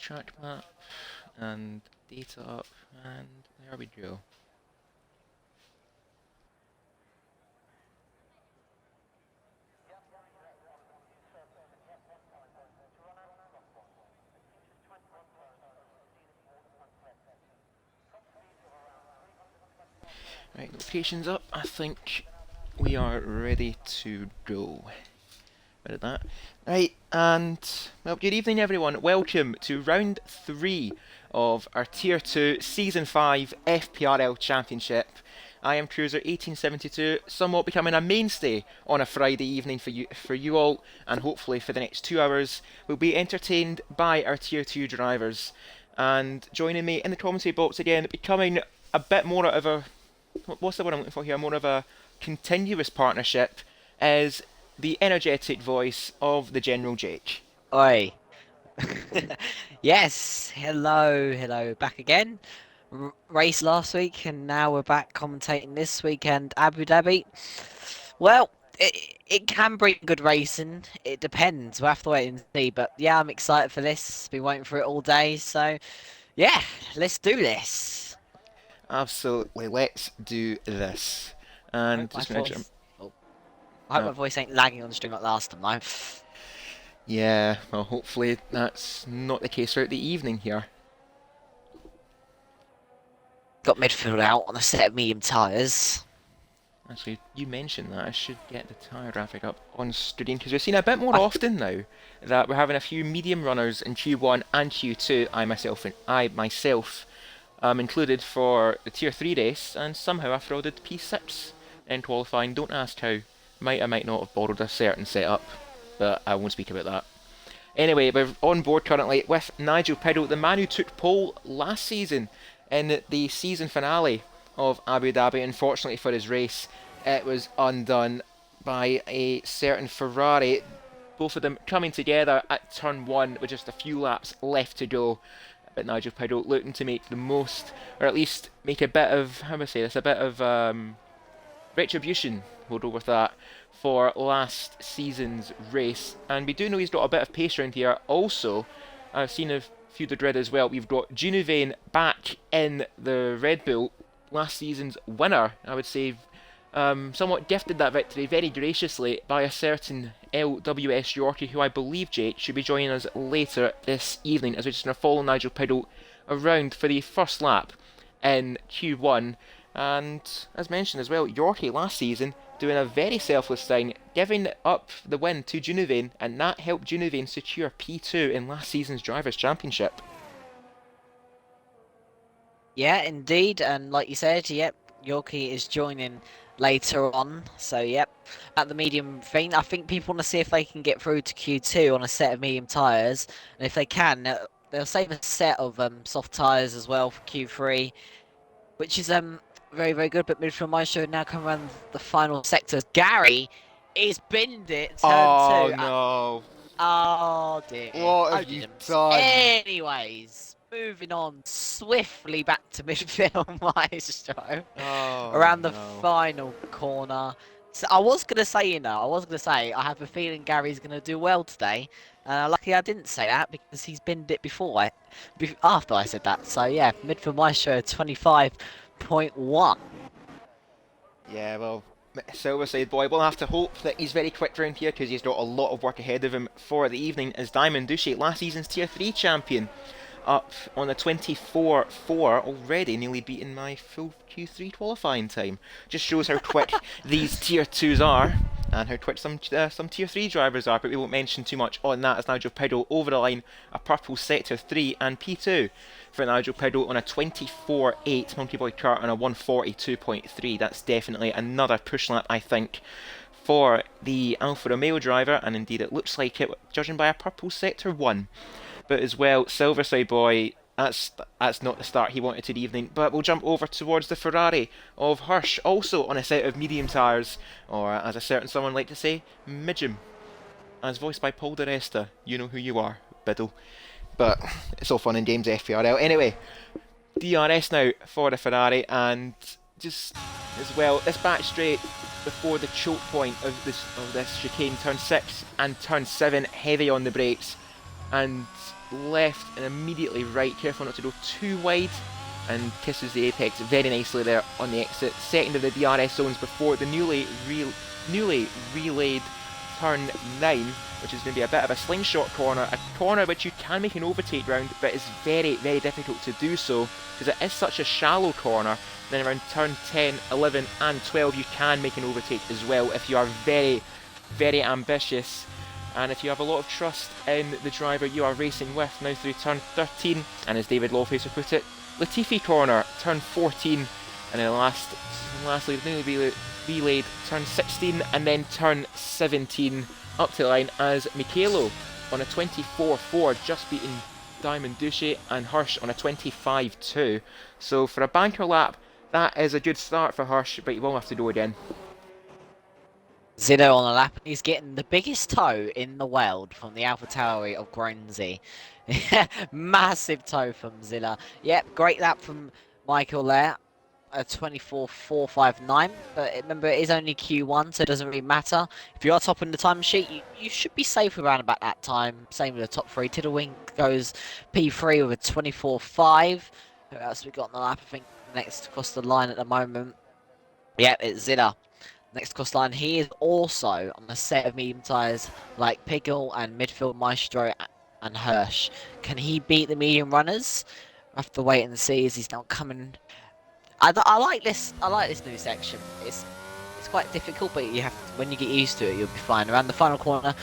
track map and data up, and there we go. Right, location's up. I think we are ready to go. Bit of that. Right, and well, good evening everyone. Welcome to round 3 of our Tier 2 Season 5 FPRL Championship. I am Cruiser 1872, somewhat becoming a mainstay on a Friday evening for you all, and hopefully for the next 2 hours we'll be entertained by our Tier 2 drivers. And joining me in the commentary box again, becoming a bit more of a, what's the word I'm looking for here, more of a continuous partnership, is the energetic voice of the General Jake. Oi. Yes, hello, back again. Race last week, and now we're back commentating this weekend, Abu Dhabi. Well, it can bring good racing. It depends. We'll have to wait and see. But yeah, I'm excited for this. Been waiting for it all day. So yeah, let's do this. Absolutely, let's do this. I And hope my just going to jump. voice. Oh, I hope my voice ain't lagging on the string like last time, though. Yeah, well, hopefully that's not the case throughout the evening here. Got midfield out on a set of medium tyres. Actually, you mentioned that. I should get the tyre graphic up on screen because we've seen a bit more I often now that we're having a few medium runners in Q1 and Q2. I myself included for the Tier 3 race, and somehow I frauded P6 in qualifying. Don't ask how. I might not have borrowed a certain setup, but I won't speak about that. Anyway, we're on board currently with Nigel Piddle, the man who took pole last season in the season finale of Abu Dhabi. Unfortunately for his race, it was undone by a certain Ferrari. Both of them coming together at turn 1 with just a few laps left to go. But Nigel Piddle looking to make the most, or at least make a bit of, how do I say this, a bit of retribution, we'll go with that, for last season's race. And we do know he's got a bit of pace around here. Also, I've seen a few of the grid as well. We've got Junivane back in the Red Bull, last season's winner. I would say somewhat gifted that victory very graciously by a certain LWS Yorkie, who I believe, Jake, should be joining us later this evening, as we're just going to follow Nigel Piddle around for the first lap in Q1. And as mentioned as well, Yorkie last season doing a very selfless thing, giving up the win to Junivane, and that helped Junivane secure P2 in last season's Drivers' Championship. Yeah, indeed, and like you said, yep, Yorkie is joining later on. So yep, at the medium thing, I think people want to see if they can get through to Q2 on a set of medium tyres, and if they can, they'll save a set of soft tyres as well for Q3, which is very good. But midfield Maestro now come around the final sectors. Gary is binned it, turn Oh two. no! Oh dear. What I have you didn't. done? Anyways, moving on swiftly back to midfield Maestro. Oh Around the no. final corner. So I was gonna say, I have a feeling Gary's gonna do well today. Luckily I didn't say that because he's binned it before after I said that. So yeah, midfield Maestro 25.1. Yeah, well, Silverside boy, we'll have to hope that he's very quick round here because he's got a lot of work ahead of him for the evening as Diamond Duchy, last season's Tier 3 champion, up on a 24-4 already, nearly beating my full Q3 qualifying time. Just shows how quick these Tier 2s are and how quick some Tier 3 drivers are, but we won't mention too much on that as Nigel Piddle over the line, a purple Sector 3 and P2 for Nigel Piddle on a 24.8, Monkey Boy Kart on a 142.3. That's definitely another push lap, I think, for the Alfa Romeo driver, and indeed it looks like it, judging by a purple Sector 1. But as well, Silverside Boy, that's not the start he wanted to the evening, but we'll jump over towards the Ferrari of Hirsch, also on a set of medium tyres, or as a certain someone like to say, midgem. As voiced by Paul Di Resta, you know who you are, Biddle. But it's all fun and games FPRL. Anyway, DRS now for the Ferrari, and just as well, this back straight before the choke point of this chicane, turn 6 and turn 7, heavy on the brakes. and left and immediately right. Careful not to go too wide, and kisses the apex very nicely there on the exit. Second of the DRS zones before the newly relayed turn 9, which is going to be a bit of a slingshot corner, a corner which you can make an overtake round, but it's very, very difficult to do so because it is such a shallow corner. Then around turn 10, 11 and 12 you can make an overtake as well if you are very, very ambitious and if you have a lot of trust in the driver you are racing with. Now through turn 13, and as David Lawfacer put it, Latifi corner, turn 14, and then lastly newly relayed turn 16 and then turn 17 up to the line as Michelo on a 24.4 just beating Diamond Duche and Hirsch on a 25.2. So for a banker lap, that is a good start for Hirsch, but he will have to go again. Zillo on the lap, and he's getting the biggest toe in the world from the AlphaTauri of Gronzi. Massive toe from Zilla. Yep, great lap from Michael there. A 24.459, but remember it is only Q1, so it doesn't really matter. If you are top in the time sheet, you should be safe around about that time. Same with the top 3. Tiddlewink goes P3 with a 24.5. Who else we got on the lap? I think next across the line at the moment. Yep, it's Zilla. Next cross line, he is also on a set of medium tyres like Piggle and midfield Maestro and Hirsch. Can he beat the medium runners? We'll have to wait and see as he's now coming. I like this. I like this new section. It's quite difficult, but you have to, when you get used to it, you'll be fine. Around the final corner,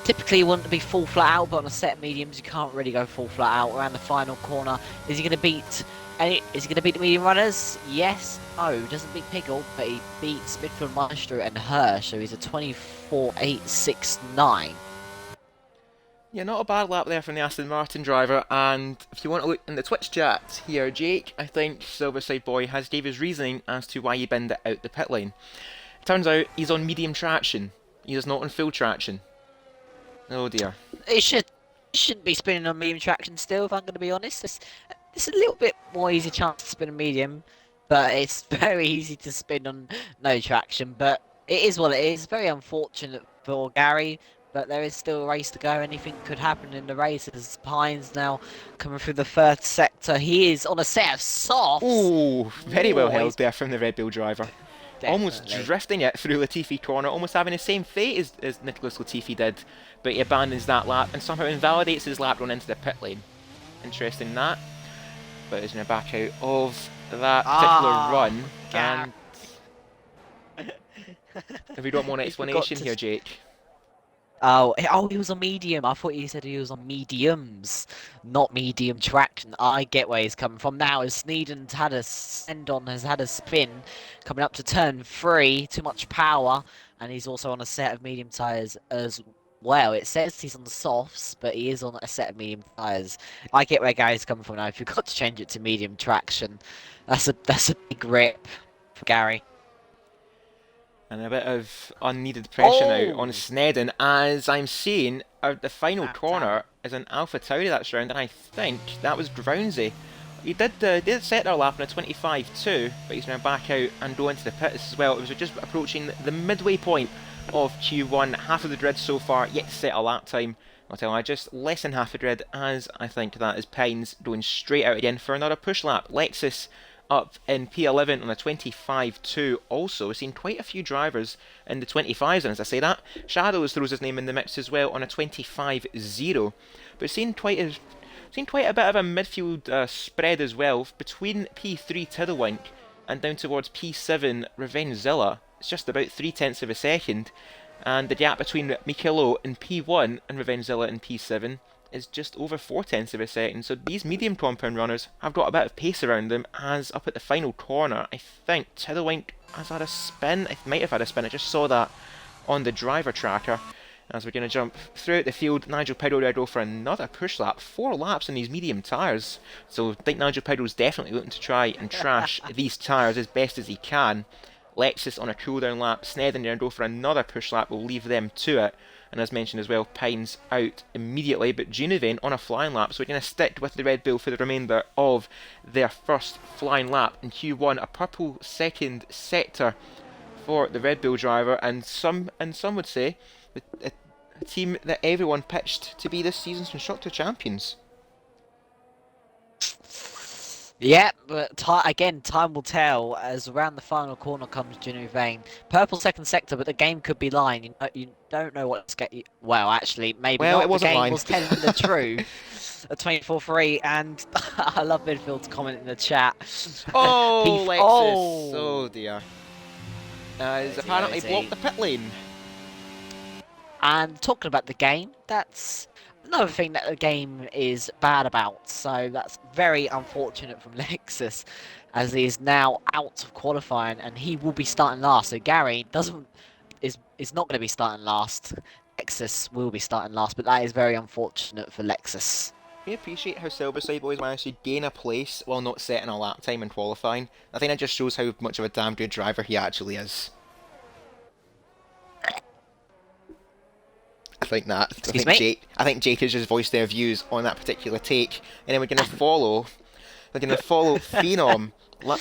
typically you want to be full flat out, but on a set of mediums, you can't really go full flat out. Around the final corner, is he going to beat? Is he going to beat the medium runners? Yes. No, he doesn't beat Piggle, but he beats midfield Maestro and Hirsch, so he's a 24.869. Yeah, not a bad lap there from the Aston Martin driver, and if you want to look in the Twitch chat here, Jake, I think Silverside Boy has gave his reasoning as to why he binned it out the pit lane. Turns out he's on medium traction. He is not on full traction. Oh dear. It shouldn't be spinning on medium traction still, if I'm going to be honest. It's a little bit more easy chance to spin on medium, but it's very easy to spin on no traction. But it is what it is. Very unfortunate for Gary, but there is still a race to go. Anything could happen in the race as Pines now coming through the first sector. He is on a set of softs. Ooh, very well held there from the Red Bull driver. Definitely. Almost drifting it through Latifi corner, almost having the same fate as Nicholas Latifi did, but he abandons that lap and somehow invalidates his lap run into the pit lane. Interesting that. But he's going to back out of that particular run. And have we got more explanation here, Jake? Oh, he was on medium. I thought you said he was on mediums, not medium traction. I get where he's coming from now. As Sneeden's had a send-on, has had a spin, coming up to turn 3, too much power, and he's also on a set of medium tyres as well. It says he's on the softs, but he is on a set of medium tyres. I get where Gary's coming from now. If you've got to change it to medium traction, that's a big rip for Gary. And a bit of unneeded pressure now on Snedden, as I'm seeing the final corner is an AlphaTauri that's round, and I think that was Groundsy. He did set our lap on a 25.2, but he's now back out and go into the pits as well. It was just approaching the midway point of Q1, half of the grid so far, yet to set a lap time. I'll tell you, just less than half the grid, as I think that is Pines going straight out again for another push lap. Lexus up in P11 on a 25.2 also. We've seen quite a few drivers in the 25s, and as I say that, Shadows throws his name in the mix as well on a 25.0. But we've seen quite a bit of a midfield spread as well, between P3 Tiddlewink and down towards P7 Revengezilla. It's just about 0.3 of a second, and the gap between Michelo in P1 and Revengezilla in P7 is just over 0.4 of a second. So these medium compound runners have got a bit of pace around them, as up at the final corner, I think Tiddlewink has had a spin. I might have had a spin, I just saw that on the driver tracker. As we're going to jump throughout the field, Nigel Pedro there go for another push lap. 4 laps in these medium tyres. So I think Nigel Pedro's definitely looking to try and trash these tyres as best as he can. Lexus on a cool down lap, Snedden there go for another push lap, will leave them to it. And as mentioned as well, Pines out immediately, but Junivane on a flying lap, so we're going to stick with the Red Bull for the remainder of their first flying lap in Q1. A purple second sector for the Red Bull driver, and some would say a team that everyone pitched to be this season's Constructor Champions. Yeah, but again, time will tell as around the final corner comes Genu Vane. Purple second sector, but the game could be lying. You don't know what's getting. Well, actually, maybe Well, not. it The wasn't game lying. was telling the truth. A 24-3, and I love midfield's comment in the chat. Oh, Lexus! Oh, Oh dear. He's Rosie, apparently Rosie. blocked the pit lane. And talking about the game, that's another thing that the game is bad about. So that's very unfortunate from Lexus, as he is now out of qualifying and he will be starting last. So Gary is not going to be starting last. Lexus will be starting last, but that is very unfortunate for Lexus. We appreciate how Silverside Boys managed to gain a place while not setting a lap time in qualifying. I think that just shows how much of a damn good driver he actually is. I think Jake has just voiced their views on that particular take, and then we're going to follow Phenom,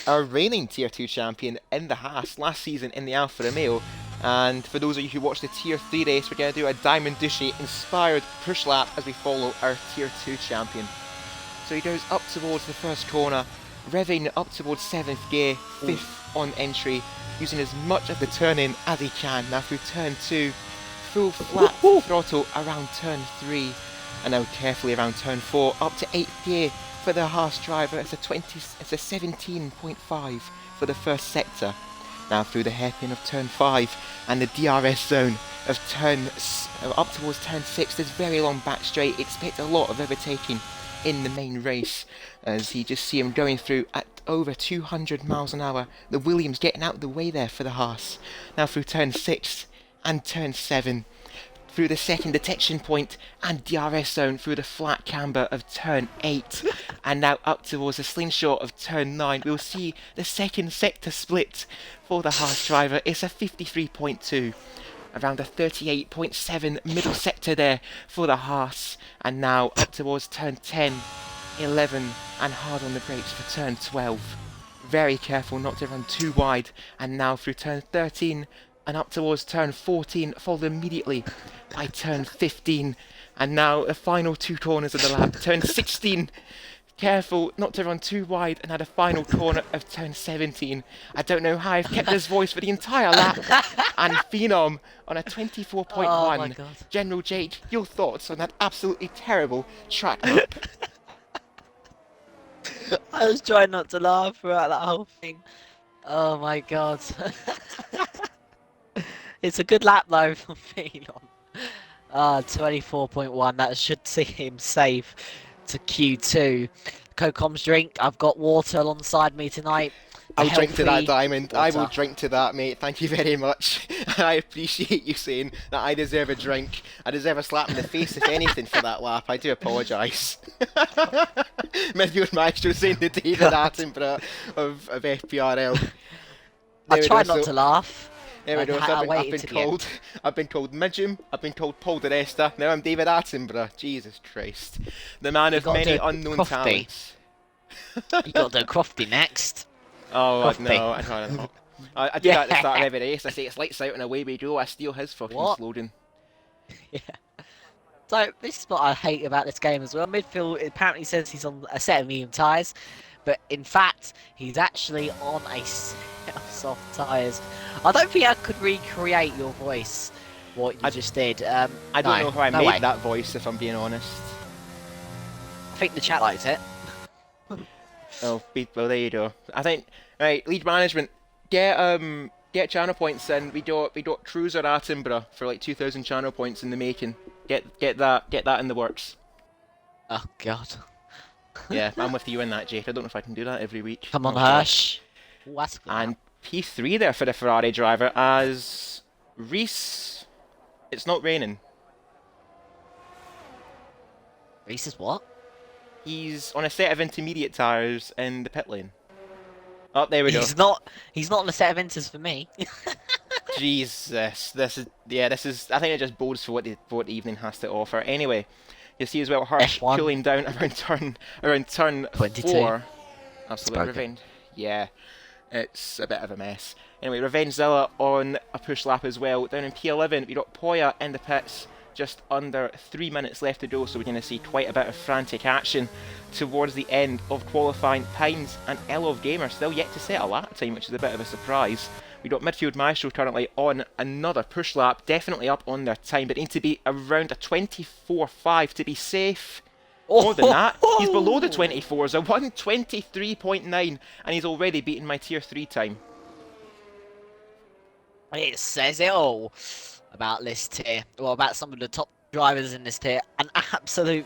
our reigning Tier 2 champion in the Haas last season in the Alfa Romeo. And for those of you who watched the Tier 3 race, we're going to do a Diamond Duchy inspired push lap as we follow our Tier 2 champion. So he goes up towards the first corner, revving up towards 7th gear, 5th on entry, using as much of the turn-in as he can. Now through turn 2, full flat throttle around turn 3, and now carefully around turn 4, up to 8th gear for the Haas driver. It's a 17.5 for the first sector. Now through the hairpin of turn 5 and the DRS zone of up towards turn 6, this very long back straight. Expect a lot of overtaking in the main race as you just see him going through at over 200 miles an hour. The Williams getting out of the way there for the Haas. Now through turn 6 and turn 7, through the second detection point and DRS zone, through the flat camber of turn 8, and now up towards the slingshot of turn 9. We'll see the second sector split for the Haas driver. It's a 53.2, around a 38.7 middle sector there for the Haas, and now up towards turn 10, 11, and hard on the brakes for turn 12. Very careful not to run too wide, and now through turn 13 and up towards turn 14, followed immediately by turn 15, and now the final 2 corners of the lap. Turn 16, careful not to run too wide, and had a final corner of turn 17. I don't know how I've kept this voice for the entire lap. And Phenom on a 24.1. Oh my God. General Jake, your thoughts on that absolutely terrible track lap? I was trying not to laugh throughout that whole thing. Oh my God. It's a good lap though for Phenom. 24.1. That should see him safe to Q2. Cocom's drink. I've got water alongside me tonight. I'll drink to that, Diamond. Water. I will drink to that, mate. Thank you very much. I appreciate you saying that I deserve a drink. I deserve a slap in the face, if anything, for that lap. I do apologise. Midfield Maestro saying the David Attenborough of FPRL. I tried not to laugh. There we go. So I've been called Midgem, I've been called Paul de Resta, now I'm David Attenborough. Jesus Christ. The man of many unknown talents. You got to do Crofty next. Oh, Crofty. no, I can't. I do that at the start of every race. I say it's lights out and away we go. I steal his fucking slogan. Yeah. So, this is what I hate about this game as well. Midfield apparently says he's on a set of medium tyres, but in fact, he's actually on a set of soft tyres. I don't think I could recreate your voice, what you just did. I don't know how I made that voice, if I'm being honest. I think the chat likes it. Oh, well, there you go. I think, right, lead management, get channel points in. We got Cruiser Attenborough for like 2,000 channel points in the making. Get that in the works. Oh God. Yeah, I'm with you in that, Jake. I don't know if I can do that every week. Come on, Hirsch. And P3 there for the Ferrari driver as Reese. It's not raining. Reese is what? He's on a set of intermediate tyres in the pit lane. Oh, there we go. He's not on a set of inters for me. Jesus, this is. I think it just bodes for what the evening has to offer. Anyway, you see as well, Hirsch F1. cooling down around turn 22. 4. Absolute revenge. Yeah, it's a bit of a mess. Anyway, Revengezilla on a push lap as well. Down in P11, we got Poya in the pits, just under 3 minutes left to go, so we're going to see quite a bit of frantic action towards the end of qualifying. Pines and Elov Gamer still yet to set a lap time, which is a bit of a surprise. We got Midfield Maestro currently on another push lap, definitely up on their time, but need to be around a 24.5 to be safe. More than that, he's below the 24s, a 1:23.9, and he's already beaten my tier 3 time. It says it all about this tier. Well, about some of the top drivers in this tier. An absolute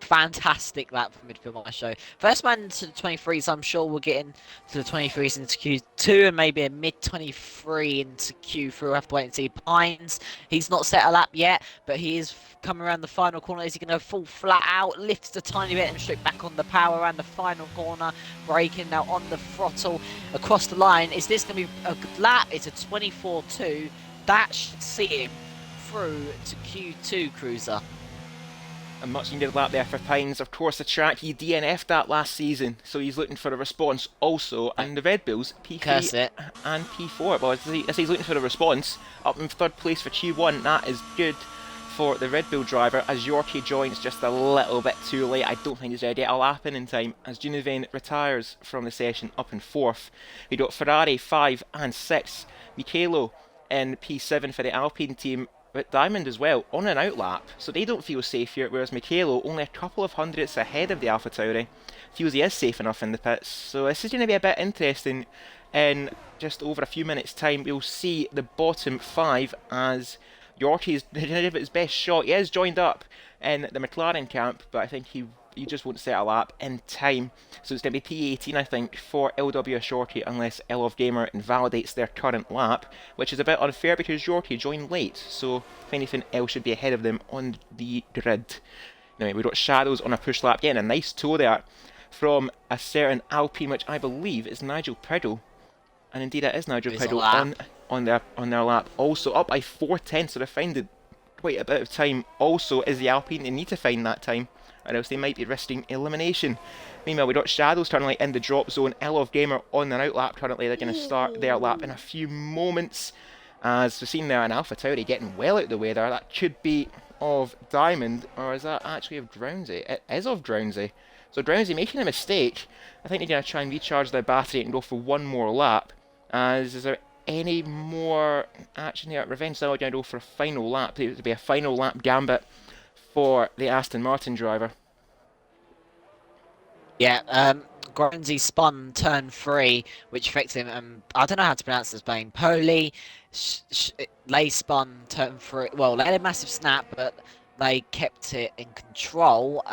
fantastic lap from midfield my show. First man to the 23s, I'm sure we'll get into the 23s into Q2 and maybe a mid 23 into Q3. We'll have to wait and see. Pines, he's not set a lap yet, but he is coming around the final corner. Is he going to fall flat out, lifts a tiny bit and straight back on the power around the final corner, braking now on the throttle across the line. Is this going to be a good lap? It's a 24.2. That should see him through to Q2 Cruiser. A much needed lap there for Pines. Of course, the track he DNF'd that last season, so he's looking for a response also. And the Red Bulls, P3 and P4. Well, as he's looking for a response, up in third place for Q1, that is good for the Red Bull driver as Yorkie joins just a little bit too late. I don't think he's ready to get a lap in time as Junivane retires from the session up in fourth. We got Ferrari 5 and 6, Michelo in P7 for the Alpine team, but Diamond as well on an out lap, so they don't feel safe here, whereas Michelo only a couple of hundredths ahead of the AlphaTauri feels he is safe enough in the pits. So this is going to be a bit interesting. In just over a few minutes time we'll see the bottom 5 as Yorkie's going to give it his best shot. He is joined up in the McLaren camp, but I think he just won't set a lap in time. So it's going to be P18, I think, for LWS Yorkie, unless Elov Gamer invalidates their current lap, which is a bit unfair because Yorkie joined late. So if anything else should be ahead of them on the grid. Anyway, we got Shadows on a push lap, getting a nice tow there from a certain Alpine, which I believe is Nigel Priddle. And indeed it is Nigel Priddle on their lap. Also up by 4/10, so they found quite a bit of time. Also is the Alpine, they need to find that time, or else they might be risking elimination. Meanwhile, we got Shadows currently in the drop zone. Elov Gamer on their out lap currently. They're going to start their lap in a few moments. As we've seen there, an AlphaTauri getting well out of the way there. That could be of Diamond, or is that actually of Drownsy? It is of Drownsy. So Drownsy making a mistake. I think they're going to try and recharge their battery and go for one more lap. As is there any more action here? Revenge Zilla going to go for a final lap. It would be a final lap gambit for the Aston Martin driver. Yeah, Gronzi spun turn 3, which affects him. I don't know how to pronounce this name. Poli, they spun turn 3. Well, they had a massive snap, but they kept it in control.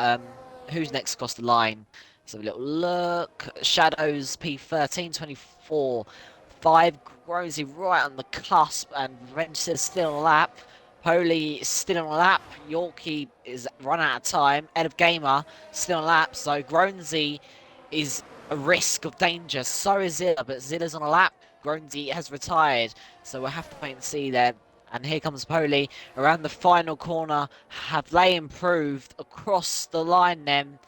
Who's next across the line? Let's have a little look. Shadows P13, 24, 5. Gronzi right on the cusp, and Revenge is still on a lap. Holy is still on a lap. Yorkie is run out of time. Ed of Gamer still on a lap. So Gronzi is a risk of danger. So is Zilla, but Zilla's on a lap. Gronzi has retired. So we'll have to wait and see there. And here comes Poli around the final corner. Have they improved across the line then?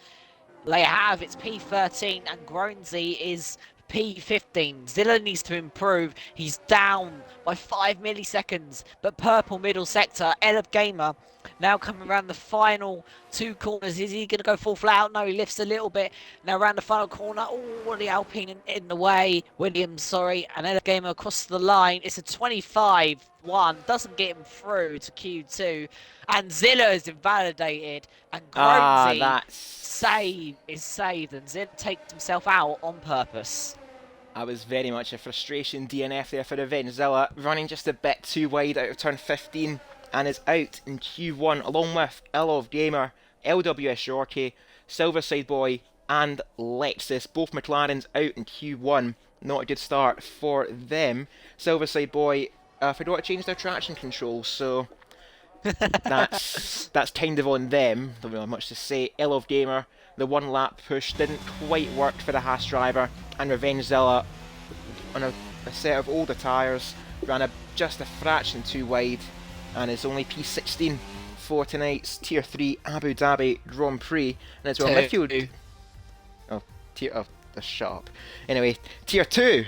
They have. It's P13 and Gronzi is P15. Zilla needs to improve. He's down by 5 milliseconds. But purple middle sector, Elf Gamer now coming around the final 2 corners. Is he going to go full flat out? No, he lifts a little bit. Now around the final corner. Oh, the Alpine in the way. Williams, sorry. And Elf Gamer across the line. It's a 25-1. Doesn't get him through to Q2. And Zilla is invalidated. And Gronzi is saved. And Zilla takes himself out on purpose. That was very much a frustration DNF there for Revenge Zilla, running just a bit too wide out of turn 15 and is out in Q1 along with Elov Gamer, LWS Yorkie, Silverside Boy and Lexus. Both McLarens out in Q1. Not a good start for them. Silverside Boy forgot to change their traction control, so that's kind of on them. Don't really have much to say. Elov Gamer, the one lap push didn't quite work for the Haas driver, and Revenge Zilla on a set of older tyres ran just a fraction too wide, and it's only P16 for tonight's Tier 3 Abu Dhabi Grand Prix. And it's well midfield. Shut up. Anyway, Tier 2,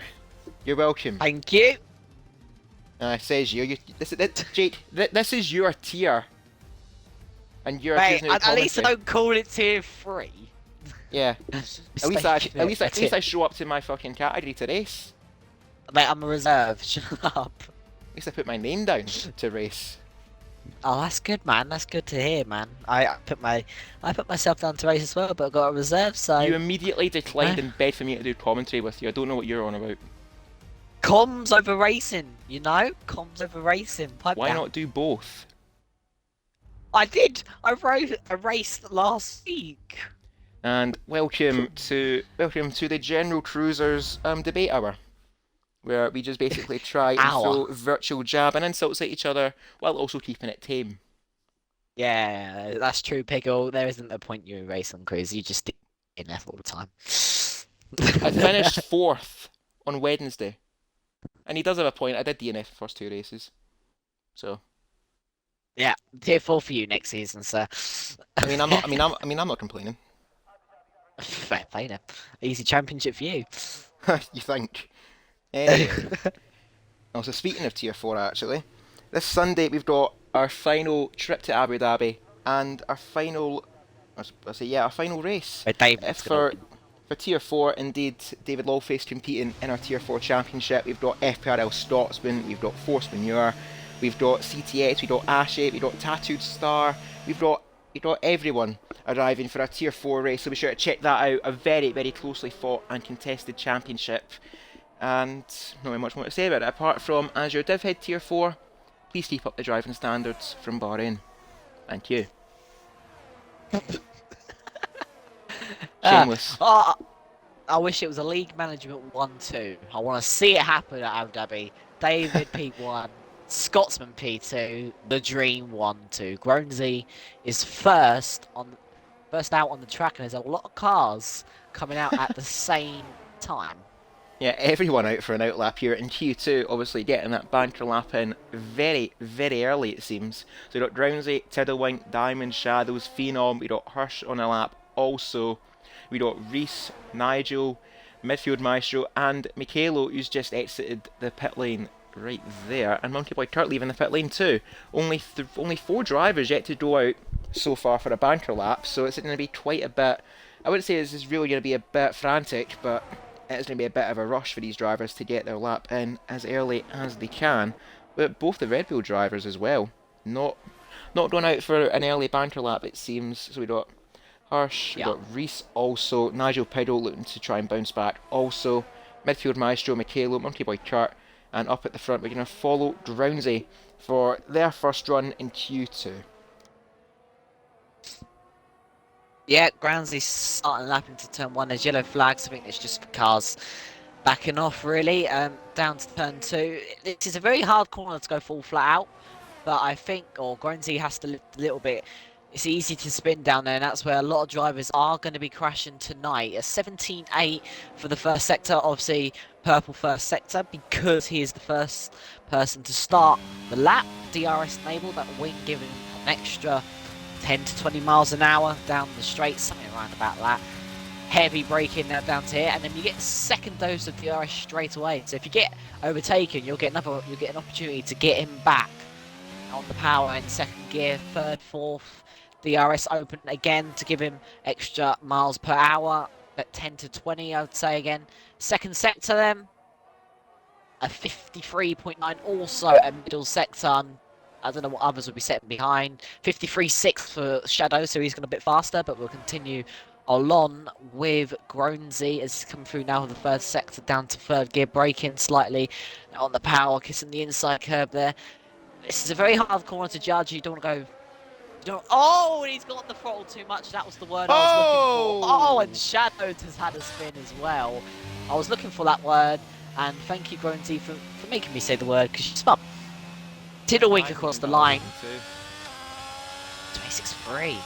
you're welcome. Thank you. Says you. Jake, this is your tier. And you're Mate, choosing to do at least I commentary. don't call it tier 3. Yeah. At least Mistaking it for at least I tier. show up to my fucking category to race. Mate, I'm a reserve. Shut up. At least I put my name down to race. Oh, that's good, man. That's good to hear, man. I put myself down to race as well, but I got a reserve, You so immediately declined and begged for me to do commentary with you. I don't know what you're on about. comms over racing. You know, comms over racing. Pipe Why down. not do both? I did. I raced last week. And welcome to the General Cruisers debate hour, where we just basically try and throw Hour. virtual jab and insults at each other while also keeping it tame. Yeah, that's true, Pickle. There isn't a point you race on cruise. You just in F all the time. I finished fourth on Wednesday, and he does have a point. I did DNF the first two races, so Yeah, tier 4 for you next season, sir. I mean I'm not complaining. Fair play then. Easy championship for you. You think? Anyway, also speaking of tier four, actually, this Sunday we've got our final trip to Abu Dhabi and our final, our final race. But David's gonna For tier four, indeed, David Lawface competing in our tier four championship. We've got FPRL Scotsman, we've got Force Manure, we've got CTX, we've got Ashe, we've got Tattooed Star, we've got everyone arriving for our tier 4 race, so be sure to check that out. A very, very closely fought and contested championship. And not really much more to say about it, apart from, as your div head tier 4, please keep up the driving standards from Bahrain. Thank you. Shameless. I wish it was a league management 1-2. I want to see it happen at Abu Dhabi. David P1, Scotsman P2, the Dream 1-2. Gronesy is first out on the track, and there's a lot of cars coming out at the same time. Yeah, everyone out for an outlap here in Q2, obviously getting that banter lap in very, very early it seems. So we got Drownsy, Tiddlewink, Diamond, Shadows, Phenom, we got Hirsch on a lap also. We got Reese, Nigel, Midfield Maestro, and Michaelo, who's just exited the pit lane right there. And Monkey Boy Kurt leaving the pit lane too. Only 4 drivers yet to go out so far for a banter lap, so it's going to be quite a bit. I wouldn't say this is really going to be a bit frantic, but it's going to be a bit of a rush for these drivers to get their lap in as early as they can. But both the Red Bull drivers as well, not going out for an early banter lap it seems. So we got Hirsch, we got Reese also, Nigel Piddle looking to try and bounce back also, Midfield Maestro, Michaelo, Monkey Boy Kurt, and up at the front we're going to follow Drownsy for their first run in Q2. Yeah, Groundsy's starting lap into turn 1. There's yellow flags. I think it's just cars backing off, really. Down to turn 2. It is a very hard corner to go full flat out, but I think, Groundsy has to lift a little bit. It's easy to spin down there, and that's where a lot of drivers are going to be crashing tonight. A 17.8 for the first sector, obviously purple first sector, because he is the first person to start the lap. DRS enabled, that wing giving an extra 10 to 20 miles an hour down the straight, something around about that. Heavy braking now down to here, and then you get a second dose of DRS straight away. So if you get overtaken, you'll get an opportunity to get him back on the power in second gear, third, fourth. DRS open again to give him extra miles per hour at 10 to 20, I would say again. Second sector then, a 53.9, also a middle sector. I don't know what others will be setting behind. 53.6 for Shadow, so he's gone a bit faster, but we'll continue along with Gronesy as he's come through now with the third sector down to third gear, braking slightly on the power, kissing the inside curb there. This is a very hard corner to judge. You don't want to go. Oh, and he's got the throttle too much. That was the word I was looking for. Oh, and Shadows has had a spin as well. I was looking for that word, and thank you, Gronesy, for making me say the word, because you're smart. Tiddlewink across the line. 26.3. You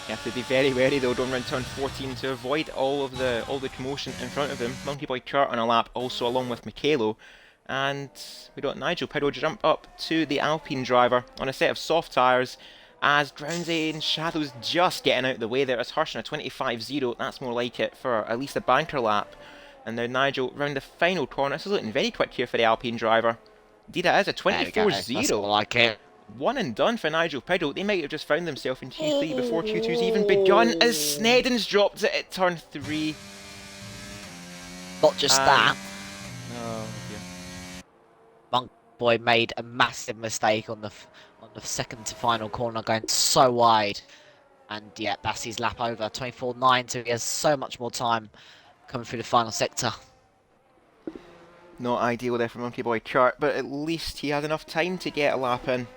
have to be very wary though, don't run turn 14 to avoid all the commotion in front of him. Monkey Boy Kurt on a lap also along with Michaelo. And we got Nigel Piddle jump up to the Alpine driver on a set of soft tyres as Groundsy and Shadow's just getting out of the way there. It's Hirsch on a 25.0, that's more like it for at least a banker lap. And now Nigel round the final corner. This is looking very quick here for the Alpine driver. Indeed it is a 24.0. That's more like it. one and done for Nigel Piddle. They might have just found themselves in Q3 before Q2's even begun, as Oh. Snedden's dropped it at turn 3. Not just And... that, oh, dear. Monk Boy made a massive mistake on the second to final corner, going so wide. And yeah, that's his lap over, 24.9, so he has so much more time coming through the final sector. Not ideal there for Monkey Boy Kurt, but at least he had enough time to get a lap in.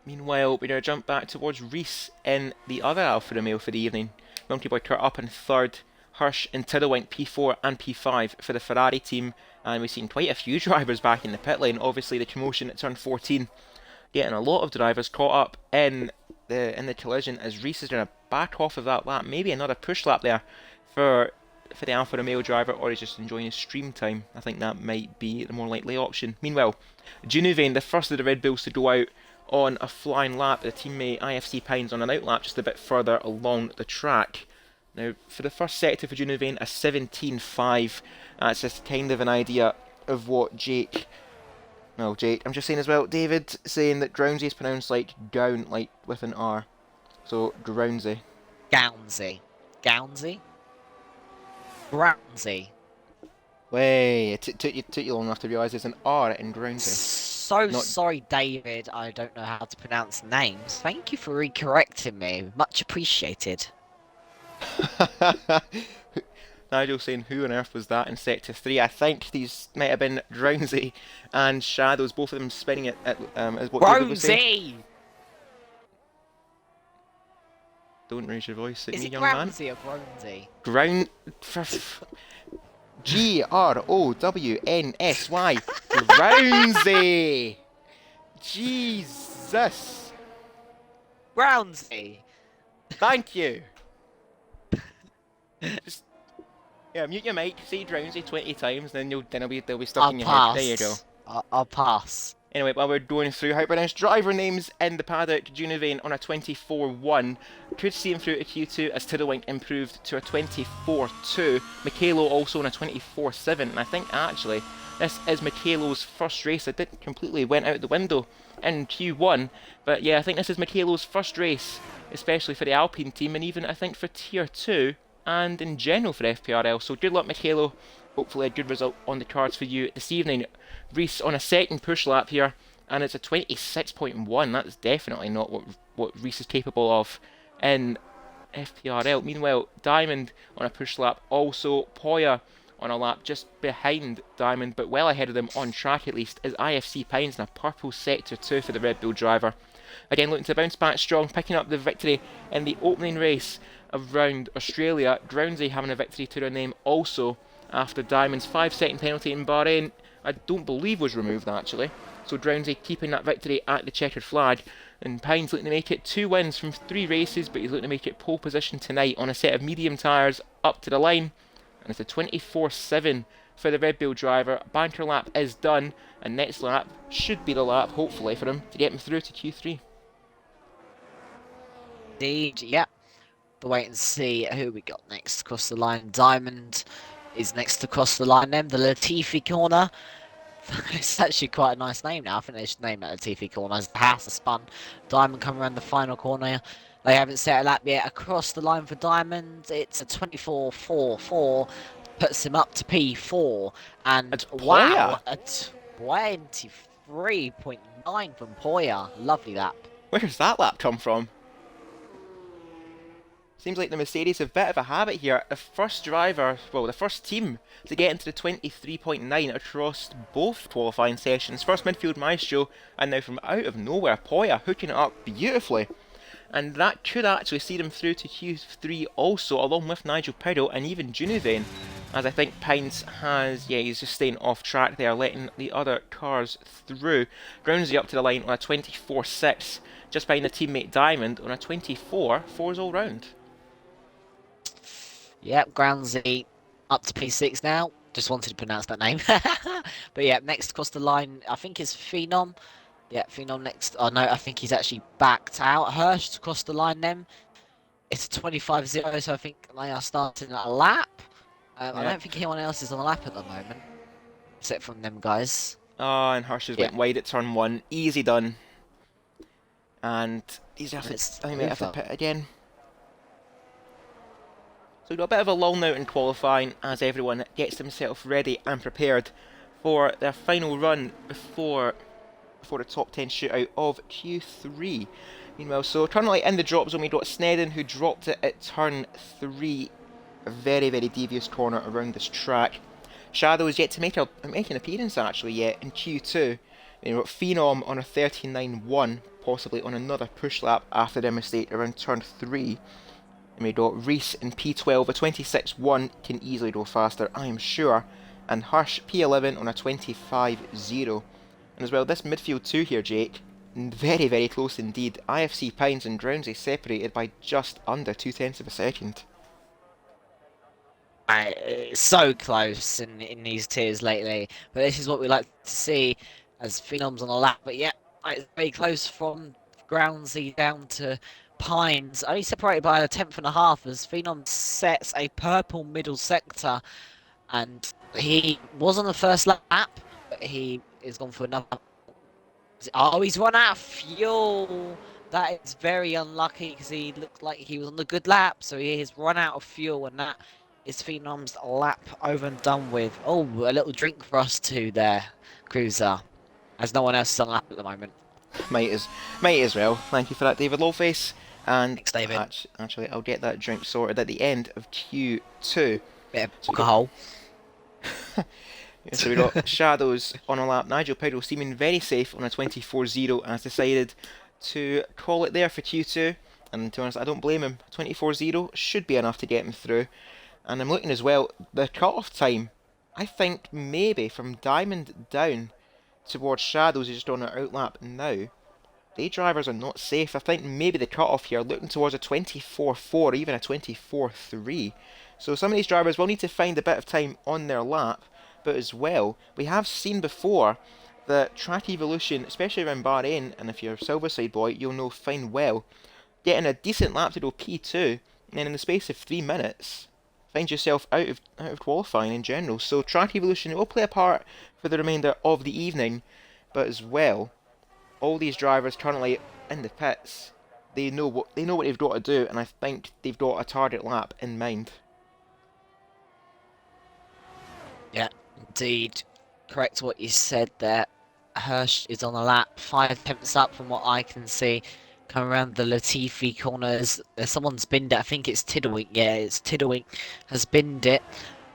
Meanwhile, we're going to jump back towards Reese in the other Alfa Romeo for the evening. Monkey Boy Kurt up in third, Hirsch and Tiddlewink P4 and P5 for the Ferrari team, and we've seen quite a few drivers back in the pit lane. Obviously, the commotion at turn 14, getting a lot of drivers caught up in the collision as Reese is going to back off of that lap. Maybe another push lap there for the Alfa Romeo driver, or he's just enjoying his stream time. I think that might be the more likely option. Meanwhile, Junuvain, the first of the Red Bulls to go out on a flying lap, the teammate IFC Pines on an outlap just a bit further along the track. Now, for the first sector for Junuvain, a 17.5. That's just kind of an idea of what Jake, I'm just saying as well, David saying that Drownsy is pronounced like gown, like with an R. So, Drownsy. Gownsy. Gownsy? Brownsy. Way, it took you long enough to realise there's an R in Drownsy. So Not... sorry, David. I don't know how to pronounce names. Thank you for recorrecting me. Much appreciated. Nigel saying, who on earth was that in Sector 3? I think these might have been Drownsy and Shadows, both of them spinning it at, as what David was saying. Brownsy! Don't raise your voice at Is me, it young man. Brownsy or Brownsy? Ground... Grownsy! Brownsy! Jesus! Brownsy! Thank you! Just... yeah, mute your mic, say Drownsy 20 times, then they'll be stuck in your head. There you go. I'll pass. Anyway, while we're going through how pronounced driver names in the paddock, Junuvain on a 24.1. Could see him through to Q2 as Tiddlewink improved to a 24.2. Michaelo also on a 24.7. And I think actually this is Michaelo's first race. I didn't completely went out the window in Q1. But yeah, I think this is Michaelo's first race, especially for the Alpine team, and even I think for Tier 2 and in general for FPRL. So good luck, Michaelo. Hopefully a good result on the cards for you this evening. Reese on a second push lap here, and it's a 26.1. That's definitely not what Reese is capable of in FPRL. Meanwhile, Diamond on a push lap. Also, Poya on a lap just behind Diamond, but well ahead of them on track at least, is IFC Pines in a purple Sector 2 for the Red Bull driver. Again, looking to bounce back strong, picking up the victory in the opening race around Australia. Drownsy having a victory to their name also, after Diamond's 5-second penalty in Bahrain, I don't believe was removed actually. So Drownsy keeping that victory at the checkered flag. And Pines looking to make it 2 wins from 3 races, but he's looking to make it pole position tonight on a set of medium tyres up to the line. And it's a 24.7 for the Red Bull driver. Banker lap is done, and next lap should be the lap, hopefully, for him to get him through to Q3. Indeed, yep. We'll wait and see who we got next across the line. Diamond is next across the line then, the Latifi corner. It's actually quite a nice name now. I think they should name it Latifi corner as the house has spun. Diamond coming around the final corner. They haven't set a lap yet. Across the line for Diamond, it's a 24.44. Puts him up to P4. And wow, a 23.9 from Poya. Lovely lap. Where does that lap come from? Seems like the Mercedes have a bit of a habit here. The first driver, well, the first team to get into the 23.9 across both qualifying sessions. First midfield Maestro, and now from out of nowhere, Poya hooking it up beautifully. And that could actually see them through to Q3 also, along with Nigel Piddle and even Junuvain. As I think Pines has, yeah, he's just staying off track there, letting the other cars through. Groundsy up to the line on a 24.6, just behind the teammate Diamond on a 24.4 all round. Yep, Groundsy up to P6 now. Just wanted to pronounce that name. But yeah, next across the line, I think is Phenom. Yeah, Phenom next. Oh no, I think he's actually backed out. Hirsch across the line then. It's a 25.0, so I think they are starting at a lap. I don't think anyone else is on a lap at the moment, except from them guys. Ah, and Hirsch has went wide at turn 1. Easy done. And he's And have to, it's I think we have to over. pit again. So we've got a bit of a lull now in qualifying as everyone gets themselves ready and prepared for their final run before the top 10 shootout of Q3. Meanwhile, so turn light in the drop zone, we got Snedden who dropped it at turn 3. A very, very devious corner around this track. Shadow is yet to make an appearance actually yet in Q2. We've got Phenom on a 39.1, possibly on another push lap after their mistake around turn 3. And we got Reese in P12, a 26.1 can easily go faster, I am sure. And Hirsch P11 on a 25.0. And as well, this midfield 2 here, Jake, very, very close indeed. IFC Pines and Drownsy separated by just under 0.2 of a second. It's so close in these tiers lately, but this is what we like to see as Phenoms on the lap. But yeah, it's very close from Groundsy down to Pines, only separated by a tenth and a half as Phenom sets a purple middle sector, and he was on the first lap, but he is gone for another. Oh, he's run out of fuel. That is very unlucky because he looked like he was on the good lap, so he has run out of fuel, and that is Phenom's lap over and done with. Oh, a little drink for us too there, Cruiser, as no one else is on lap at the moment. Might as well. Thank you for that, David Lowface. And Thanks, David. actually, I'll get that drink sorted at the end of Q2. Bit of alcohol. So we got Shadows on a lap. Nigel Pedro seeming very safe on a 24.0 and has decided to call it there for Q2. And to be honest, I don't blame him. 24.0 should be enough to get him through. And I'm looking as well, the cut-off time, I think maybe from Diamond down towards Shadows is just on an outlap now. Day drivers are not safe. I think maybe the cut-off here looking towards a 24.4 or even a 24.3. So some of these drivers will need to find a bit of time on their lap. But as well, we have seen before that Track Evolution, especially around Bahrain, and if you're a Silverside boy, you'll know fine well, getting a decent lap to go P2, and then in the space of 3 minutes, find yourself out of qualifying in general. So Track Evolution will play a part for the remainder of the evening, but as well, all these drivers currently in the pits, they know what they've got to do, and I think they've got a target lap in mind. Yeah, indeed. Correct what you said there. Hirsch is on the lap, 5 tenths up from what I can see. Coming around the Latifi corners, someone's binned it. I think it's Tiddlewink. Yeah, it's Tiddlewink has binned it,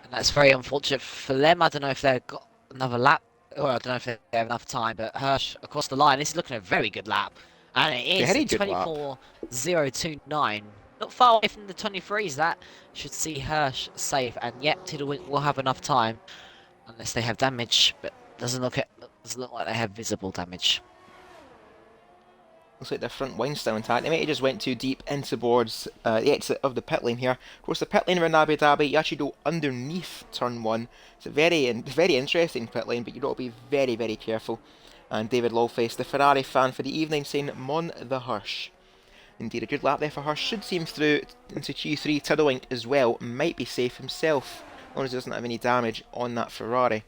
and that's very unfortunate for them. I don't know if they've got another lap, or I don't know if they have enough time. But Hirsch across the line. This is looking a very good lap, and it is Very a good lap. 24.029. Not far away from the 23s. That should see Hirsch safe, and yet Tiddlewink will have enough time, unless they have damage. But doesn't look like they have visible damage. Looks like their front wine's still intact. They might have just went too deep in towards the exit of the pit lane here. Of course, the pit lane around Abu Dhabi, you actually go underneath turn 1. It's a very interesting pit lane, but you've got to be very, very careful. And David Lawface, the Ferrari fan for the evening, saying, Mon the Hirsch. Indeed, a good lap there for Hirsch. Should see him through into Q3. Tiddlewink as well might be safe himself, as long as he doesn't have any damage on that Ferrari.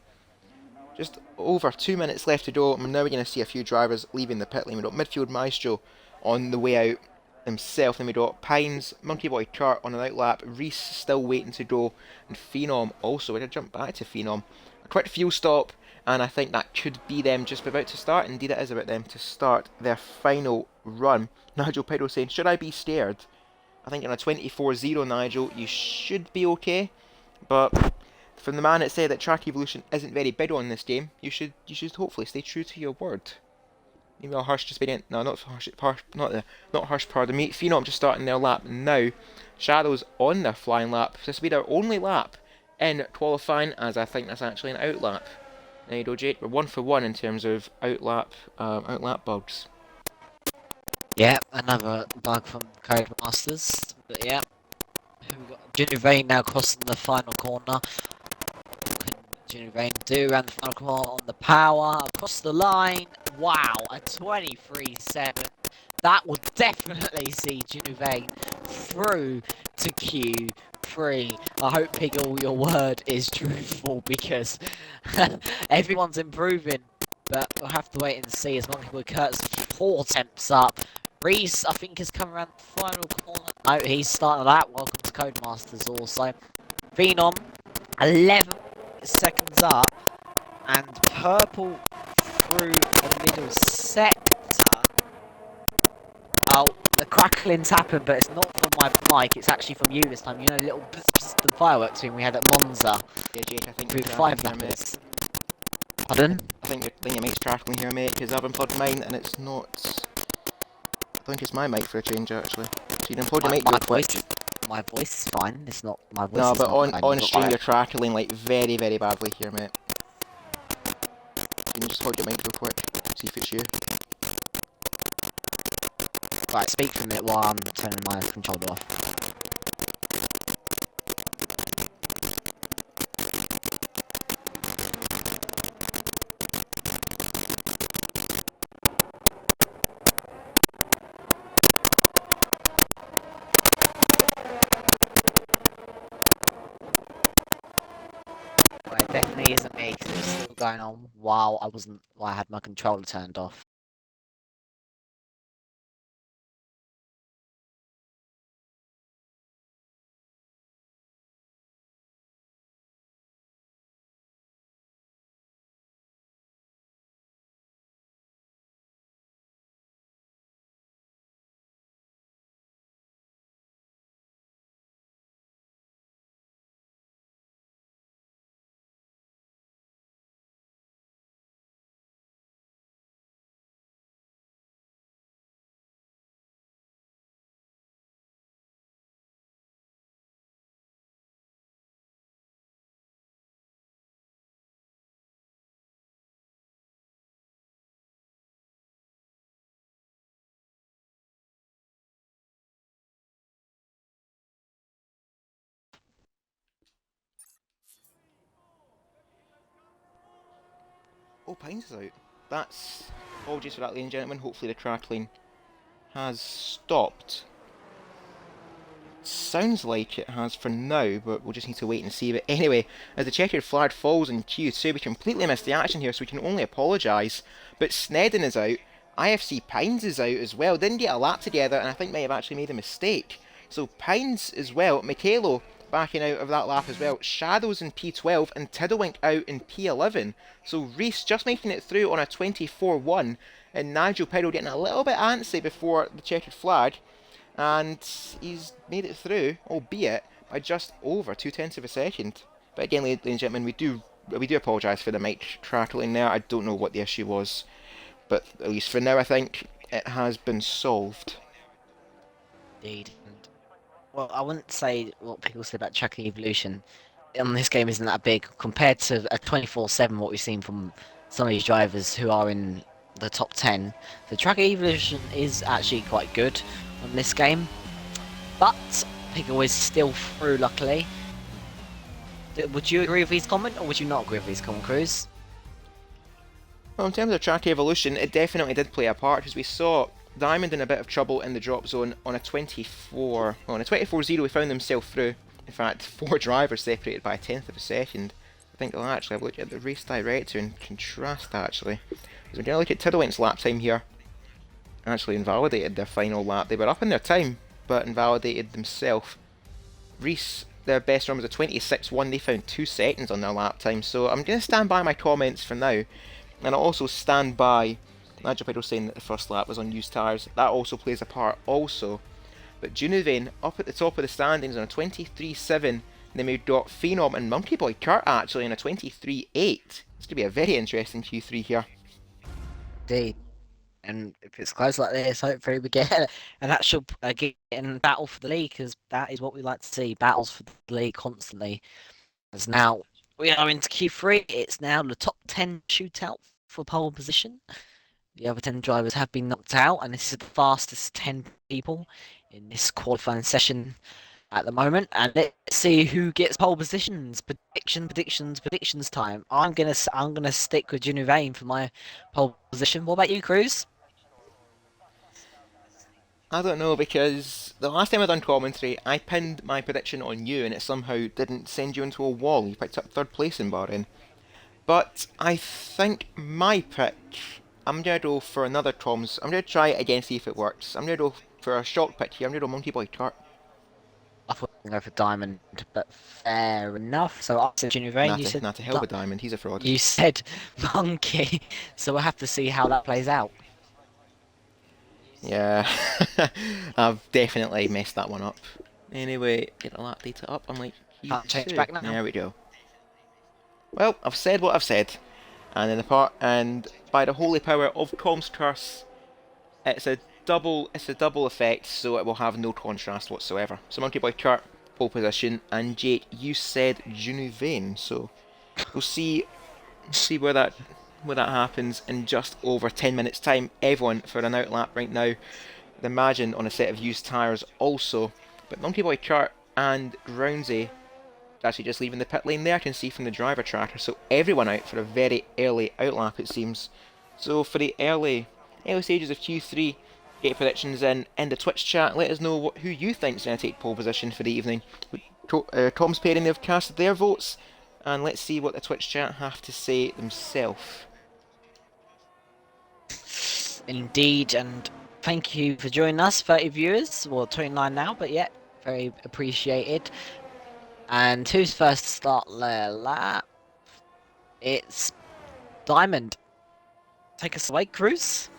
Just over 2 minutes left to go, and now we're going to see a few drivers leaving the pit lane. We've got Midfield Maestro on the way out himself, then we've got Pines, Monkey Boy Kurt on an outlap, Reese still waiting to go, and Phenom also. We're going to jump back to Phenom. A quick fuel stop, and I think that could be them just about to start. Indeed, it is about them to start their final run. Nigel Pedro saying, should I be scared? I think in a 24.0, Nigel, you should be okay, but from the man that said that Track Evolution isn't very big on this game, you should hopefully stay true to your word. Meanwhile, Hirsch just been in, no, not Hirsch, not Hirsch, pardon me. Phenom just starting their lap now. Shadows on their flying lap. This will be their only lap in qualifying, as I think that's actually an outlap. There you go, Jake. We're 1 for 1 in terms of outlap bugs. Yeah, another bug from Code Masters. But yeah, we've got Junior Vane now crossing the final corner. Junior Vane do around the final corner on the power across the line. Wow, a 23.7. That will definitely see Junior Vane through to Q3. I hope, Piggle, your word is truthful because everyone's improving. But we'll have to wait and see as Monkey Boy Kurt's 4 attempts up. Reese, I think, has come around the final corner. No, he's starting that. Welcome to Codemasters also. Phenom, 11 seconds up. And Purple through the middle sector. Oh, the crackling's happened, but it's not from my mic. It's actually from you this time. You know, the little the fireworks thing we had at Monza. Yeah, Jake, I think With you're 5 tracking here, mate. lappers. Pardon? I think your mic's tracking here, mate, because I've unplugged mine and it's not... I think it's my mic for a change, actually. So you can unplug your mic real quick. My voice is fine. It's not my voice. No, is but not on stream you're crackling like very, very badly here, mate. Can you just hold your mic real quick? See if it's you. Right, speak for a minute while I'm turning my controller off. Well, it definitely isn't me because it's still going on while I had my controller turned off. Oh, Pines is out. That's... Apologies for that, ladies and gentlemen. Hopefully the crackling has stopped. Sounds like it has for now, but we'll just need to wait and see. But anyway, as the checkered flag falls in Q2, we completely missed the action here, so we can only apologise. But Snedden is out. IFC Pines is out as well. Didn't get a lap together, and I think may have actually made a mistake. So Pines as well. Michaelo backing out of that lap as well. Shadows in P12 and Tiddlewink out in P11. So Reese just making it through on a 24-1, and Nigel Pirro getting a little bit antsy before the checkered flag. And he's made it through, albeit by just over 0.2 of a second. But again, ladies and gentlemen, we do apologise for the mic crackling there. I don't know what the issue was, but at least for now, I think it has been solved. Indeed. Well, I wouldn't say what people say about tracking evolution on this game isn't that big compared to a 24/7 what we've seen from some of these drivers who are in the top 10. The tracking evolution is actually quite good on this game, but Pickle is still through, luckily. Would you agree with his comment, or would you not agree with his comment, Cruz? Well, in terms of track evolution, it definitely did play a part, because we saw Diamond in a bit of trouble in the drop zone on a 24... Well, on a 24-0 he found himself through. In fact, 4 drivers separated by a 1/10 of a second. I think I'll actually have a look at the race director and contrast, actually. Because we're going to look at Tiddlewink's lap time here. Actually invalidated their final lap. They were up in their time, but invalidated themselves. Reese, their best run was a 26-1. They found 2 seconds on their lap time. So I'm going to stand by my comments for now. And I'll also stand by Nigel Pirro saying that the first lap was on used tyres. That also plays a part also. But Junuvane up at the top of the standings on a 23-7. Then we've got Phenom and Monkey Boy Kurt actually on a 23-8. It's going to be a very interesting Q3 here. Indeed. And if it's close like this, hopefully we get an actual getting battle for the league, because that is what we like to see, battles for the league constantly. As now we are into Q3, it's now the top 10 shootout for pole position. The other 10 drivers have been knocked out, and this is the fastest 10 people in this qualifying session at the moment. And let's see who gets pole positions. Predictions time. I'm gonna stick with Junuvane for my pole position. What about you, Cruz? I don't know, because the last time I done commentary, I pinned my prediction on you and it somehow didn't send you into a wall. You picked up 3rd place in Bahrain. But I think my pick I'm going to go for another Tom's. I'm going to try it again, see if it works. I'm going to go for a shock pick here. I'm going to go Monkey Boy Kart. I thought we were going to go for Diamond, but fair enough. So I said Junior Vane, Not to hell with Diamond, he's a fraud. you said Monkey. So we'll have to see how that plays out. Yeah, I've definitely messed that one up. Anyway, get the lap data up. I'm like, Can't change back now. there we go. Well, I've said what I've said, and by the holy power of Tom's curse, it's a double effect, so it will have no contrast whatsoever. So Monkey Boy Kart, pole position, and Jake, you said Junuvane, so we'll see where that happens in just over 10 minutes time. Everyone for an outlap right now. Imagine on a set of used tyres also, but Monkey Boy Kart and Groundsy actually just leaving the pit lane there. I can see from the driver tracker, so everyone out for a very early outlap it seems. So for the early stages of Q3, get predictions in the Twitch chat. Let us know who you think is going to take pole position for the evening. Tom's pairing, they've casted their votes, and let's see what the Twitch chat have to say themselves. Indeed, and thank you for joining us, 30 viewers, well 29 now, but yeah, very appreciated. And who's first to start their lap? It's Diamond. Take us away, Cruz.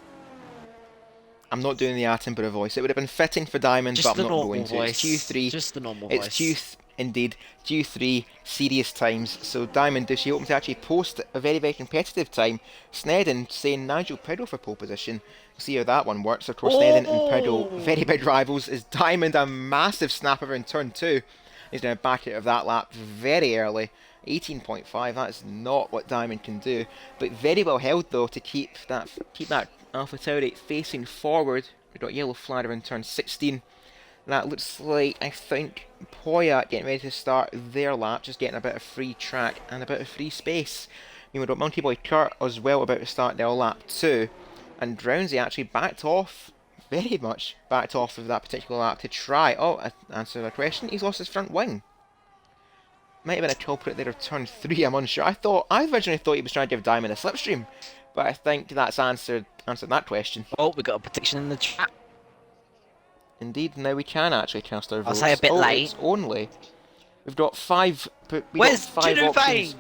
I'm not doing the Attenborough voice. It would have been fitting for Diamond, Just but the I'm not normal going to. voice. It's Q3. Just the normal It's voice. Indeed, Q3, serious times. So Diamond, does she hoping to actually post a very, very competitive time? Snedden saying Nigel Piddle for pole position. We'll see how that one works. Of course, Snedden and Piddle, very big rivals. Is Diamond a massive snap over in turn 2? He's going to back out of that lap very early. 18.5, that's not what Diamond can do. But very well held though to keep that Alpha Tauri facing forward. We've got yellow flag in turn 16. That looks like, I think, Poya getting ready to start their lap, just getting a bit of free track and a bit of free space. We've got Monkey Boy Kurt as well about to start their lap too. And Drownsy actually very much backed off of that particular lap to try. Answer the question, he's lost his front wing. Might have been a culprit there of turn 3, I'm unsure. I originally thought he was trying to give Diamond a slipstream, but I think that's answered that question. Oh, we got a prediction in the chat. Indeed, now we can actually cast our votes. I'll say a bit late. It's only. We've got 5. Where's five options.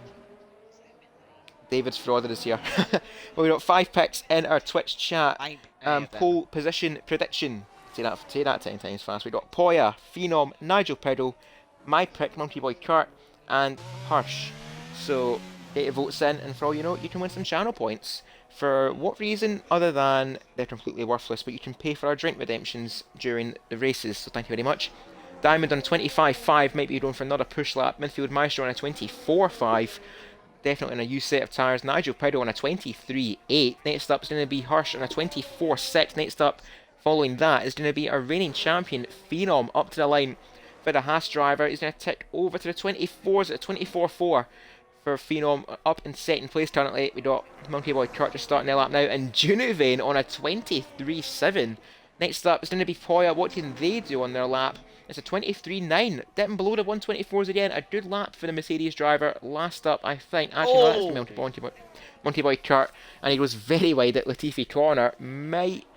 David's frauded us here. Well, we've got 5 picks in our Twitch chat. Pole position prediction. Say that 10 times fast. We've got Poya, Phenom, Nigel Piddle, my pick, Monkey Boy Kurt, and Hirsch. So, get your votes in, and for all you know, you can win some channel points. For what reason other than they're completely worthless, but you can pay for our drink redemptions during the races, so thank you very much. Diamond on a 25.5, might be going for another push lap. Midfield Maestro on a 24.5, definitely on a used set of tyres. Nigel Piddle on a 23.8. Next up is going to be Hirsch on a 24.6. Next up, following that, is going to be our reigning champion, Phenom, up to the line for the Haas driver. He's going to tick over to the 24s at a 24.4. For Phenom, up in second place currently. We got Monkey Boy Kurt just starting their lap now, and Junuvane on a 23.7. Next up is going to be Poya. What can they do on their lap? It's a 23.9, dipping below the 124s again. A good lap for the Mercedes driver. Last up, I think, actually no, that's Monkey Boy Kurt, and he goes very wide at Latifi corner.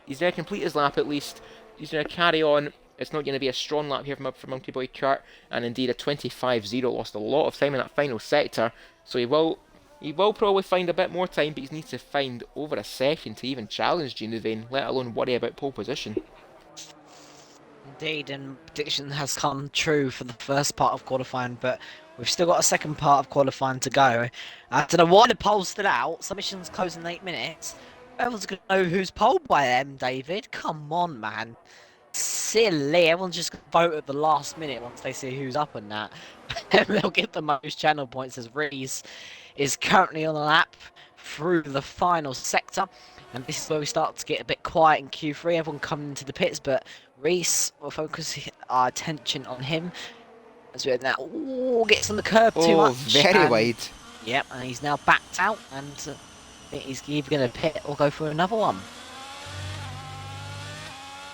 He's going to complete his lap at least. He's going to carry on. It's not going to be a strong lap here for Monkey Boy Kurt, and indeed a 25.0. Lost a lot of time in that final sector, so he will probably find a bit more time, but he needs to find over a second to even challenge Junuvane, let alone worry about pole position. Indeed, and prediction has come true for the first part of qualifying, but we've still got a second part of qualifying to go. I don't know why the poll's still out. Submissions close in 8 minutes. Everyone's going to know who's polled by them, David. Come on, man. Silly. Everyone's just going to vote at the last minute once they see who's up on that. And they'll get the most channel points, as Reese is currently on the lap through the final sector. And this is where we start to get a bit quiet in Q3. Everyone coming into the pits, but Reese will focus our attention on him. As we're now gets on the curb too much. Very wide. Yep, and he's now backed out, and he's either going to pit or go for another one.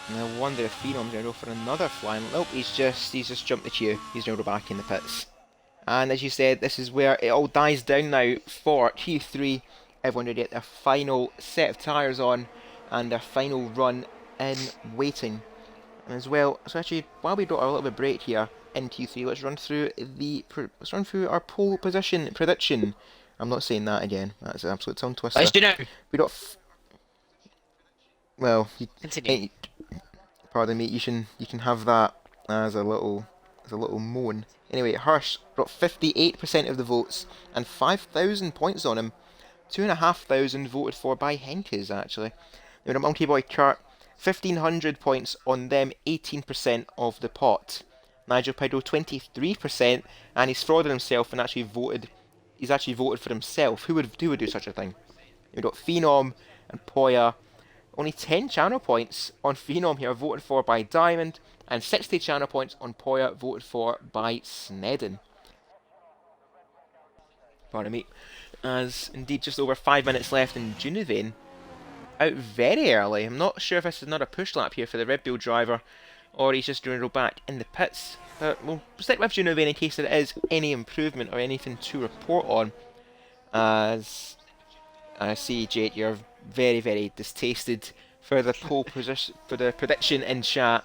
And I wonder if Phenom's going to go for another flying. Nope, he's just jumped the queue. He's going to go back in the pits. And as you said, this is where it all dies down now for Q3. everyone to get their final set of tyres on and their final run in waiting. And as well, so actually, while we got a little bit of break here in Q3, let's run through our pole position prediction. I'm not saying that again. That's an absolute tongue twister. We got well, Continue. pardon me. You can have that as a little moan. Anyway, Hirsch got 58% of the votes and 5,000 points on him. 2,500 voted for by Henkes actually. Now the Monkey Boy Kurt, 1,500 points on them, 18% of the pot. Nigel Pido 23%, and he's frauded himself and actually voted. He's actually voted for himself. Who would do such a thing? We've got Phenom and Poya. Only 10 channel points on Phenom here, voted for by Diamond, and 60 channel points on Poya, voted for by Snedden. Pardon me. As indeed just over 5 minutes left in Junivane, out very early. I'm not sure if this is another push lap here for the Red Bull driver, or he's just doing a roll back in the pits. But we'll stick with Junivane in case there is any improvement or anything to report on. As I see, Jake, you're very, very distasted for the pole position, for the prediction in chat,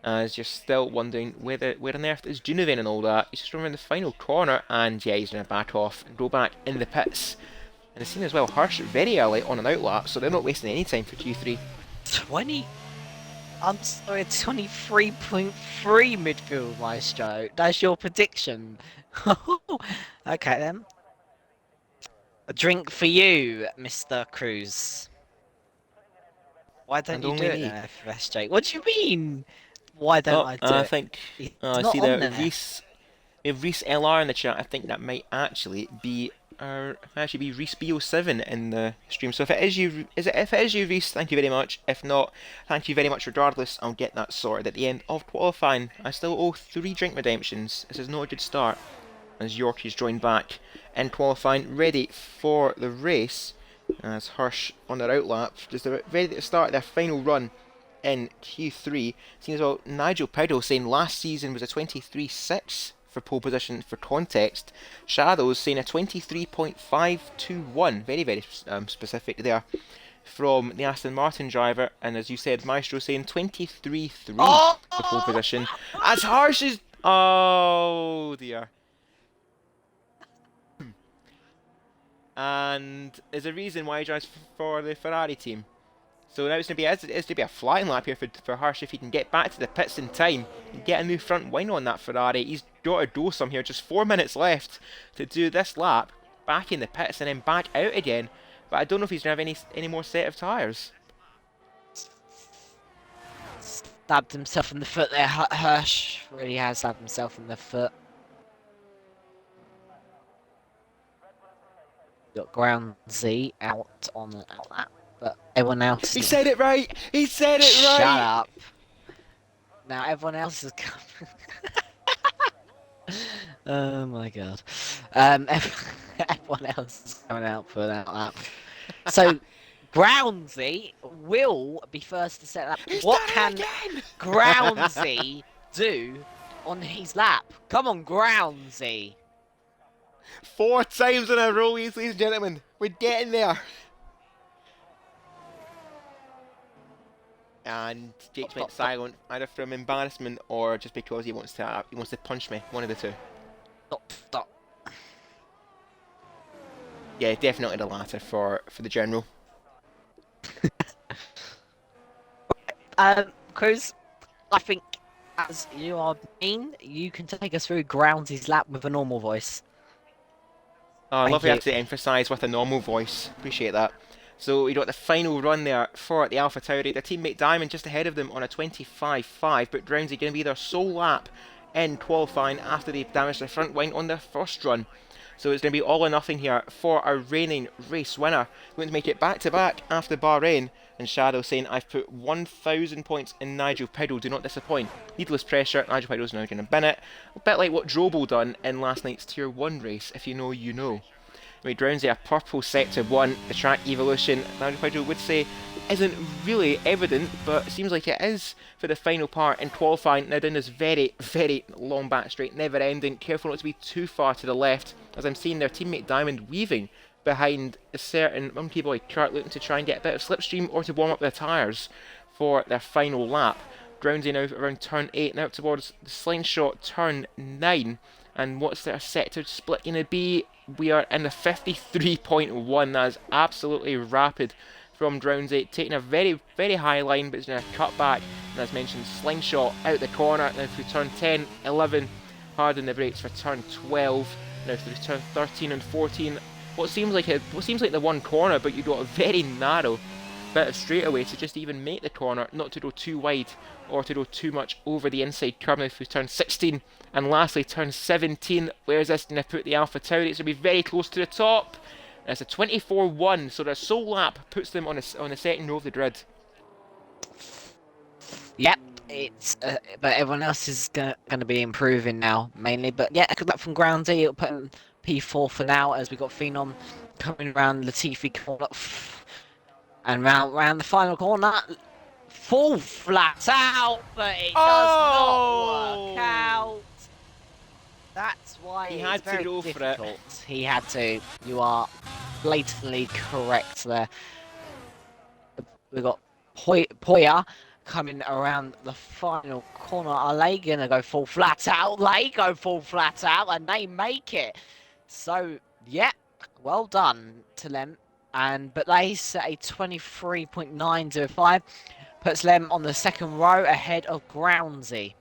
as you're still wondering where on earth is Junivane and all that. He's just around the final corner, and yeah, he's going to back off and go back in the pits. And it's seen as well, Hirsch very early on an outlap, so they're not wasting any time for Q3. 20? I'm sorry, 23.3 midfield, Maestro. That's your prediction. Okay then. A drink for you, Mr. Cruz. Why don't you do it then, FS Jake? What do you mean? Why don't I do it? I think I see there Reese LR in the chat. I think that might actually be Reese B07 in the stream. So if it is you, Reese, thank you very much. If not, thank you very much regardless. I'll get that sorted at the end of qualifying. I still owe 3 drink redemptions. This is not a good start. As Yorkie's joined back in qualifying, ready for the race. As Hirsch on their outlap, just ready to start their final run in Q3. Seeing as well, Nigel Pido saying last season was a 23.6 for pole position. For context, Shadows saying a 23.521. Very, very specific there from the Aston Martin driver. And as you said, Maestro saying 23.3 for pole position. As Hirsch is... Oh dear. And there's a reason why he drives for the Ferrari team. So now it's going to be a flying lap here for Hirsch if he can get back to the pits in time and get a new front wing on that Ferrari. He's got to do some here. Just 4 minutes left to do this lap, back in the pits and then back out again. But I don't know if he's going to have any more set of tyres. Stabbed himself in the foot there, Hirsch. Really has stabbed himself in the foot. Got Groundsy out on the outlap, but everyone else... He said it right! He said it right! Shut up! Now everyone else is coming... Oh my god. Everyone else is coming out for that lap. So, Groundsy will be first to set that. What can Groundsy do on his lap? Come on, Groundsy! 4 times in a row, ladies and gentlemen. We're getting there. And Jake's went silent, either from embarrassment or just because he wants to punch me. One of the two. Stop. Yeah, definitely the latter for the general. Cruz, I think as you are mean, you can take us through Groundsy's lap with a normal voice. Oh, I love you have to emphasise with a normal voice. Appreciate that. So we got the final run there for the Alpha Tauri. Their teammate Diamond just ahead of them on a 25.5, but Groundsy going to be their sole lap in qualifying after they've damaged their front wing on their first run. So it's going to be all or nothing here for our reigning race winner. Going to make it back to back after Bahrain. And Shadow saying, I've put 1,000 points in Nigel Pido, do not disappoint. Needless pressure, Nigel Pido's now going to bin it. A bit like what Drobo done in last night's Tier 1 race, if you know, you know. Anyway, Groundsy, a purple Sector 1, the track evolution, Nigel Pido would say, isn't really evident, but it seems like it is for the final part in qualifying. Now down this very, very long back straight, never ending. Careful not to be too far to the left, as I'm seeing their teammate Diamond weaving behind a certain monkey boy Kurt, looking to try and get a bit of slipstream or to warm up their tyres for their final lap. Groundsy now around turn 8, now towards the slingshot turn 9. And what's their sector split going to be? We are in the 53.1. That is absolutely rapid from Drownsy, taking a very, very high line, but it's going to cut back. And as mentioned, slingshot out the corner. Now through turn 10, 11, harden the brakes for turn 12. Now through turn 13 and 14, what seems like the one corner, but you've got a very narrow bit of straightaway to just even make the corner, not to go too wide or to go too much over the inside curve. Now through turn 16 and lastly turn 17. Where's this going to put the Alpha Tauri? It's going to be very close to the top. And it's a 24-1, so their sole lap puts them on the second row of the grid. Yep, it's but everyone else is gonna be improving now mainly. But yeah, good luck from Groundy. It'll put in P4 for now as we got Phenom coming around Latifi corner and round the final corner. Full flat out, but it does not work out. That's why He it's had to very go for it. difficult. He had to. You are blatantly correct there. We got Poya coming around the final corner. Are they gonna go full flat out? They go full flat out and they make it. So yeah, well done to them. But they set a 23.905, puts them on the second row ahead of Groundsy.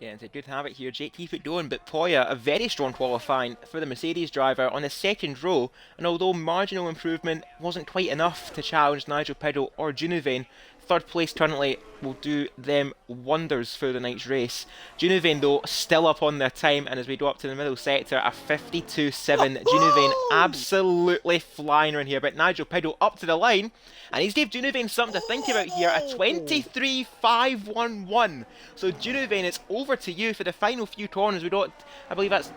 Yeah, it's a good habit here. Jake keep it going, but Poya, a very strong qualifying for the Mercedes driver on the second row, and although marginal improvement wasn't quite enough to challenge Nigel Piddle or Junuvane, third place currently will do them wonders for the night's race. Junuvane, though, still up on their time, and as we go up to the middle sector, a 52.7. Junuvane absolutely flying around here, but Nigel Piddle up to the line, and he's gave Junuvane something to think about here, a 23.511. So Junuvane, it's over to you for the final few corners. I believe that's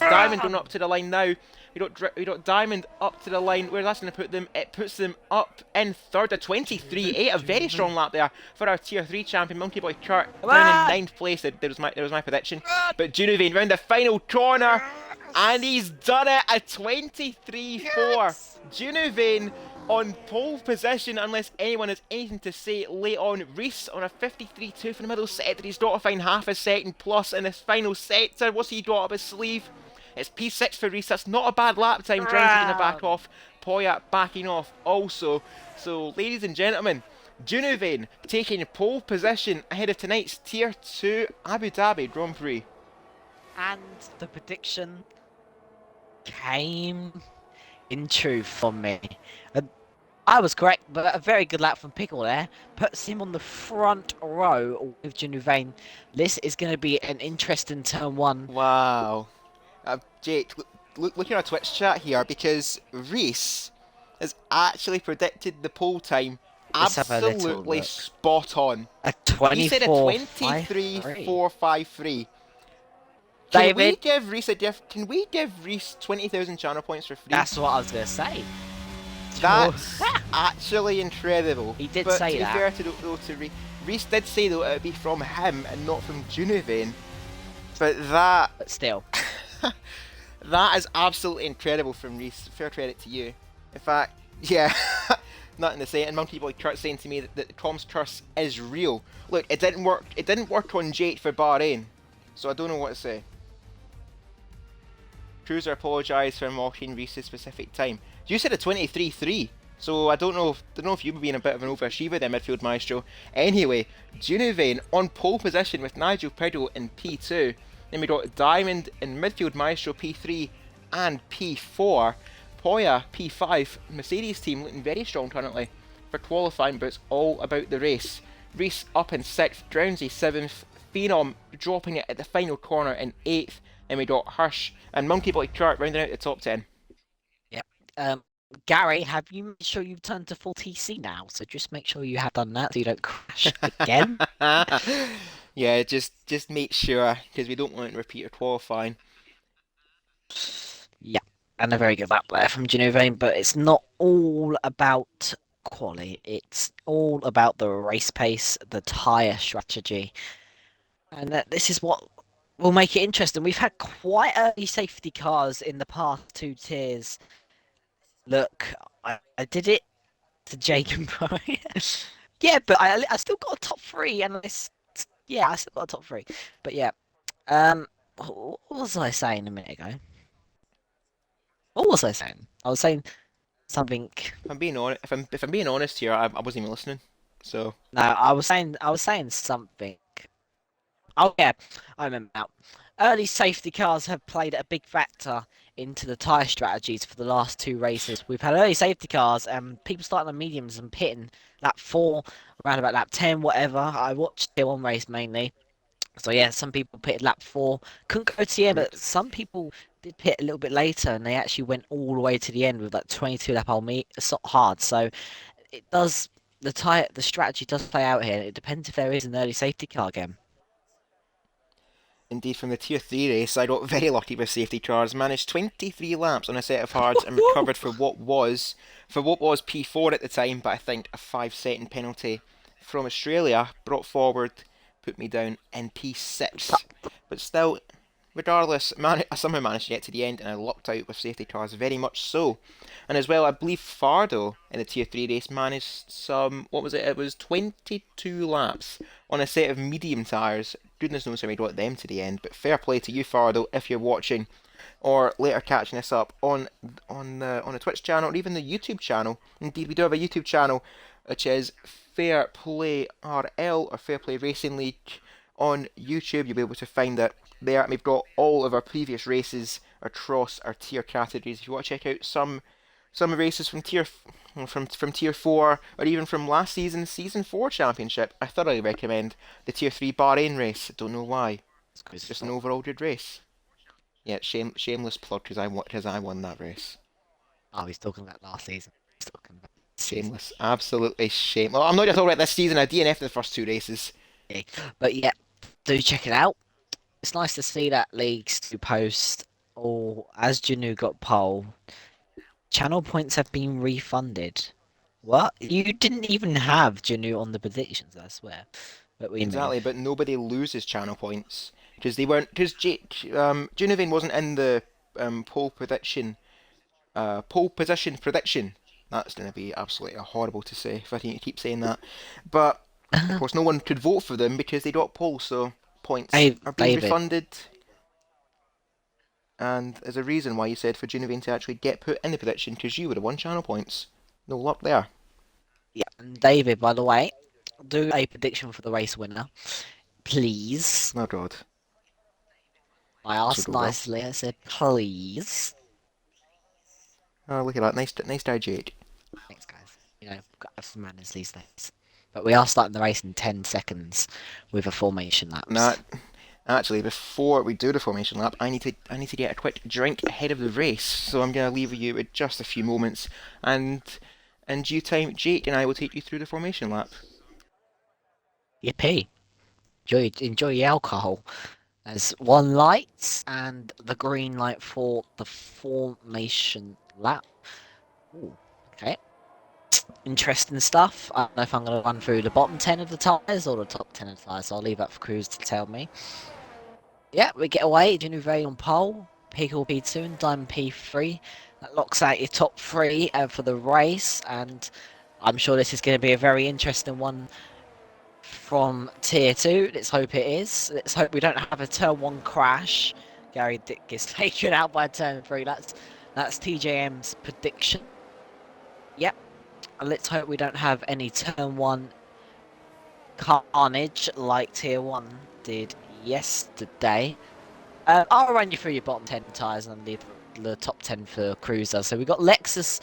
Diamond going up to the line now. We got Diamond up to the line. Where that's going to put them? It puts them up in third, a 23.8, a very strong lap there for our Tier 3 champion, Monkey Boy Kurt, down in 9th place. There was my prediction. But Junuvane round the final corner, and he's done it, a 23.4. Yes! Junuvane on pole position, unless anyone has anything to say late on. Reese on a 53.2 for the middle sector. He's got to find half a second plus in this final sector. What's he got up his sleeve? It's P6 for Reese. That's not a bad lap time. Drownsy going to back off. Poya backing off also. So, ladies and gentlemen, Junuvane taking pole position ahead of tonight's Tier 2 Abu Dhabi Grand Prix. And the prediction came in true for me. I was correct, but a very good lap from Pickle there. Puts him on the front row with Junuvane. This is going to be an interesting turn 1. Wow. Jake, look at our Twitch chat here, because Reese has actually predicted the pole time absolutely spot on. A 24. He said a 23.453. Can we give Reese Can we give Reese 20,000 channel points for free? That's what I was gonna say. That's actually incredible. He did say that. But to be fair to Reese, Reese did say though it would be from him and not from Junuvane. But still. That is absolutely incredible from Reese. Fair credit to you. In fact, yeah, nothing to say. And Monkey Boy Kurt saying to me that the comms curse is real. Look, it didn't work. It didn't work on Jake for Bahrain, so I don't know what to say. Cruiser apologised for mocking Reese's specific time. You said a 23.3, so I don't know if you were being a bit of an overachiever there, midfield maestro. Anyway, Junuvane on pole position with Nigel Piddle in P2. Then we got Diamond in midfield maestro P3 and P4. Poya P5. Mercedes team looking very strong currently for qualifying, but it's all about the race. Reese up in 6th, Drownsy 7th, Phenom dropping it at the final corner in 8th. Then we got Hirsch and Monkey Boy Kurt rounding out the top 10. Yep. Gary, have you made sure you've turned to full TC now? So just make sure you have done that so you don't crash again. Yeah, just make sure, because we don't want to repeat our qualifying. Yeah, and a very good lap there from Junuvane, but it's not all about quali. It's all about the race pace, the tyre strategy. And this is what we'll make it interesting. We've had quite early safety cars in the past two tiers. Look, I did it to Jake and Brian. Yeah, but I still got a top three, and yeah, I still got a top three. But yeah, what was I saying a minute ago? What was I saying? I was saying something. If I'm being honest, if I'm being honest here, I wasn't even listening. So No, I was saying something. Oh yeah, I remember now. Early safety cars have played a big factor into the tyre strategies for the last two races. We've had early safety cars and people starting on mediums and pitting lap 4, around about lap 10, whatever. I watched the one race mainly. So yeah, some people pitted lap 4. Couldn't go to the end, but correct. some people did pit a little bit later and they actually went all the way to the end with like 22 lap hard. So it does the strategy does play out here. It depends if there is an early safety car again. Indeed, from the Tier 3 race, I got very lucky with safety cars, managed 23 laps on a set of hards and recovered for what was P4 at the time, but I think a 5-second penalty from Australia brought forward, put me down in P6. But still, regardless, I somehow managed to get to the end and I lucked out with safety cars, very much so. And as well, I believe Fardo in the Tier 3 race managed what was it? It was 22 laps on a set of medium tyres. Goodness knows how he got them to the end, but fair play to you, Fardo, if you're watching or later catching us up on the Twitch channel or even the YouTube channel. Indeed, we do have a YouTube channel which is Fair Play RL or Fair Play Racing League on YouTube. You'll be able to find it there. And we've got all of our previous races across our tier categories. If you want to check out some races from tier 4 or even from last season 4 championship, I thoroughly recommend the tier 3 Bahrain race. Don't know why. It's crazy Just an stuff. overall good race. Yeah, shameless plug because I won that race. Oh, he's talking about last season. He's talking about this season. Shameless, absolutely shame. Well, I'm not just talking about this season. I DNF'd the first two races. Yeah. But yeah, do check it out. It's nice to see that leagues to post or as Janu got pole, channel points have been refunded. What? You didn't even have Janu on the predictions, I swear. But we Exactly, move. but nobody loses channel points because they weren't because Junivane wasn't in the pole position prediction. That's going to be absolutely horrible to say if I keep saying that. But of course, no one could vote for them because they got pole, so points Hey, are being David. refunded. And there's a reason why you said for Junivane to actually get put in the prediction because you would have won channel points. No luck there. Yeah, and David, by the way, do a prediction for the race winner, please. Oh god, I this will asked go well. nicely. I said, please. Oh, look at that, nice try, Jake. Thanks, guys. We've got to have some manners these days. But we are starting the race in 10 seconds with a formation Nah, laps. actually, before we do the formation lap, I need to get a quick drink ahead of the race. So I'm gonna leave you with just a few moments, and in due time, Jake and I will take you through the formation lap. Yippee. Enjoy your alcohol. There's one light and the green light for the formation lap. Ooh, okay. Interesting stuff. I don't know if I'm going to run through the bottom 10 of the tyres or the top 10 of the tyres, so I'll leave that for Cruz to tell me. Yeah, we get away. Genuve on pole, Pickle P2 and Diamond P3. That locks out your top 3 for the race, and I'm sure this is going to be a very interesting one from Tier 2. Let's hope it is. Let's hope we don't have a Turn 1 crash. Gary Dick gets taken out by Turn 3. That's TJM's prediction. Yep. Let's hope we don't have any Turn 1 carnage like Tier 1 did yesterday. I'll run you through your bottom 10 tyres and leave the top 10 for Cruiser. So we got Lexus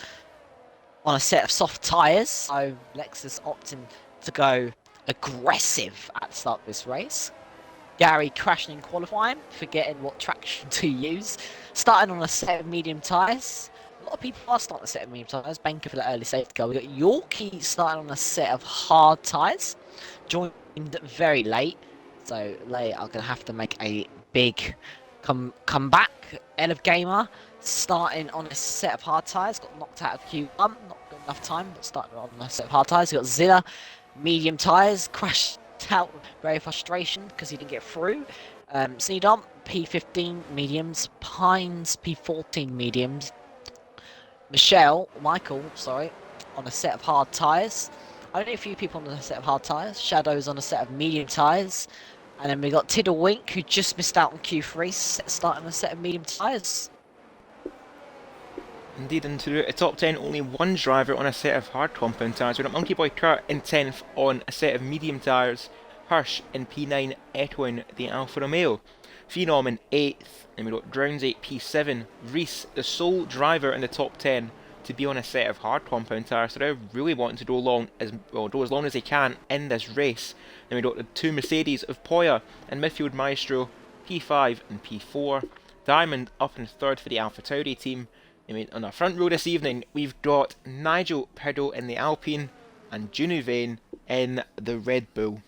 on a set of soft tyres. So Lexus opting to go aggressive at the start of this race. Gary crashing in qualifying, forgetting what traction to use. Starting on a set of medium tyres. A lot of people are starting a set of medium tyres, banking for the early safety car. We got Yorkie starting on a set of hard tyres. Joined very late. So they are going to have to make a big comeback. End of Gamer starting on a set of hard tyres. Got knocked out of Q1. Not good enough time, but starting on a set of hard tyres. We got Zilla, medium tyres. Crashed out, very frustration because he didn't get through. Sneedom, P15 mediums, Pines, P14 mediums, Michael, sorry, on a set of hard tyres. Only a few people on a set of hard tyres. Shadows on a set of medium tyres. And then we got Tiddlewink, who just missed out on Q3, starting a set of medium tyres. Indeed, into the top 10, only one driver on a set of hard compound tyres. We've got Monkey Boy Kurt in 10th on a set of medium tyres. Hirsch in P9, Etwin, the Alfa Romeo. Phenom in 8th, and we've got Drownsy P7. Reese, the sole driver in the top 10 to be on a set of hard compound tyres. So they're really wanting to go long as long as they can in this race. Then we've got the two Mercedes of Poya and midfield Maestro, P5 and P4. Diamond up in 3rd for the AlphaTauri team. On our front row this evening, we've got Nigel Piddle in the Alpine and Junuvain in the Red Bull.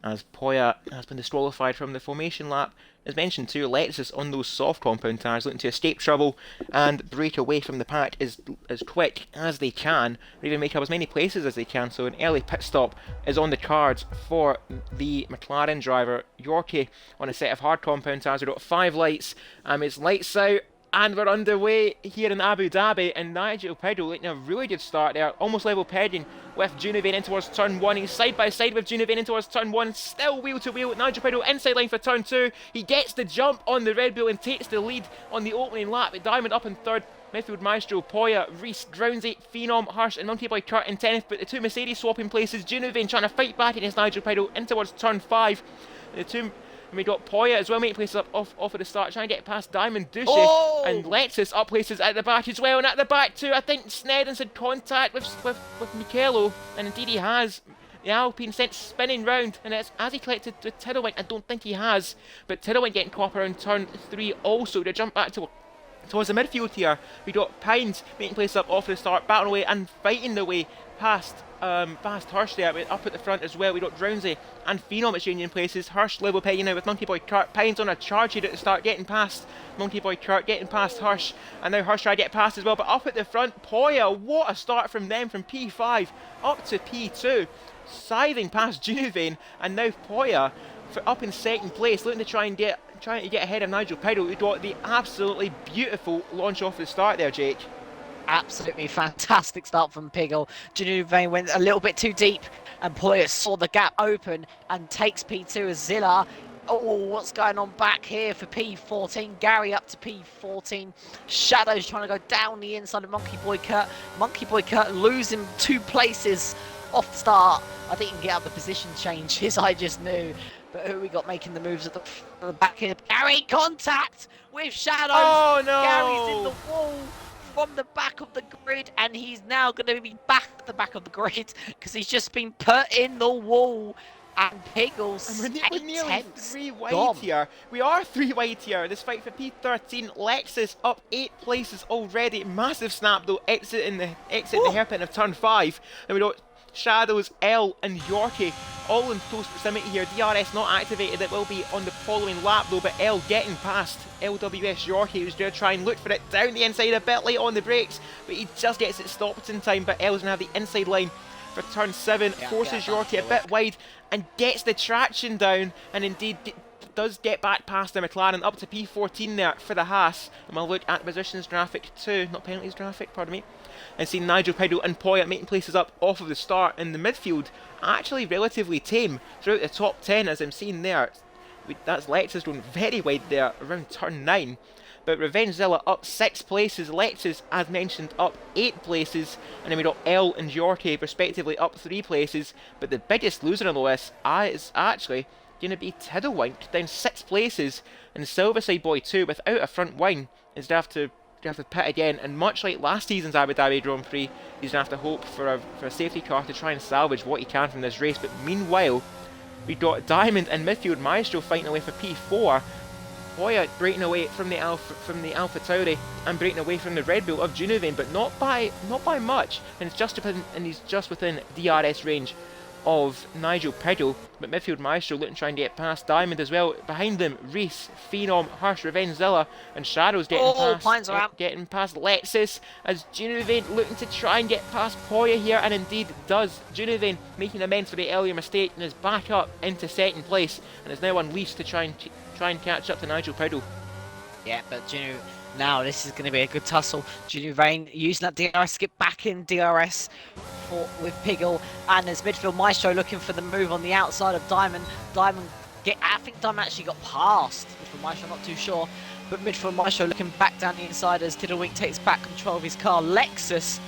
As Poya has been disqualified from the formation lap, as mentioned too, Lexus on those soft compound tyres looking to escape trouble and break away from the pack as quick as they can, or even make up as many places as they can. So an early pit stop is on the cards for the McLaren driver Yorkie on a set of hard compound tyres. We've got 5 lights, it's lights out. And we're underway here in Abu Dhabi, and Nigel Piddle making a really good start there, almost level pegging with Junuvain in towards turn 1. He's side by side with Junuvain in towards turn 1, still wheel to wheel. Nigel Piddle inside line for turn 2. He gets the jump on the Red Bull and takes the lead on the opening lap. Diamond up in 3rd, midfield Maestro, Poya, Reese, Drownsy, Phenom, Hirsch and Monkey Boy Kurt in 10th, but the two Mercedes swapping places. Junuvain trying to fight back against Nigel Piddle in towards turn 5. The two... And we got Poya as well making places up off at the start, trying to get past Diamond Ducey, and Lexus up places at the back as well, and at the back too, I think Snedden's had contact with Michelo, and indeed he has. The Alpine sent spinning round, and it's as he collected with Tiddlewink. I don't think he has, but Tiddlewink getting caught around turn 3 also to jump back towards the midfield here. We got Pines making places up off the start, battling away and fighting the way past Hirsch there, up at the front as well. We got Drownsy and Phenom exchanging places. Hirsch level pegging now with Monkey Boy Kurt. Pines on a charge here at the start, getting past Monkey Boy Kurt, getting past Hirsch, and now Hirsch trying to get past as well. But up at the front, Poya, what a start from them, from P5 up to P2, scything past Junuvain, and now Poya up in 2nd place, looking to trying to get ahead of Nigel Piddle, who got the absolutely beautiful launch off the start there, Jake. Absolutely fantastic start from Piggle. Junuvain went a little bit too deep, and Poya saw the gap open and takes P2 as Zilla. Oh, what's going on back here for P14? Gary up to P14. Shadows trying to go down the inside of Monkey Boy Kurt. Monkey Boy Kurt losing 2 places off the start. I think he can get out the position changes, I just knew. But who we got making the moves at the back here? Gary, contact with Shadows. Oh no! Gary's in the wall from the back of the grid, and he's now going to be back at the back of the grid because he's just been put in the wall. And Piggles, we're nearly 3 wide here. We are 3 wide here. This fight for P13. Lexus up 8 places already. Massive snap though, exiting the hairpin of turn 5. And we got Shadows, L and Yorkie all in close proximity here. DRS not activated, it will be on the following lap though, but L getting past LWS Yorkie, who's going to try and look for it down the inside, a bit late on the brakes, but he just gets it stopped in time. But L's going to have the inside line for turn 7, forces Yorkie a bit wide and gets the traction down, and indeed does get back past the McLaren up to P14 there for the Haas. And we'll look at the positions graphic too, not penalties graphic, pardon me, and see Nigel Piddle and Poya making places up off of the start in the midfield. Actually relatively tame throughout the top 10, as I'm seeing there. That's Lexus going very wide there around turn 9. But Revengezilla up 6 places, Lexus, as mentioned, up 8 places, and then we got L and Yorkie respectively up 3 places. But the biggest loser on the list is actually going to be Tiddlewink, down 6 places, and Silverside Boy 2 without a front wing is going to have to pit again. And much like last season's Abu Dhabi Grand Prix, he's going to have to hope for a safety car to try and salvage what he can from this race. But meanwhile, we've got Diamond and midfield Maestro fighting away for P4. Poya breaking away from the AlphaTauri and breaking away from the Red Bull of Junuvain, but not by much, and he's just within DRS range of Nigel Piddle, but midfield Maestro looking to try and get past Diamond as well. Behind them, Reese, Phenom, Hirsch, Revenzilla, and Shadows Pines are out. getting past Lexus, as Junivane looking to try and get past Poya here, and indeed does. Junivane making amends for the earlier mistake and is back up into second place, and is now unleashed to try and catch up to Nigel Piddle. Yeah, but now this is going to be a good tussle. Junivane using that DRS to get back in DRS with Piggle, and there's midfield Maestro looking for the move on the outside of Diamond. I think Diamond actually got past midfield Maestro, I'm not too sure, but midfield Maestro looking back down the inside as Tiddlewink takes back control of his car. Lexus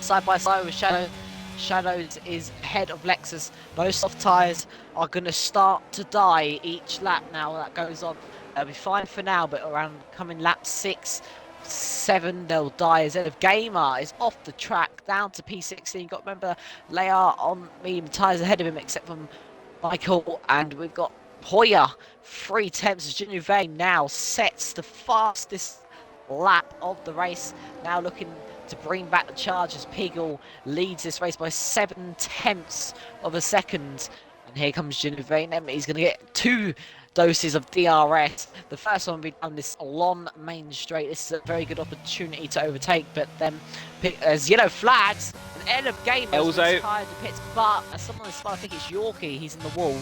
side by side with Shadow. Shadows is ahead of Lexus. Those soft tyres are going to start to die each lap now that goes on. They'll be fine for now, but around coming lap 6, 7, they'll die. As of Gamer is off the track, down to P16. Got to remember, they are on medium tyres ahead of him, except from Michael. And we've got Hoyer, 3 attempts. As Junivane now sets the fastest lap of the race. Now looking to bring back the charge as Piggle leads this race by 7 tenths of a second. And here comes Junivane. He's going to get 2 doses of DRS. The first one will be done this long main straight. This is a very good opportunity to overtake, but then as yellow flags, an end of game as tired the pits. But as someone is I think it's Yorkie, he's in the wall.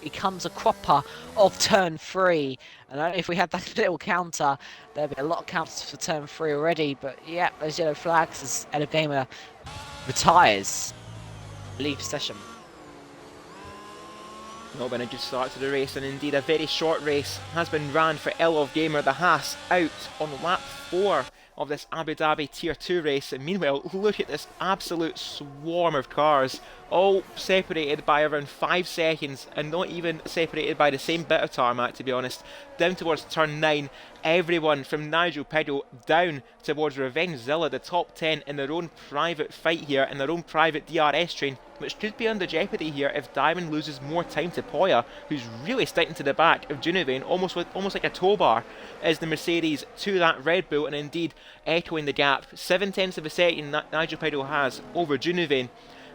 He comes a cropper of turn 3, and only if we had that little counter, there'd be a lot of counters for turn 3 already. But yeah, those yellow flags as End of Gamer retires, leaves session. Not been a good start to the race, and indeed a very short race has been ran for of Gamer. The Haas out on lap 4 of this Abu Dhabi Tier 2 race, and meanwhile look at this absolute swarm of cars, all separated by around 5 seconds, and not even separated by the same bit of tarmac, to be honest. Down towards turn 9, everyone from Nigel Piddle down towards Revengezilla, the top 10 in their own private fight here, in their own private DRS train, which could be under jeopardy here if Diamond loses more time to Poya, who's really sticking to the back of Junivane, almost like a tow bar, as the Mercedes to that Red Bull, and indeed echoing the gap. 7 tenths of a second Nigel Piddle has over Junivane,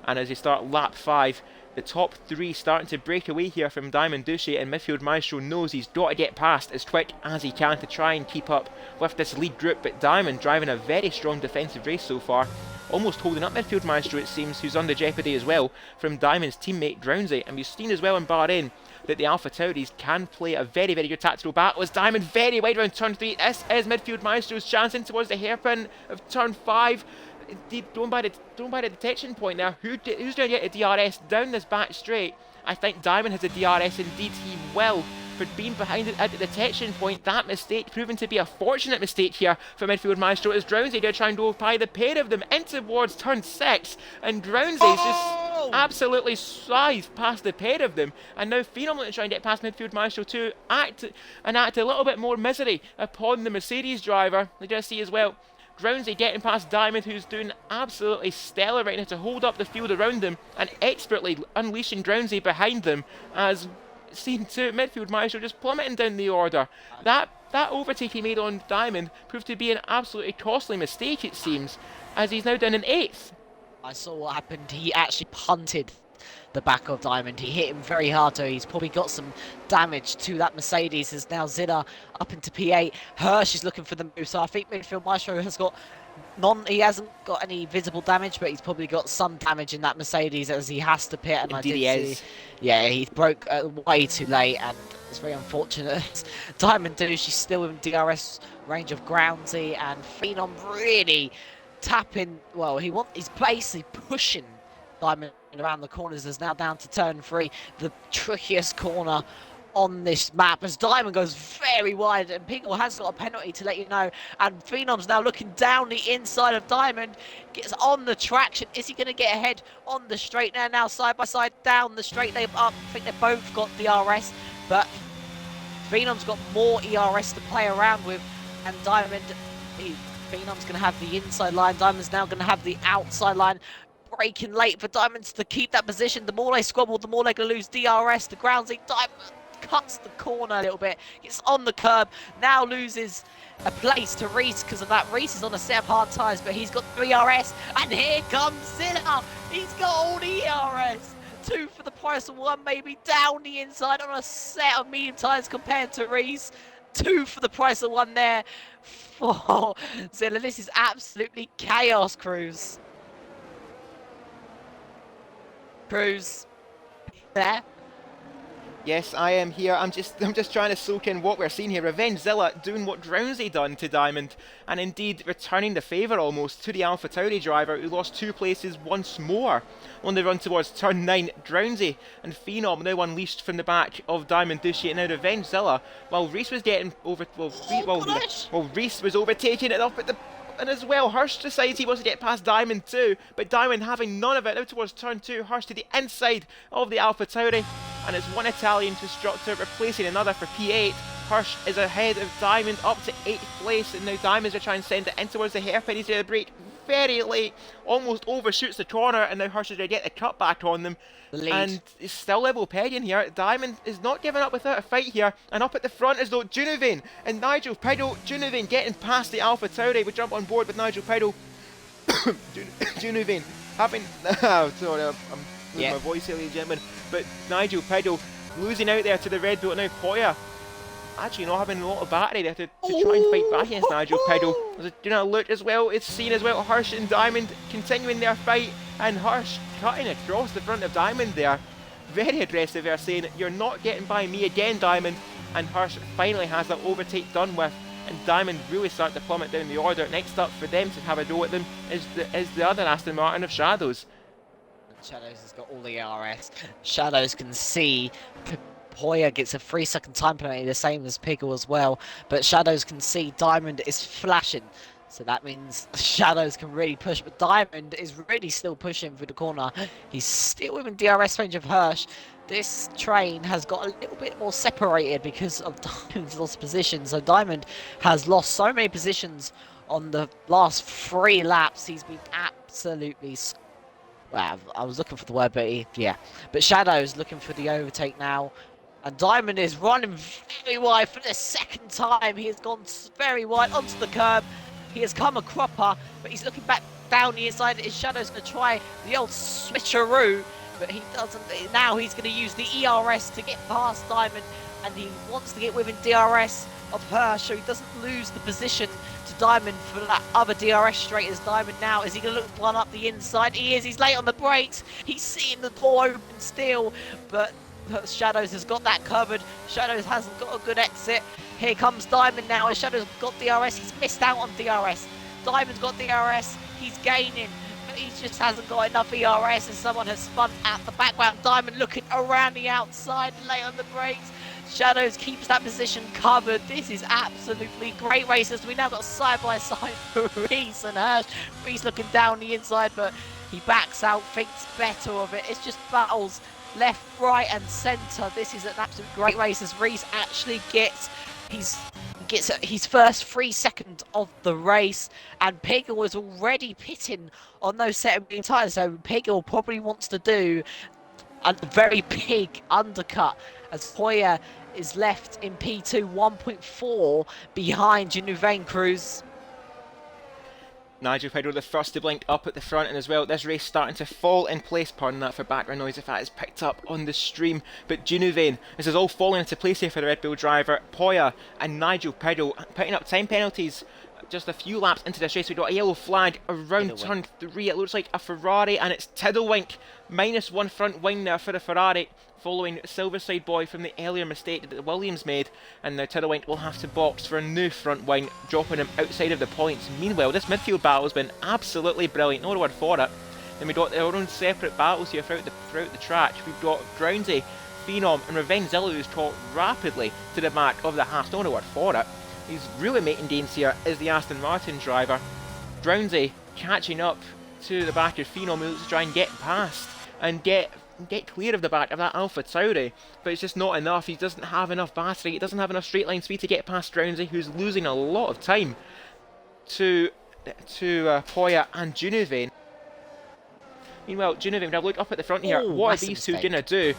and as they start lap 5, the top 3 starting to break away here from Diamond Duchy, and midfield Maestro knows he's got to get past as quick as he can to try and keep up with this lead group. But Diamond driving a very strong defensive race so far, almost holding up midfield Maestro, it seems, who's under jeopardy as well from Diamond's teammate Drownsy. And we've seen as well in Bahrain that the Alpha Tauris can play a very, very good tactical battle as Diamond very wide around turn 3. This is midfield Maestro's chance in towards the hairpin of turn 5. Indeed, going by the detection point now. Who's going to get a DRS down this back straight? I think Diamond has a DRS. Indeed, he will. For being behind it at the detection point, that mistake proving to be a fortunate mistake here for midfield Maestro, as Drownsy going to try and go by the pair of them in towards turn 6, and Drownsy's just absolutely scythed past the pair of them, and now Phenom looking to try and get past midfield Maestro to act a little bit more misery upon the Mercedes driver. They just see as well Drownsy getting past Diamond, who's doing absolutely stellar right now to hold up the field around them, and expertly unleashing Drownsy behind them, as seen to midfield Maestro just plummeting down the order. That overtake he made on Diamond proved to be an absolutely costly mistake, it seems, as he's now down in 8th. I saw what happened. He actually punted the back of Diamond. He hit him very hard, so he's probably got some damage to that Mercedes. As now Zilla up into P8. Hirsch is looking for the move, so I think midfield Maestro has got he hasn't got any visible damage, but he's probably got some damage in that Mercedes as he has to pit. And indeed he is. Yeah, he broke way too late, and it's very unfortunate. Diamond she's still in DRS range of Groundsy, and Phenom really tapping. Well, he's basically pushing Diamond around the corners. Is now down to turn 3, the trickiest corner on this map, as Diamond goes very wide, and Piggle has got a penalty to let you know, and Phenom's now looking down the inside of Diamond, gets on the traction. Is he going to get ahead on the straight now side by side down the straight? I think they've both got DRS, but Phenom's got more ERS to play around with, and Diamond, Phenom's going to have the inside line, Diamond's now going to have the outside line. Breaking late for Diamonds to keep that position. The more they squabble, the more they're going to lose DRS. The Groundsy Diamond cuts the corner a little bit, gets on the curb, now loses a place to Reese because of that. Reese is on a set of hard tyres, but he's got 3 ERS, and here comes Zilla. He's got all the ERS. 2 for the price of 1, maybe down the inside on a set of medium tyres compared to Reese. 2 for the price of 1 there for Zilla. This is absolutely chaos, Cruz. Cruz, there. Yes, I am here. I'm just trying to soak in what we're seeing here. Revenge Zilla doing what Drowsy done to Diamond, and indeed returning the favour almost to the Alpha Tauri driver, who lost 2 places once more on the run towards turn 9. Drowsy and Phenom now unleashed from the back of Diamond Duchy, and now Revenge Zilla, while Reese was getting over, Reese was overtaking it up at the. And as well, Hirsch decides he wants to get past Diamond too, but Diamond having none of it now towards turn 2. Hirsch to the inside of the Alpha Tauri, and it's one Italian constructor replacing another for P8. Hirsch is ahead of Diamond up to 8th place, and now Diamond's are trying to send it in towards the hairpin. He's going to brake very late, almost overshoots the corner, and now Hirsch is going to get the cut back on them. And it's still level pegging here. Diamond is not giving up without a fight here. And up at the front is though Junivane and Nigel Piddle. Junivane getting past the Alpha Tauri. We jump on board with Nigel Piddle. Junivane having... sorry, I'm losing my voice here, ladies and gentlemen. But Nigel Piddle losing out there to the Red Bull. Now Poya actually not having a lot of battery there to try and fight back against Nigel Piddle. There's a look as well. It's seen as well. Hirsch and Diamond continuing their fight, and Hirsch cutting across the front of Diamond there. Very aggressive there, saying, "You're not getting by me again, Diamond." And Hirsch finally has that overtake done with, and Diamond really starting to plummet down the order. Next up for them to have a go at them is the other Aston Martin of Shadows. Shadows has got all the RS. Shadows can see Poya gets a 3-second time penalty, the same as Piggle as well. But Shadows can see Diamond is flashing, so that means Shadows can really push. But Diamond is really still pushing through the corner. He's still within DRS range of Hirsch. This train has got a little bit more separated because of Diamond's lost position. So Diamond has lost so many positions on the last 3 laps. He's been absolutely... Well, I was looking for the word, but yeah. But Shadow's looking for the overtake now. And Diamond is running very wide for the 2nd time. He has gone very wide onto the curb. He has come a cropper, but he's looking back down the inside. His Shadow's going to try the old switcheroo, but he doesn't. Now he's going to use the ERS to get past Diamond, and he wants to get within DRS of Hirsch, so he doesn't lose the position to Diamond for that other DRS straight as Diamond now. Is he going to look one up the inside? He is. He's late on the brakes. He's seeing the door open still, but Shadows has got that covered. Shadows hasn't got a good exit. Here comes Diamond now, as Shadows got DRS. He's missed out on DRS. Diamond's got DRS. He's gaining, but he just hasn't got enough ERS, and someone has spun at the background. Diamond looking around the outside, late on the brakes. Shadows keeps that position covered. This is absolutely great races. We now got side by side for Reese and Hirsch. Reese looking down the inside, but he backs out, thinks better of it. It's just battles left, right and centre. This is an absolute great race as Reese actually gets his first 3 seconds of the race, and Piggle was already pitting on those set of medium tyres, so Piggle probably wants to do a very big undercut as Poya is left in P2 1.4 behind Junivane Cruz. Nigel Piddle the first to blink up at the front, and as well this race starting to fall in place. Pardon that for background noise if that is picked up on the stream. But Junivane, this is all falling into place here for the Red Bull driver. Poya and Nigel Piddle picking up time penalties just a few laps into this race. We got a yellow flag around turn 3. It looks like a Ferrari, and it's Tiddlewink -1 front wing there for the Ferrari, following Silverside Boy from the earlier mistake that Williams made, and now Tiddlewink will have to box for a new front wing, dropping him outside of the points. Meanwhile, this midfield battle has been absolutely brilliant, no word for it. Then we got our own separate battles here throughout the track. We've got Drowsy, Phenom and Revenge Zilla, who's caught rapidly to the back of the Haas, no word for it. He's really making gains here is the Aston Martin driver. Drowsy catching up to the back of Phenom, who looks to try and get past and get clear of the back of that Alpha Tauri, but it's just not enough. He doesn't have enough battery, he doesn't have enough straight line speed to get past Drowsy, who's losing a lot of time to Poya and Junivane. Meanwhile, Junivane, when I look up at the front here, what are these two going to do?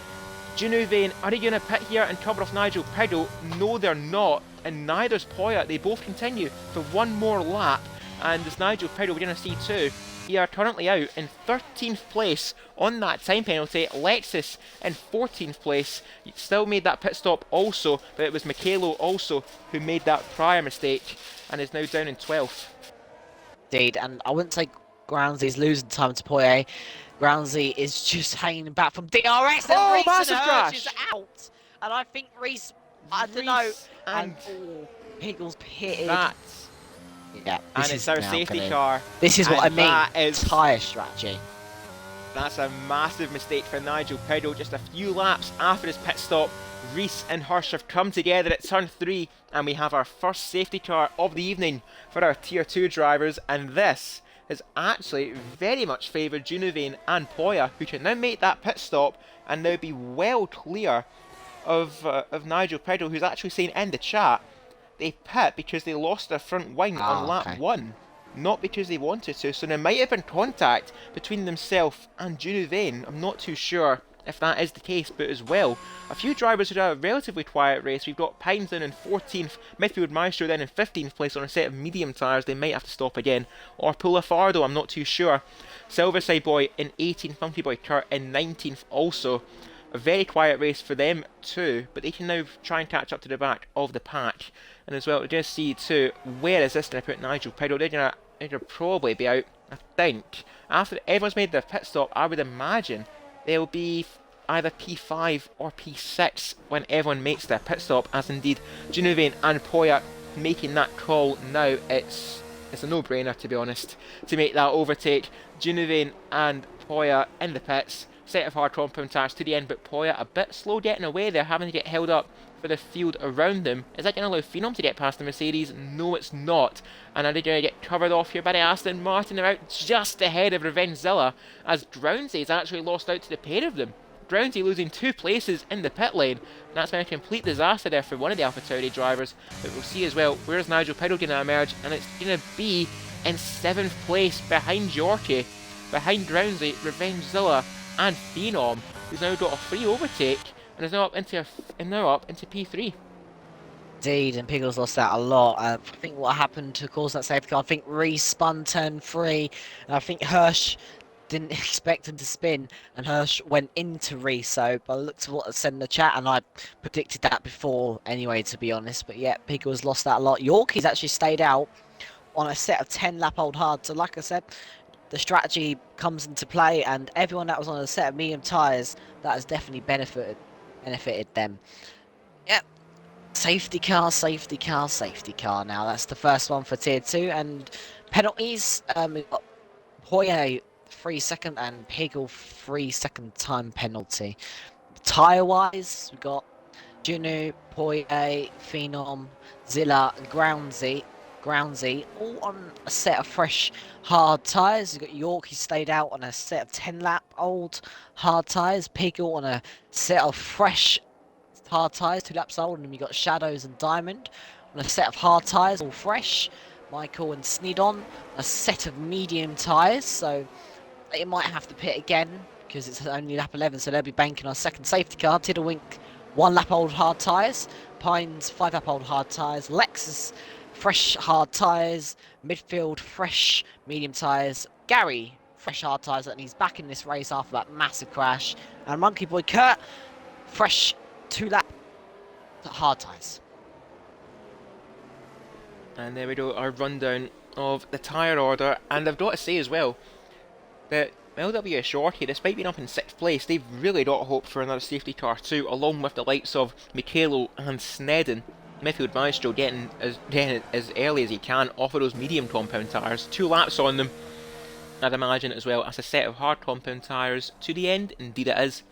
Junuvane, are they going to pit here and cover off Nigel Piddle? No, they're not, and neither's Poya. They both continue for one more lap, and as Nigel Piddle, we're going to see too, we are currently out in 13th place on that time penalty. Lexus in 14th place, still made that pit stop also, but it was Michaelo also who made that prior mistake, and is now down in 12th. Indeed, and I wouldn't say Groundsy's losing time to Poirier. Groundsy is just hanging back from DRS, and Oh, Reese massive and crash! Hirsch is out. And I think Reese, I don't know, Reese and Piggles pitted. That's... Yeah, and it's our safety car. This is what I and mean. that is- Tyre strategy. That's a massive mistake for Nigel Piddle. Just a few laps after his pit stop, Reese and Hirsch have come together at turn 3, and we have our first safety car of the evening for our Tier 2 drivers, and this has actually very much favoured Junuvane and Poya, who can now make that pit stop and now be well clear of Nigel Piddle, who's actually saying in the chat they pit because they lost their front wing on lap 1. Not because they wanted to, so there might have been contact between themselves and Junuvane. I'm not too sure if that is the case, but as well, a few drivers who had a relatively quiet race. We've got Pines down in 14th, Midfield Maestro then in 15th place on a set of medium tyres. They might have to stop again. Or Pullafardo, I'm not too sure. Silverside Boy in 18th, Funky Boy Kurt in 19th also. A very quiet race for them too, but they can now try and catch up to the back of the pack. And as well, to just see too, where is this going to put Nigel Piddle? They're going to probably be out, I think. After everyone's made their pit stop, I would imagine they'll be either P5 or P6 when everyone makes their pit stop, as indeed Junuvane and Poya making that call now. It's a no-brainer, to be honest, to make that overtake. Junuvane and Poya in the pits, set of hard compound tires to the end, but Poya a bit slow getting away there, having to get held up for the field around them. Is that going to allow Phenom to get past the Mercedes? No, it's not. And are they going to get covered off here by the Aston Martin? They're out just ahead of Revengezilla, as Groundsy's actually lost out to the pair of them. Groundsy losing 2 places in the pit lane, and that's been a complete disaster there for one of the AlphaTauri drivers. But we'll see as well, where's Nigel Piddle going to emerge, and it's going to be in 7th place behind Yorkie, behind Groundsy, Revengezilla and Phenom, who's now got a free overtake and is now up into P3. Indeed, and Piggles lost out a lot. I think what happened to cause that safety car, I think Reese spun turn 3, and I think Hirsch didn't expect him to spin, and Hirsch went into Reese. So I looked at what I said in the chat, and I predicted that before anyway, to be honest. But yeah, Piggles lost out a lot. Yorkie's actually stayed out on a set of 10 lap old hard. So like I said, the strategy comes into play, and everyone that was on a set of medium tyres, that has definitely benefited them. Yep. Safety car, safety car, safety car. Now that's the first one for tier 2, and penalties. We've got Poirier 3-second and Piggle 3-second time penalty. Tyre wise, we've got Junu, Poirier, Phenom, Zilla, and Groundsy, all on a set of fresh hard tyres. You've got Yorkie stayed out on a set of 10 lap old hard tyres. Piggle on a set of fresh hard tyres, 2 laps old, and then you've got Shadows and Diamond on a set of hard tyres, all fresh. Michael and Snidon on a set of medium tyres, so they might have to pit again because it's only lap 11, so they'll be banking on a second safety car. Tiddlewink 1 lap old hard tyres, Pines 5 lap old hard tyres, Lexus fresh hard tyres, Midfield fresh medium tyres, Gary fresh hard tyres, and he's back in this race after that massive crash, and Monkey Boy Kurt fresh 2 lap hard tyres. And there we go, our rundown of the tyre order. And I've got to say as well that LWS Shorty, despite being up in 6th place, they've really got hope for another safety car too, along with the likes of Michaelo and Snedden. Midfield Maestro getting as early as he can off of those medium compound tyres. 2 laps on them, I'd imagine, as well as a set of hard compound tyres to the end. Indeed it is.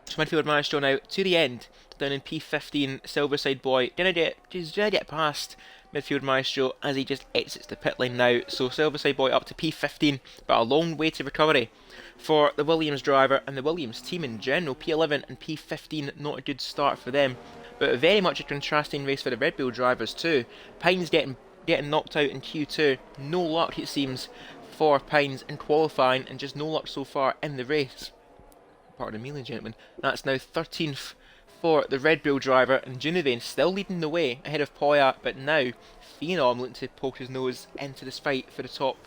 So Midfield Maestro now to the end, down in P15. Silverside Boy gonna get past Midfield Maestro as he just exits the pit lane now. So Silverside Boy up to P15, but a long way to recovery for the Williams driver and the Williams team in general. P11 and P15, not a good start for them, but very much a contrasting race for the Red Bull drivers too. Pines getting knocked out in Q2, no luck it seems for Pines in qualifying, and just no luck so far in the race. pardon me, ladies and gentlemen. That's now 13th for the Red Bull driver, and Junivane still leading the way ahead of Poya, but now Phenom looking to poke his nose into this fight for the top,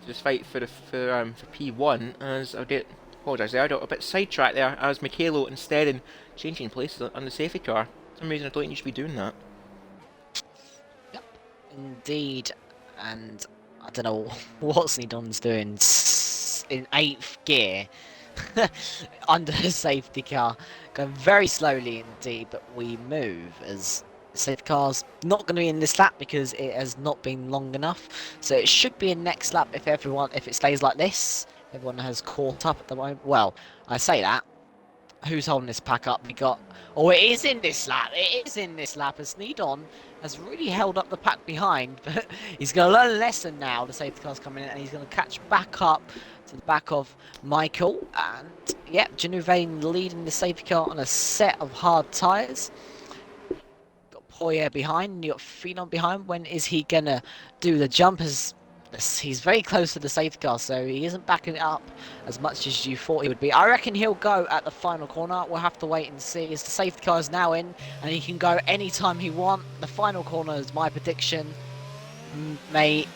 to this fight for P1. As I get apologise there, I got a bit sidetracked there as Michaelo instead in changing places on the safety car. For some reason I don't think you should be doing that. Yep, indeed. And I don't know what Snedon's doing in 8th gear under the safety car, going very slowly indeed, but we move as the safety car's not going to be in this lap because it has not been long enough, so it should be in next lap if it stays like this. Everyone has caught up at the moment. Well, I say that, who's holding this pack up? We got, oh, it is in this lap, as Snedon has really held up the pack behind, but he's going to learn a lesson now. The safety car's coming in and he's going to catch back up to the back of Michael, and yeah, Junivane leading the safety car on a set of hard tyres. Got Poirier behind, you got Phenom behind. When is he gonna do the jump? He's very close to the safety car, so he isn't backing it up as much as you thought he would be. I reckon he'll go at the final corner. We'll have to wait and see, as the safety car is now in and he can go anytime he wants. The final corner is my prediction.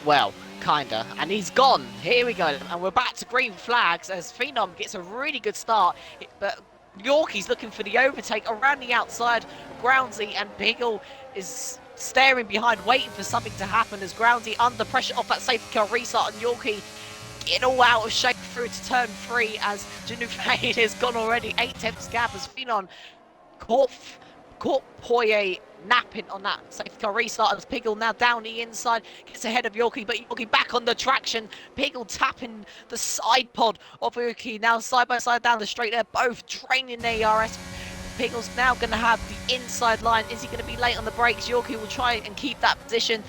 Well, kinda, and he's gone. Here we go, and we're back to green flags as Phenom gets a really good start, but Yorkie's looking for the overtake around the outside. Groundsy and Piggle is staring behind, waiting for something to happen as Groundsy under pressure off that safety car restart, and Yorkie getting all out of shape through to turn 3 as Junivane has gone already. 8/10 gap as Phenom caught Poirier napping on that safety car restart as Piggle now down the inside, gets ahead of Yorkie, but Yorkie back on the traction. Piggle tapping the side pod of Yorkie, now side by side down the straight. They're both draining their ERS. Piggle's now going to have the inside line. Is he going to be late on the brakes? Yorkie will try and keep that position.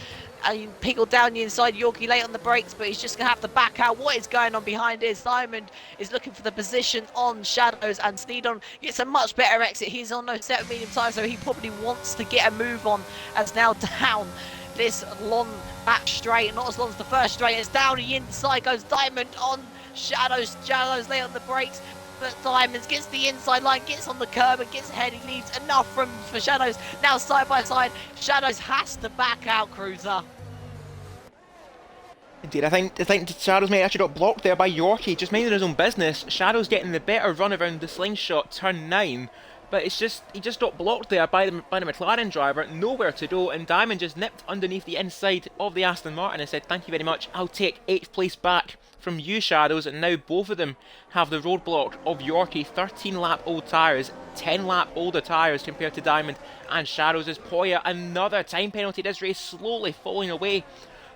Piggle down the inside, Yorkie late on the brakes, but he's just going to have to back out. What is going on behind is Diamond is looking for the position on Shadows, and Snedon gets a much better exit. He's on no set of medium tyres, so he probably wants to get a move on as now down this long back straight. Not as long as the first straight. It's down the inside, goes Diamond on Shadows. Shadows late on the brakes, but Diamonds gets the inside line, gets on the curb and gets ahead. He leaves enough room for Shadows. Now side by side, Shadows has to back out, Cruiser. Indeed, I think Shadows may actually got blocked there by Yorkie, just minding his own business. Shadows getting the better run around the slingshot, turn 9. But he just got blocked there by the McLaren driver, nowhere to go, and Diamond just nipped underneath the inside of the Aston Martin and said, "Thank you very much, I'll take 8th place back from you, Shadows." And now both of them have the roadblock of Yorkie. 13 lap old tyres, 10 lap older tyres compared to Diamond and Shadows. As Poya, another time penalty. This race slowly falling away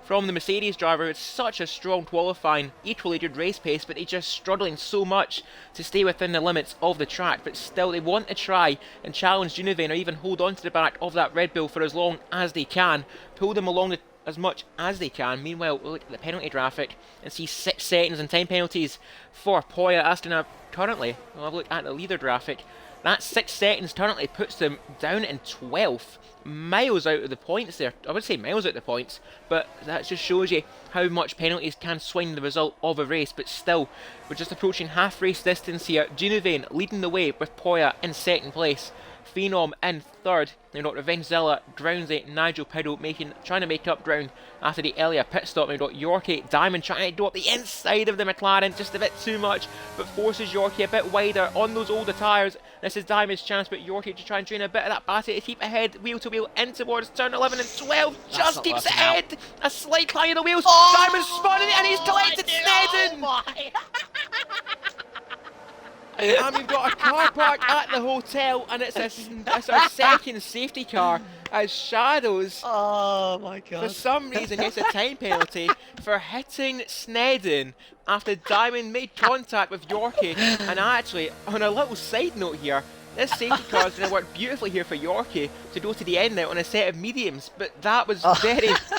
from the Mercedes driver. It's such a strong qualifying, equally good race pace, but they're just struggling so much to stay within the limits of the track. But still, they want to try and challenge Junivane, or even hold on to the back of that Red Bull for as long as they can, pull them along as much as they can. Meanwhile, we'll look at the penalty graphic and see 6 seconds and time penalties for Poya. Aston currently, we'll have a look at the leader graphic. That 6 seconds currently puts them down in 12th. Miles out of the points there. I would say miles out of the points, but that just shows you how much penalties can swing the result of a race. But still, we're just approaching half race distance here. Junivane leading the way with Poya in 2nd place. Phenom in 3rd. They've got Revengezilla, Groundsy, Nigel Piddle trying to make up ground after the earlier pit stop. We've got Yorkie, Diamond trying to go up the inside of the McLaren just a bit too much, but forces Yorkie a bit wider on those older tyres. This is Diamond's chance, but Yorkie to try and drain a bit of that battery to keep ahead, wheel to wheel in towards turn 11 and 12. Just keeps ahead. A slight climb of the wheels. Oh, Diamond's spotted it and he's collected Snedden. Oh And we've got a car park at the hotel, and it's our second safety car as Shadows, oh my god, for some reason, gets a time penalty for hitting Snedden after Diamond made contact with Yorkie. And actually, on a little side note here, this safety car is going to work beautifully here for Yorkie to go to the end now on a set of mediums, but that was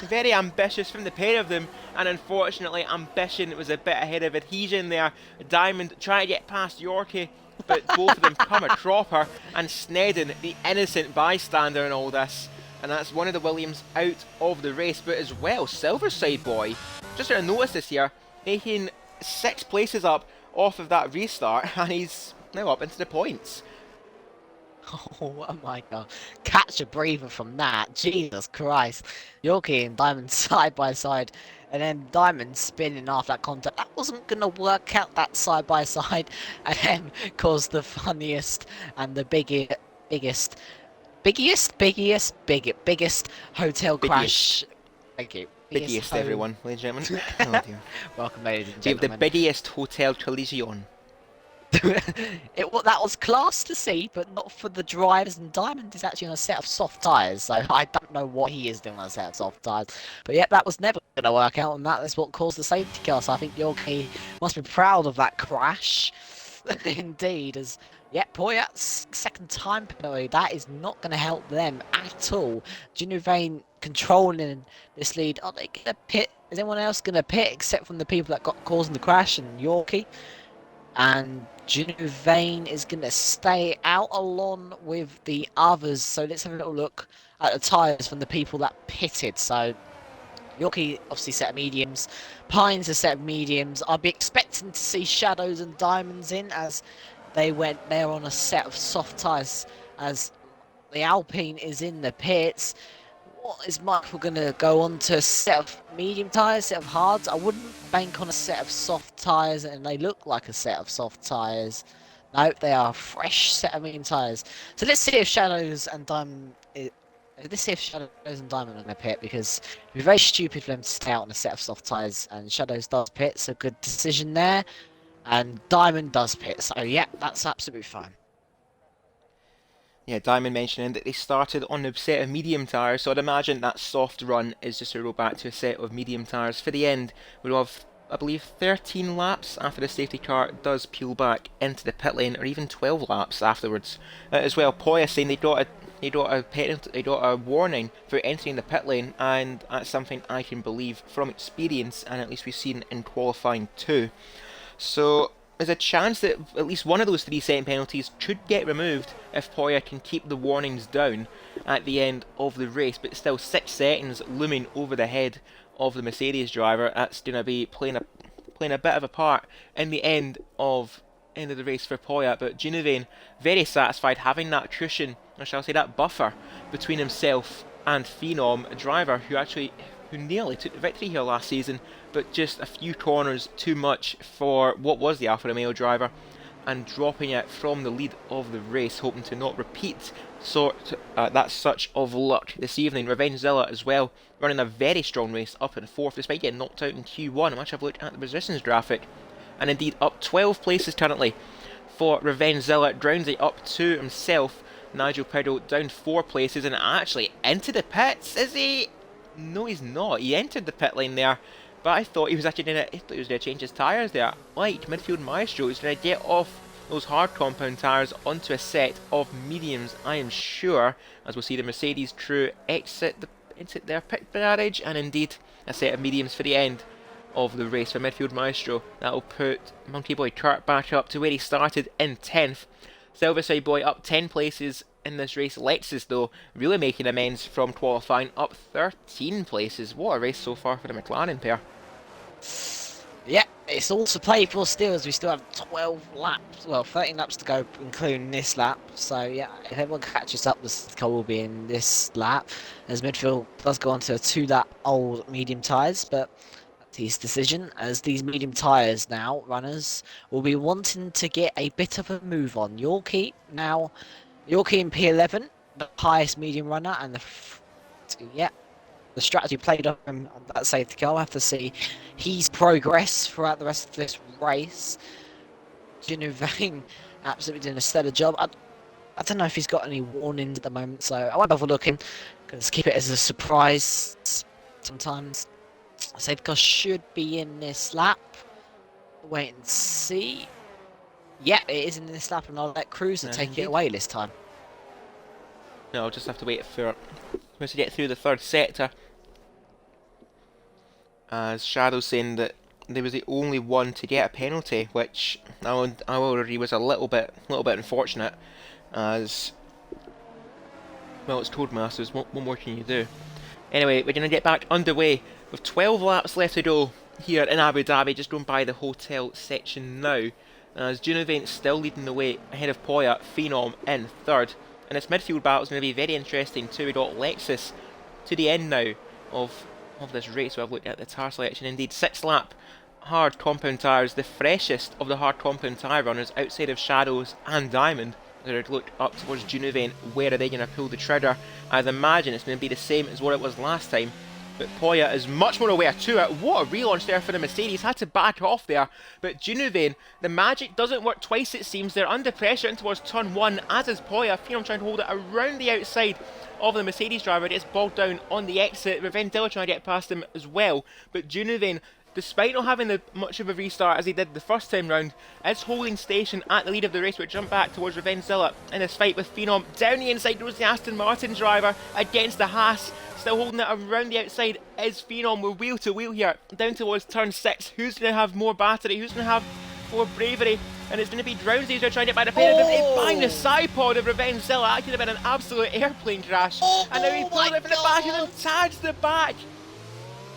very ambitious from the pair of them, and unfortunately ambition was a bit ahead of adhesion there. Diamond trying to get past Yorkie, but both of them come a cropper, and Snedden, the innocent bystander in all this, and that's one of the Williams out of the race. But as well, Silverside boy, just going to notice this here, making 6 places up off of that restart, and he's now up into the points. Oh my god. Catch a breather from that. Jesus Christ. Yorkie and Diamond side by side. And then Diamond spinning off that contact. That wasn't going to work out that side by side. And then caused the funniest and the biggest hotel Biggest. crash. Thank you. Biggest, home- everyone, ladies and gentlemen. Oh dear. Welcome, ladies and We have the gentlemen. biggest Hotel Collision. That was class to see, but not for the drivers. And Diamond is actually on a set of soft tyres, so I don't know what he is doing on a set of soft tyres. But yeah, that was never going to work out, and that is what caused the safety car. So I think Yorkie must be proud of that crash. Indeed, as yeah, Poyat's second time penalty. That is not going to help them at all. Genevieve controlling this lead. Are they going to pit? Is anyone else going to pit except from the people that got causing the crash and Yorkie? And Genevieve is going to stay out along with the others. So let's have a little look at the tyres from the people that pitted. So Yorkie obviously set of mediums, Pines a set of mediums. I'll be expecting to see Shadows and Diamonds in as they went there on a set of soft tyres as the Alpine is in the pits. What is Michael going to go on to a set of medium tyres, set of hards? I wouldn't bank on a set of soft tyres, and they look like a set of soft tyres. No, they are a fresh set of medium tyres. So let's see if Shadows and Diamond... Let's see if Shadows and Diamond are going to pit, because it'd be very stupid for them to stay out on a set of soft tyres, and Shadows does pit, so good decision there. And Diamond does pit, so yeah, that's absolutely fine. Yeah, Diamond mentioning that they started on a set of medium tyres, so I'd imagine that soft run is just a roll back to a set of medium tyres. For the end, we'll have, I believe, 13 laps after the safety car does peel back into the pit lane, or even 12 laps afterwards. As well, Poya saying they got a warning for entering the pit lane, and that's something I can believe from experience, and at least we've seen in qualifying too. So there's a chance that at least one of those 3 second penalties could get removed if Poya can keep the warnings down at the end of the race, but still 6 seconds looming over the head of the Mercedes driver. That's going to be playing a bit of a part in the end of the race for Poya, but Genevieve very satisfied having that cushion, or shall I say that buffer, between himself and Phenom, a driver who nearly took the victory here last season, but just a few corners too much for what was the Alfa Romeo driver, and dropping it from the lead of the race, hoping to not repeat that such of luck this evening. Revengezilla as well, running a very strong race up in 4th, despite getting knocked out in Q1. Let's have a look at the positions graphic, and indeed up 12 places currently for Revengezilla, rounding up to himself. Nigel Piddle down 4 places, and actually into the pits, is he? No, he's not. He entered the pit lane there, but I thought he was actually going to change his tyres there. Like midfield maestro, he's going to get off those hard compound tyres onto a set of mediums, I am sure, as we'll see the Mercedes crew exit their pit garage, and indeed a set of mediums for the end of the race for midfield maestro. That'll put Monkey Boy Kurt back up to where he started in 10th. Silverside Boy up 10 places in this race. Lexus, though, really making amends from qualifying, up 13 places. What a race so far for the McLaren pair. Yeah, it's all to play for still, as we still have 12 laps, well, 13 laps to go, including this lap. So yeah, if everyone catches up, the car will be in this lap, as midfield does go on to a 2-lap old medium tyres, but that's his decision, as these medium tyres now, runners, will be wanting to get a bit of a move on. Yorkie in P11, the highest medium runner, and the strategy played up him on that safety car. We'll have to see his progress throughout the rest of this race. Genevieve absolutely doing a stellar job. I don't know if he's got any warnings at the moment, so I won't bother looking, because keep it as a surprise sometimes. Safety car should be in this lap. Wait and see. Yeah, it is in this lap, and I'll let Cruiser take it away this time. No, I'll just have to wait for us to get through the 3rd sector. As Shadow saying that they was the only one to get a penalty, which I will agree was a little bit unfortunate. As well, it's Codemasters. What more can you do? Anyway, we're going to get back underway with 12 laps left to go here in Abu Dhabi. Just going by the hotel section now. as Junivane still leading the way ahead of Poya, Phenom in third. And this midfield battle is going to be very interesting too. We got Lexus to the end now of this race. So I've looked at the tyre selection. Indeed, 6th lap hard compound tyres, the freshest of the hard compound tyre runners outside of Shadows and Diamond. They'd looked up towards Junivane. Where are they going to pull the trigger? I'd imagine it's going to be the same as what it was last time. But Poya is much more aware to it. What a relaunch there for the Mercedes. Had to back off there. But Junivane, the magic doesn't work twice it seems. They're under pressure in towards turn 1, as is Poya. Phenom trying to hold it around the outside of the Mercedes driver. It's bogged down on the exit. Revendilla trying to get past him as well. But Junivane, despite not having much of a restart as he did the first time round, is holding station at the lead of the race. We jump back towards Revenzilla in this fight with Phenom. Down the inside goes the Aston Martin driver against the Haas. Still holding it around the outside is Phenom. We're wheel to wheel here, down towards turn 6. Who's going to have more battery? Who's going to have more bravery? And it's going to be Drowsy who's going to try and get by the pair of them. They find the side pod of Revenzilla. That could have been an absolute airplane crash. And now he pulls it from the back and then tags the back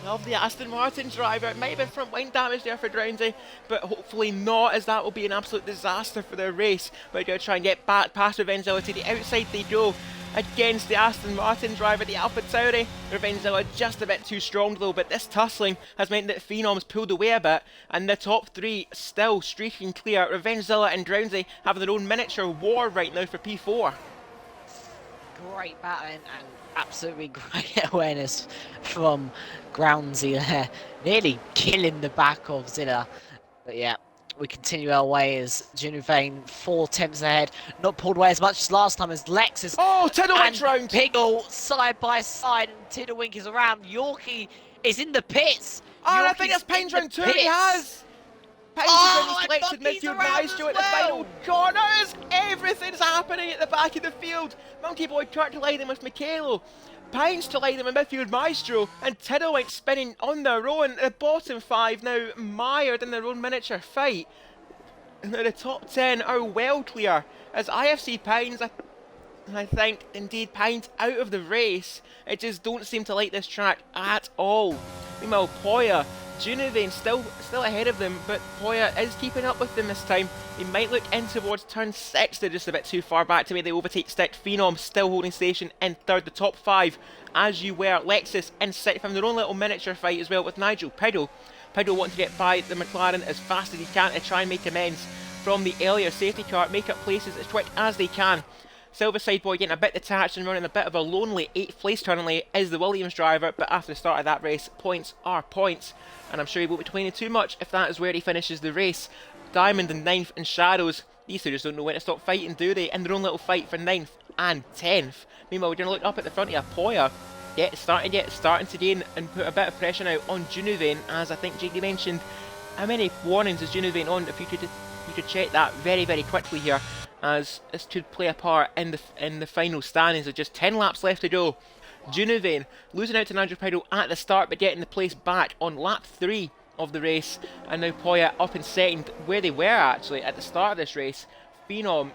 of the Aston Martin driver. It might have been front wing damage there for Drowsy, but hopefully not, as that will be an absolute disaster for their race. But they're going to try and get back past Revenzilla. To the outside they go against the Aston Martin driver, the Alpha Tauri. Revenzilla just a bit too strong though, but this tussling has meant that Phenom's pulled away a bit, and the top 3 still streaking clear. Revenzilla and Drowsy have their own miniature war right now for P4. Great battling and absolutely great awareness from Groundsy there. Nearly killing the back of Zilla. But yeah, we continue our way as Junivane 4 tenths ahead. Not pulled away as much as last time as Lexus. Oh, Tiddlewink round! Piggle side by side, and Tiddlewink is around. Yorkie is in the pits. Oh, and I think that's Payne's round 2. He has! Payne's selected midfield maestro at the final corners. Everything's happening at the back of the field. Monkey Boy Kurt to lead them with Michaelo. Pines to lead them in midfield maestro, and Tiddlewink spinning on their own. The bottom 5 now mired in their own miniature fight. Now the top 10 are well clear as IFC Pines, I think, indeed Pines out of the race. It just don't seem to like this track at all. Meanwhile, Poya, Junivane still ahead of them, but Poya is keeping up with them this time. He might look in towards turn 6. They're just a bit too far back to where they overtake Stick. Phenom still holding station in third. The top 5, as you were, Lexus in 6th, from their own little miniature fight as well with Nigel Piddle. Piddle wanting to get by the McLaren as fast as he can to try and make amends from the earlier safety car, make up places as quick as they can. Silverside Boy getting a bit detached and running a bit of a lonely 8th place currently is the Williams driver, but after the start of that race, points are points, and I'm sure he won't be complaining too much if that is where he finishes the race. Diamond in 9th and Shadows, these two just don't know when to stop fighting, do they? In their own little fight for 9th and 10th. Meanwhile, we're going to look up at the front of Poya. Starting to gain and put a bit of pressure now on Junivane, as I think JD mentioned. How many warnings is Junivane on? If you could check that very, very quickly here, as this could play a part in the final standings with just 10 laps left to go. Junivane losing out to Nigel Piddle at the start, but getting the place back on lap 3 of the race, and now Poya up in second, where they were actually at the start of this race. Phenom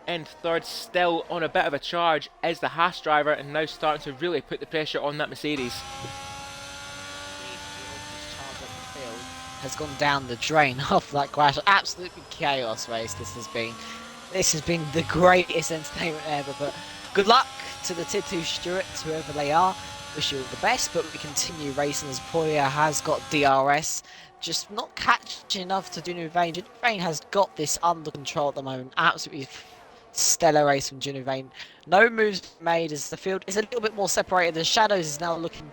in third, still on a bit of a charge, is the Haas driver, and now starting to really put the pressure on that Mercedes. Has gone down the drain off that crash. Absolutely chaos race this has been. This has been the greatest entertainment ever, but good luck to the Titu Stewarts, whoever they are. Wish you all the best, but we continue racing as Poya has got DRS. Just not catching enough to Junivane. Junivane has got this under control at the moment. Absolutely stellar race from Junivane. No moves made as the field is a little bit more separated. The Shadows is now looking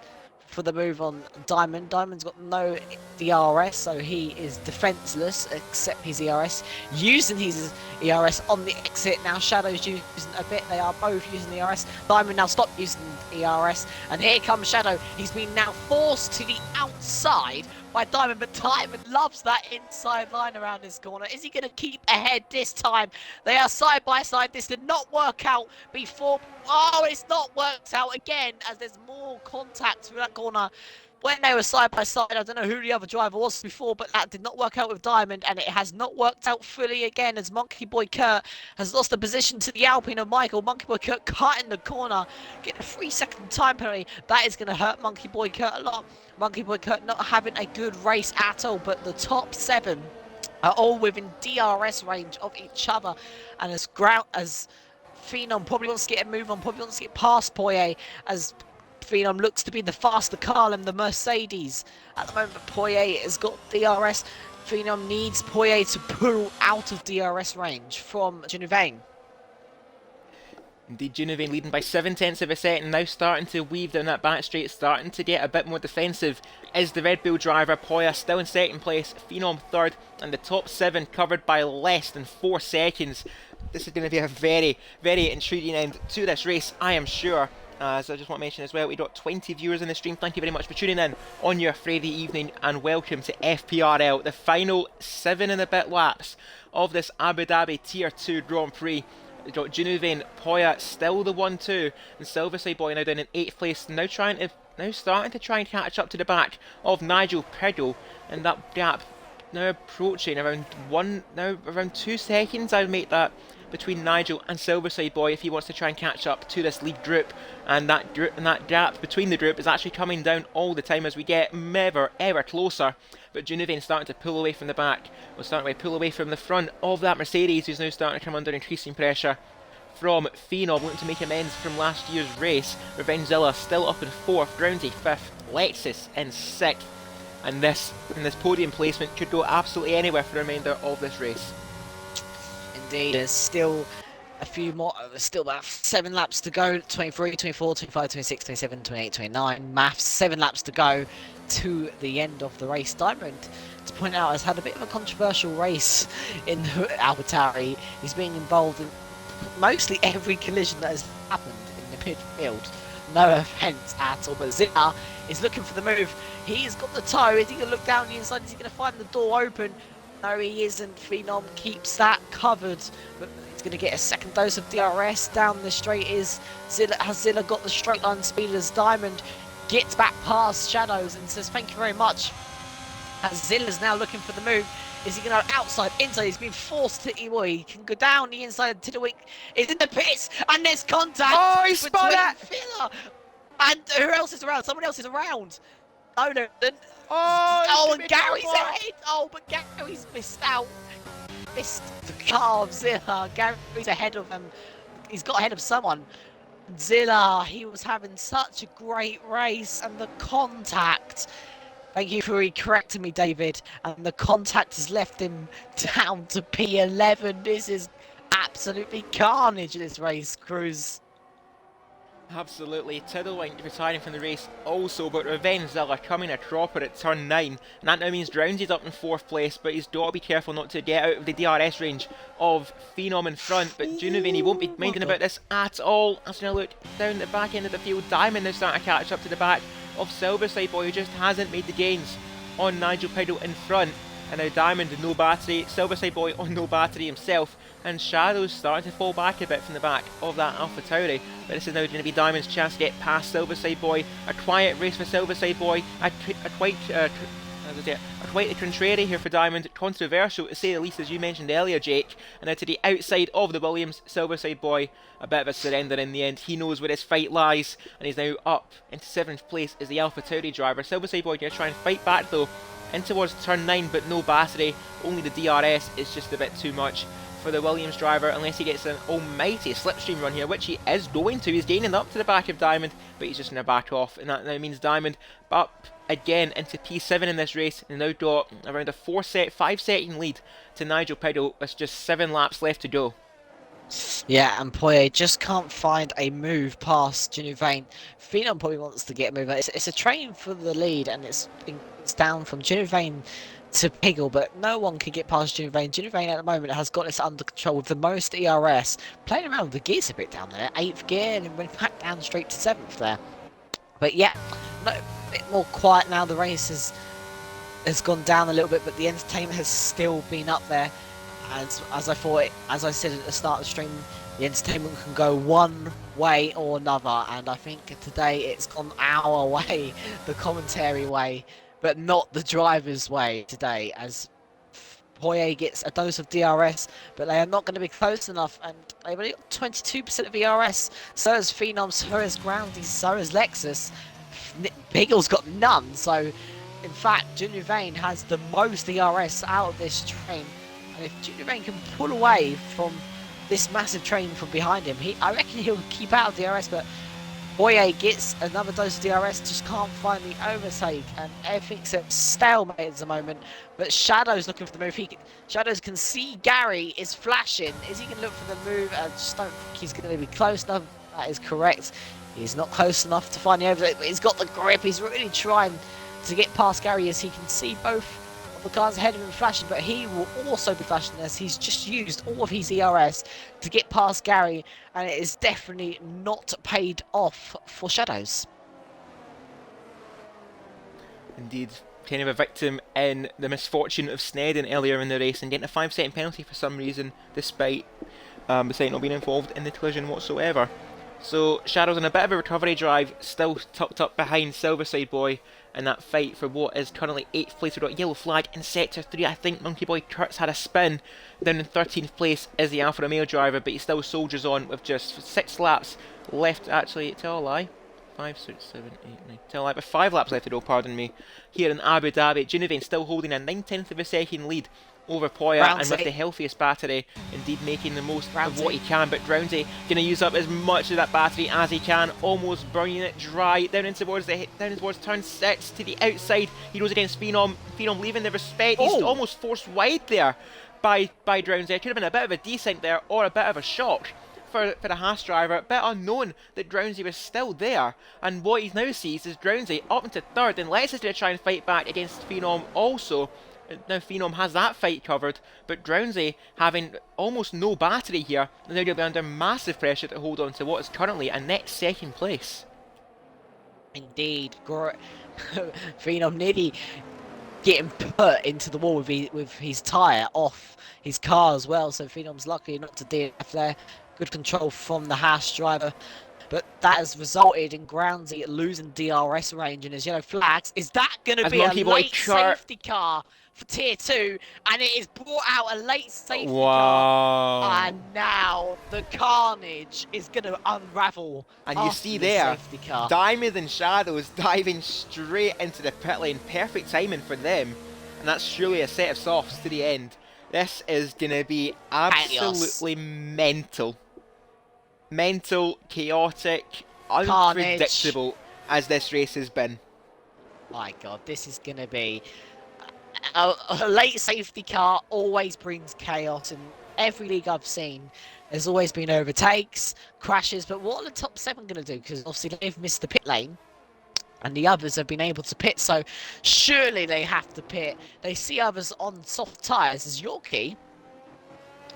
for the move on Diamond. Diamond's got no DRS, so he is defenseless except his ERS. Using his ERS on the exit. Now Shadow's using a bit. They are both using the ERS. Diamond now stopped using the ERS, and here comes Shadow. He's been now forced to the outside by Diamond, but Diamond loves that inside line around this corner. Is he going to keep ahead this time? They are side by side. This did not work out before. Oh, it's not worked out again, as there's more contact through that corner. When they were side by side, I don't know who the other driver was before, but that did not work out with Diamond, and it has not worked out fully again, as Monkey Boy Kurt has lost the position to the Alpine of Michael. Monkey Boy Kurt caught in the corner, getting a 3-second time penalty. That is going to hurt Monkey Boy Kurt a lot. Monkey Boy Kurt not having a good race at all, but the top 7 are all within DRS range of each other, and as Phenom probably wants to get a move on, probably wants to get past Poirier, as Phenom looks to be the faster car than the Mercedes. At the moment, Poirier has got DRS. Phenom needs Poirier to pull out of DRS range from Genevieve. Indeed, Genevieve leading by 7/10 of a second, now starting to weave down that back straight, starting to get a bit more defensive. Is the Red Bull driver. Poya still in second place, Phenom third, and the top 7 covered by less than 4 seconds. This is going to be a very, very intriguing end to this race, I am sure. As I just want to mention as well, we got 20 viewers in the stream. Thank you very much for tuning in on your Friday evening, and welcome to FPRL, the final 7 and a bit laps of this Abu Dhabi Tier 2 Grand Prix. We've got Genevieve, Poya still the 1-2, and Silverside Boy now down in 8th place, now starting to try and catch up to the back of Nigel Peddle, and that gap now approaching around 2 seconds. I would make that between Nigel and Silverside Boy if he wants to try and catch up to this lead group, and that gap between the group is actually coming down all the time as we get ever closer. But Genevieve starting to pull away from the back, will start to pull away from the front of that Mercedes, who's now starting to come under increasing pressure from Phenom, looking to make amends from last year's race. Revengezilla still up in 4th, Groundsy 5th, Lexus in 6th, and this podium placement could go absolutely anywhere for the remainder of this race. Indeed, there's still a few more, there's still about 7 laps to go, 23, 24, 25, 26, 27, 28, 29, maths, 7 laps to go to the end of the race. Diamond, to point out, has had a bit of a controversial race in AlphaTauri. He's been involved in mostly every collision that has happened in the midfield. No offence at all, but Zilla is looking for the move. He's got the toe. Is he going to look down the inside? Is he going to find the door open? No, he isn't. Phenom keeps that covered, but he's going to get a second dose of DRS. Down the straight is Zilla. Has Zilla got the straight line speed as Diamond gets back past Shadows and says thank you very much? As Zilla's now looking for the move. Is he going to outside, inside? He's been forced to, he can go down the inside. Tiddlewick is in the pits, and there's contact. Oh, he spotted that! Villa. And who else is around? Someone else is around. Oh, no. Oh, and Gary's ahead. Oh, but Gary's missed out. Missed the car of Zilla. Gary's ahead of him. He's got ahead of someone. Zilla, he was having such a great race, and the contact. Thank you for correcting me, David. And the contact has left him down to P11. This is absolutely carnage, this race, Cruz. Absolutely. Tiddlewink retiring from the race also, but Revengezilla coming a cropper at turn 9, and that now means Drownsy's up in 4th place, but he's got to be careful not to get out of the DRS range of Phenom in front. But Genevieve, he won't be minding about this at all. As we now look down the back end of the field, Diamond now starting to catch up to the back of Silverside Boy, who just hasn't made the gains on Nigel Peddle in front. And now Diamond with no battery, Silverside Boy on no battery himself, and Shadows starting to fall back a bit from the back of that AlphaTauri. But this is now going to be Diamond's chance to get past Silverside Boy. A quiet race for Silverside Boy, a quite the contrary here for Diamond. Controversial to say the least, as you mentioned earlier, Jake. And now to the outside of the Williams, Silverside Boy, a bit of a surrender in the end. He knows where his fight lies, and he's now up into 7th place as the AlphaTauri driver. Silverside Boy going to try and fight back though in towards turn 9, but no battery. Only the DRS is just a bit too much for the Williams driver, unless he gets an almighty slipstream run here, which he is going to. He's gaining up to the back of Diamond, but he's just going to back off, and that now means Diamond up again into P7 in this race, and now got around a 5-second lead to Nigel Peddle with just 7 laps left to go. Yeah, and Poirier just can't find a move past Genevieve. Phenom probably wants to get a move. It's a train for the lead, and it's down from Genevieve to Piggle, but no one can get past Genevieve. Genevieve at the moment has got this under control with the most ERS. Playing around with the gears a bit down there. 8th gear, and went back down straight to 7th there. But yeah, a bit more quiet now. The race has gone down a little bit, but the entertainment has still been up there. As I said at the start of the stream, the entertainment can go one way or another, and I think today it's gone our way, the commentary way, but not the driver's way today, as Poirier gets a dose of DRS, but they are not going to be close enough, and they've only got 22% of ERS. So has Phenom, so has Groundy, so has Lexus. Piggle's got none, so In fact, Junior Vane has the most DRS out of this train. And if Junior Vane can pull away from this massive train from behind him, I reckon he'll keep out of DRS, but Boye gets another dose of DRS, just can't find the overtake, and everything's at stalemate at the moment. But Shadow's looking for the move. Shadows can see Gary is flashing. Is he going to look for the move? I just don't think he's going to be close enough. That is correct. He's not close enough to find the overtake, but he's got the grip. He's really trying to get past Gary as he can see both of the cars ahead of him flashing, but he will also be flashing as he's just used all of his ERS to get past Gary, and it is definitely not paid off for Shadows. Indeed, kind of a victim in the misfortune of Snedden earlier in the race and getting a 5-second penalty for some reason, despite not being involved in the collision whatsoever. So Shadows on a bit of a recovery drive, still tucked up behind Silverside Boy in that fight for what is currently 8th place. We've got a yellow flag in Sector 3. I think Monkey Boy Kurtz had a spin. Down in 13th place is the Alfa Romeo driver, but he still soldiers on with just 6 laps left. Actually, tell a lie. 5, 6, 7, 8, 9, tell a lie. But 5 laps left to go, pardon me. Here in Abu Dhabi, Junivane still holding a 9/10 of a second lead over Poya, and with the healthiest battery, indeed making the most of what he can. But Drownsy going to use up as much of that battery as he can, almost burning it dry down in towards turn 6 to the outside. He goes against Phenom. Phenom leaving the respect. He's almost forced wide there by Drownsy. It could have been a bit of a descent there or a bit of a shock for the Haas driver. A bit unknown that Drownsy was still there, and what he now sees is Drownsy up into 3rd, and Lex is going to try and fight back against Phenom also. Now Phenom has that fight covered, but Drownsy, having almost no battery here, is now going to be under massive pressure to hold on to what is currently a net 2nd place. Indeed, Phenom nearly getting put into the wall with his tyre off his car as well, so Phenom's lucky not to DNF there. Good control from the Haas driver, but that has resulted in Groundsy losing DRS range and his yellow flags. Is that going to be a late safety car for Tier 2? And it is brought out a late safety car. And now the carnage is going to unravel. And you see there, Diamond and Shadows diving straight into the pit lane. Perfect timing for them. And that's surely a set of softs to the end. This is going to be absolutely mental. Mental, chaotic, unpredictable as this race has been. My God, this is going to be... A late safety car always brings chaos in every league I've seen. There's always been overtakes, crashes, but what are the top 7 going to do? Because obviously they've missed the pit lane, and the others have been able to pit, so surely they have to pit. They see others on soft tyres, as Yorkie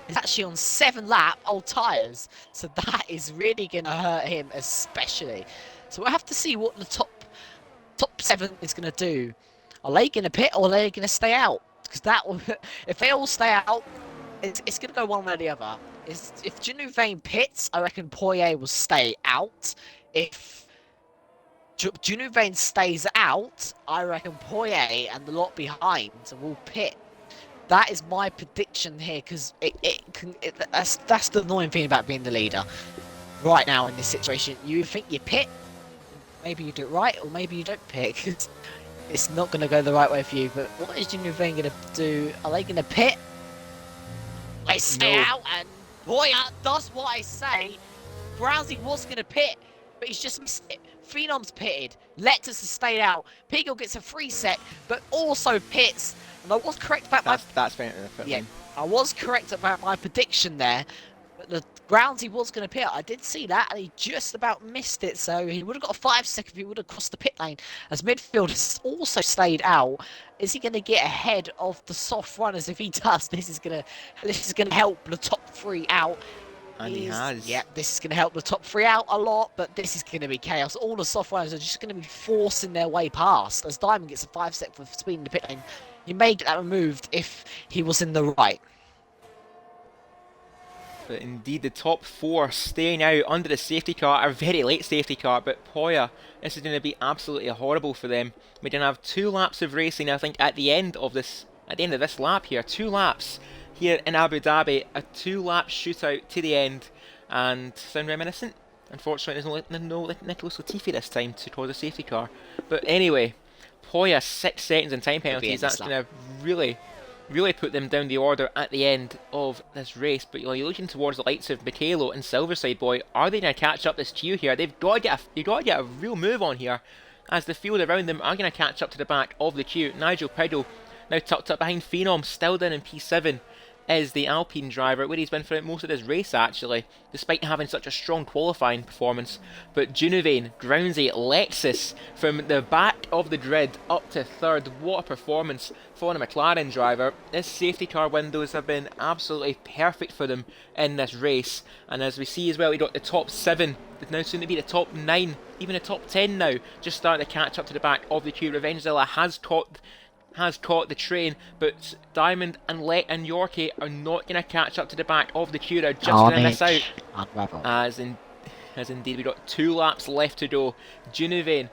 is actually on 7-lap old tyres, so that is really going to hurt him especially. So we'll have to see what the top 7 is going to do. Are they going to pit or are they going to stay out? Because that will, if they all stay out, it's going to go one way or the other. If Junuvane pits, I reckon Poirier will stay out. If Junuvane stays out, I reckon Poirier and the lot behind will pit. That is my prediction here, because that's the annoying thing about being the leader right now in this situation. You think you pit, maybe you do it right, or maybe you don't pit, because it's not going to go the right way for you. But what is Junior Vane going to do? Are they going to pit? They stay out, and boy, that's what I say. Browsy was going to pit, but he's just missed it. Phenom's pitted. Lectus has stayed out. Pigel gets a free set, but also pits. And I was correct about that's fair enough. Yeah, I was correct about my prediction there. But the Groundsy was going to pit. I did see that, and he just about missed it. So he would have got a 5-second if he would have crossed the pit lane. As midfield has also stayed out. Is he going to get ahead of the soft runners? If he does, this is going to help the top 3 out. And he has. Yeah, this is going to help the top 3 out a lot, but this is going to be chaos. All the soft runners are just going to be forcing their way past. As Diamond gets a 5-second for speed in the pit lane, you may get that removed if he was in the right. But indeed, the top 4 staying out under the safety car, a very late safety car, but Poya, this is going to be absolutely horrible for them. We're going to have 2 laps of racing, I think, at the end of this lap here. 2 laps here in Abu Dhabi, a 2-lap shootout to the end, and sound reminiscent? Unfortunately, there's no Nicholas Latifi this time to cause a safety car. But anyway, Poya 6 seconds in time Could be penalties. in this That's going to really put them down the order at the end of this race. But you're looking towards the likes of Michaelo and Silverside Boy. Are they going to catch up this queue here? They've got to get a real move on here, as the field around them are going to catch up to the back of the queue. Nigel Piddle now tucked up behind Phenom, still down in P7 is the Alpine driver, where he's been throughout most of this race actually, despite having such a strong qualifying performance. But Junivane, Groundsy, Lexus from the back of the grid up to third. What a performance for a McLaren driver. This safety car windows have been absolutely perfect for them in this race. And as we see as well, we got the top 7, now soon to be the top 9, even the top 10 now, just starting to catch up to the back of the queue. Revengezilla has caught the train, but Diamond and Yorkie are not going to catch up to the back of the queue. They're just going to miss out. As indeed, we've got 2 laps left to go. Junivane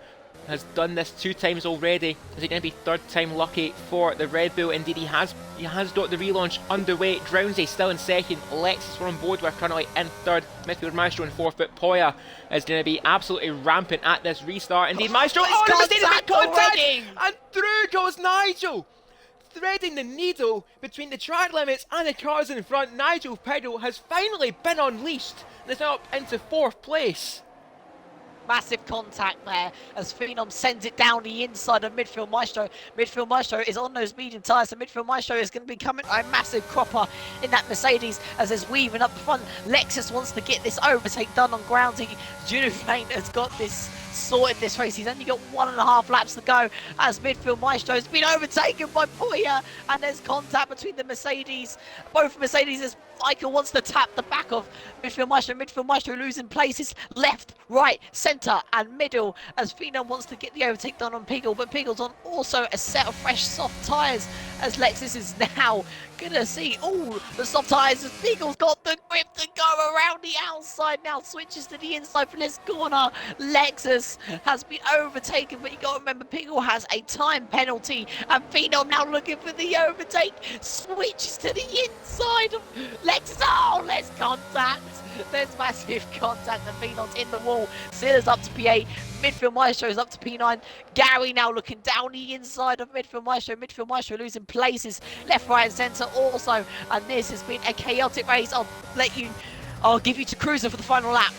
has done this 2 times already. Is it going to be 3rd time lucky for the Red Bull? Indeed, he has got the relaunch underway. Drownsy still in 2nd. Lexus we're on board with currently in 3rd. Midfield Maestro in 4th, but Poya is going to be absolutely rampant at this restart. Indeed, Maestro, the mistake has been contact! And through goes Nigel! Threading the needle between the track limits and the cars in front. Nigel Piddle has finally been unleashed and is now up into 4th place. Massive contact there as Phenom sends it down the inside of Midfield Maestro. Midfield Maestro is on those medium tyres, so Midfield Maestro is going to be coming a massive cropper in that Mercedes as there's weaving up the front. Lexus wants to get this overtake done on ground. Junivane has got this sorted this race. He's only got 1.5 laps to go as Midfield Maestro has been overtaken by Poya, and there's contact between the Mercedes. Both Mercedes, as Michael wants to tap the back of Midfield Maestro. Midfield Maestro losing places left, right, centre and middle as Phenom wants to get the overtake done on Piggle, but Piggle's on also a set of fresh soft tyres as Lexus is now gonna see all the soft tyres as Piggle's got the grip to go around the outside, now switches to the inside for this corner. Lexus has been overtaken, but you got to remember Piggle has a time penalty and Phenom now looking for the overtake, switches to the inside of Lexus. Oh, let's contact. There's massive contact and Phenom's in the wall. Silla's up to P8. Midfield Maestro is up to P9. Gary now looking down the inside of Midfield Maestro. Midfield Maestro losing places left, right and centre also. And this has been a chaotic race. I'll give you to Cruiser for the final lap.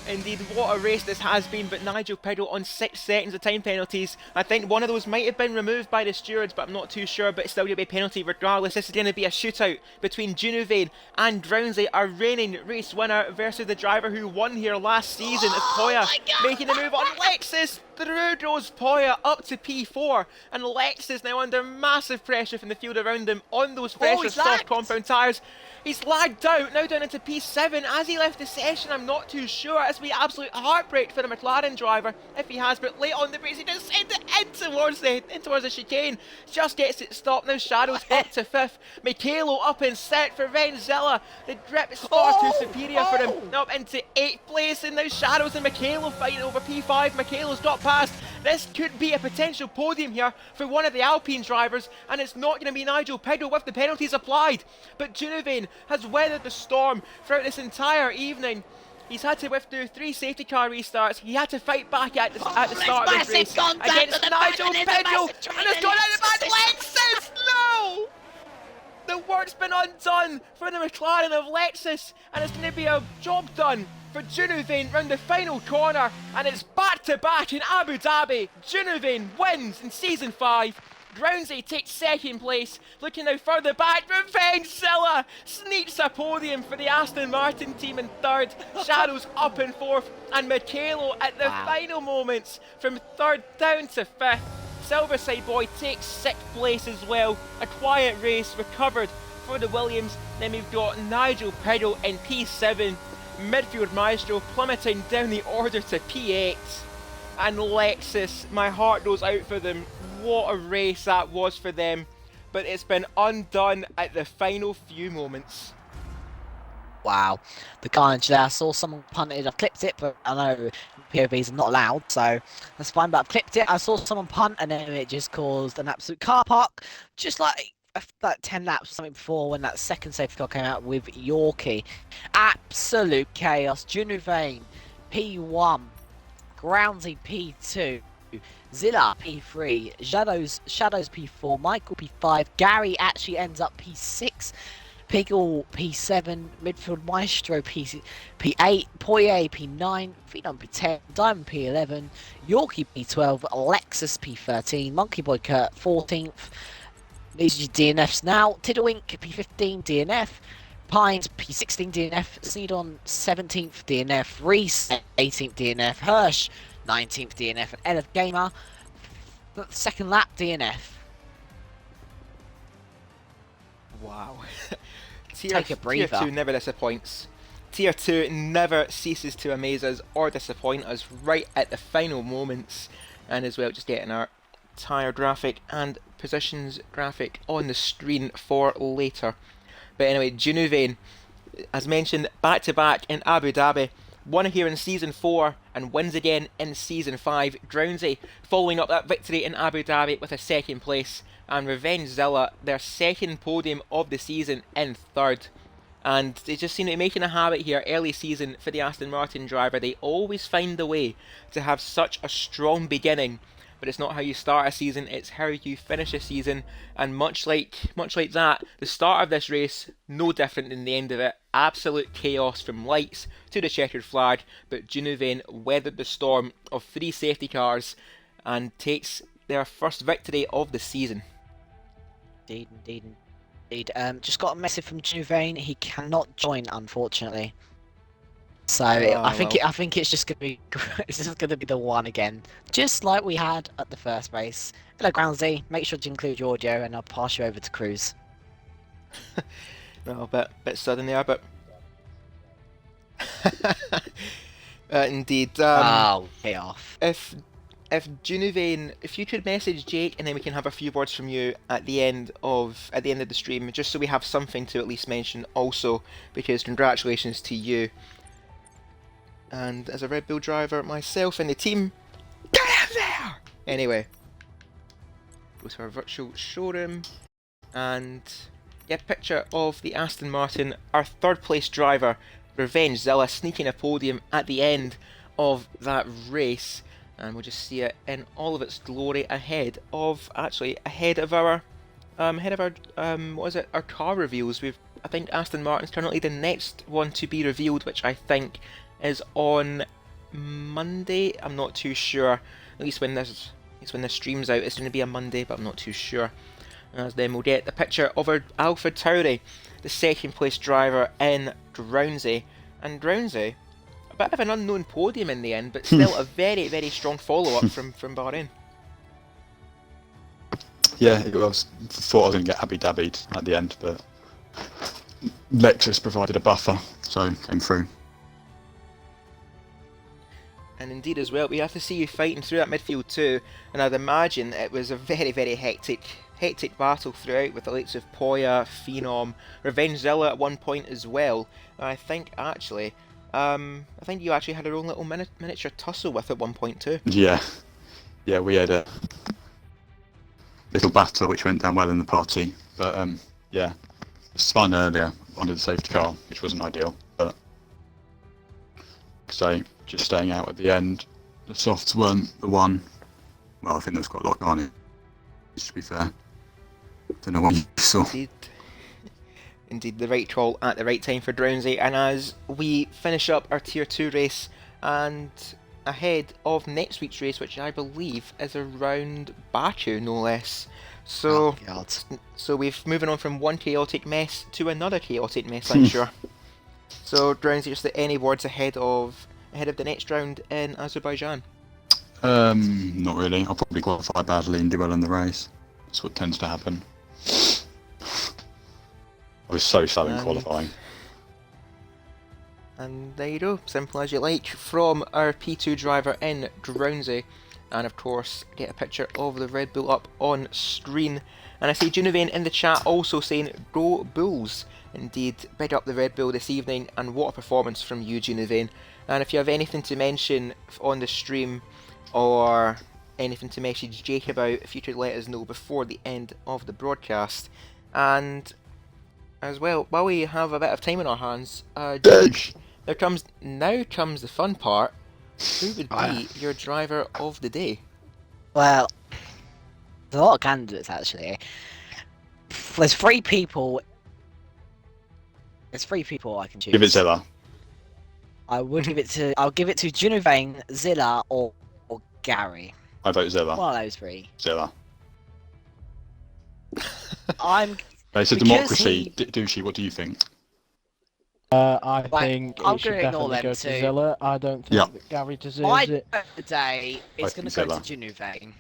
Indeed, what a race this has been, but Nigel Piddle on 6 seconds of time penalties. I think one of those might have been removed by the stewards, but I'm not too sure, but it's still going to be a penalty regardless. This is going to be a shootout between Junivane and Groundsy, a reigning race winner versus the driver who won here last season. As Poya making the move on Lexus. Through goes Poya up to P4, and Lexus now under massive pressure from the field around them on those pressure soft compound tyres. He's lagged out, now down into P7. As he left the session, I'm not too sure. It's been absolute heartbreak for the McLaren driver, if he has, but late on the brakes, he just sent it in towards the chicane. Just gets it stopped. Now Shadows up to 5th. Michaelo up in 6th for Renzilla. The grip is far too superior for him. Now up into 8th place, and now Shadows and Michaelo fighting over P5. Michaelo's got past. This could be a potential podium here for one of the Alpine drivers, and it's not going to be Nigel Piddle with the penalties applied. But Junivane has weathered the storm throughout this entire evening. He's had to withdo 3 safety car restarts. He had to fight back at the start of this race against Nigel Piddle, and it's gone out of the back. Lexus, no! The work's been undone for the McLaren of Lexus, and it's going to be a job done for Junivane round the final corner, and it's back to back in Abu Dhabi. Junivane wins in Season 5. Groundsy takes 2nd place. Looking now further back, Revengezilla sneaks a podium for the Aston Martin team in 3rd. Shadows up in 4th, and Michaelo at the final moments from 3rd down to 5th. Silverside Boy takes 6th place as well. A quiet race recovered for the Williams. Then we've got Nigel Piddle in P7. Midfield Maestro plummeting down the order to P8. And Lexus, my heart goes out for them. What a race that was for them. But it's been undone at the final few moments. Wow, the carnage there. I saw someone punt it. I've clipped it, but I know POVs are not allowed, so that's fine. But I've clipped it. I saw someone punt, and then it just caused an absolute car park, just like 10 laps or something before when that second safety car came out with Yorkie. Absolute chaos. Junivane P1, Groundsy P2, Zilla P3, Shadows P4, Michael P5, Gary actually ends up P6, Piggle P7, Midfield Maestro P8, Poirier P9, Phenom P10, Diamond P11, Yorkie P12, Alexis P13, Monkey Boy Kurt 14th. These are your DNFs now. Tiddlewink P15 DNF, Pines P16 DNF, Sneedon 17th DNF, Reese 18th DNF, Hirsch 19th DNF, and Elf Gamer second lap DNF. Wow. Take a breather. Tier 2 never disappoints. Tier 2 never ceases to amaze us or disappoint us right at the final moments. And as well, just getting our tyre graphic and positions graphic on the screen for later. But anyway, Junuvane, as mentioned, back-to-back in Abu Dhabi. Won here in Season 4 and wins again in Season 5. Drownsy following up that victory in Abu Dhabi with a second place. And Revenge Zilla, their second podium of the season in third. And they just seem to be making a habit here early season for the Aston Martin driver. They always find a way to have such a strong beginning. But it's not how you start a season, it's how you finish a season. And much like that, the start of this race, no different than the end of it. Absolute chaos from lights to the checkered flag. But Junuvane weathered the storm of 3 safety cars and takes their first victory of the season. Indeed. Just got a message from Junuvane. He cannot join, unfortunately. So I think it's just gonna be the one again, just like we had at the first race. Hello, Groundsy. Make sure to include your audio, and I'll pass you over to Cruz. No, a bit sudden there, but indeed. Pay off. If Junuvane, if you could message Jake, and then we can have a few words from you at the end of the stream, just so we have something to at least mention also, because congratulations to you. And as a Red Bull driver myself and the team, get out there! Anyway, go to our virtual showroom and get a picture of the Aston Martin, our third place driver, Revenge Zilla, sneaking a podium at the end of that race. And we'll just see it in all of its glory ahead of our our car reveals. I think Aston Martin's currently the next one to be revealed, which I think is on Monday. I'm not too sure. At least when this stream's out, it's going to be a Monday, but I'm not too sure. As then we'll get the picture of our Alfred Tauri, the second place driver in Drownsy. And Drownsy, a bit of an unknown podium in the end, but still a very, very strong follow-up from Bahrain. Yeah, it was. Thought I was going to get Abu Dhabi'd at the end, but Lexus provided a buffer, so came through. And indeed as well, we have to see you fighting through that midfield too, and I'd imagine it was a very, very hectic battle throughout with the likes of Poya, Phenom, Revenge Zilla at one point as well. And I think actually, you actually had your own little miniature tussle with at one point too. Yeah, we had a little battle which went down well in the party, but yeah, it spun earlier onto the safety car, which wasn't ideal, but so just staying out at the end. The softs weren't the one. Well, I think there's quite a lot on it, to be fair. Don't know what you saw. Indeed, the right call at the right time for Drownsy. And as we finish up our Tier 2 race, and ahead of next week's race, which I believe is around Baku, no less. So, so we've moving on from one chaotic mess to another chaotic mess, I'm sure. So, Drownsy, just any words ahead of the next round in Azerbaijan? Not really. I'll probably qualify badly and do well in the race. That's what tends to happen. I was so slow in qualifying. And there you go, simple as you like, from our P2 driver in Drownsy. And of course, get a picture of the Red Bull up on screen. And I see Junuvane in the chat also saying, go Bulls. Indeed, big up the Red Bull this evening, and what a performance from you, Junuvane. And if you have anything to mention on the stream, or anything to message Jake about, if you could let us know before the end of the broadcast. And as well, while we have a bit of time in our hands, Jake, now comes the fun part. Who would be your driver of the day? Well, there's a lot of candidates actually. There's three people. There's three people I can choose. Give it Zilla. I would give it to. I'll give it to Junuvane, Zilla, or Gary. I vote Zilla. One of those three. Zilla. I'm. It's a Because democracy. he- Douchey, what do you think? I Right, think I'm it should gonna ignore definitely them go to too. Zilla. I don't think Yeah. that Gary deserves My it. vote today I is going to think go to Zilla. Junuvane.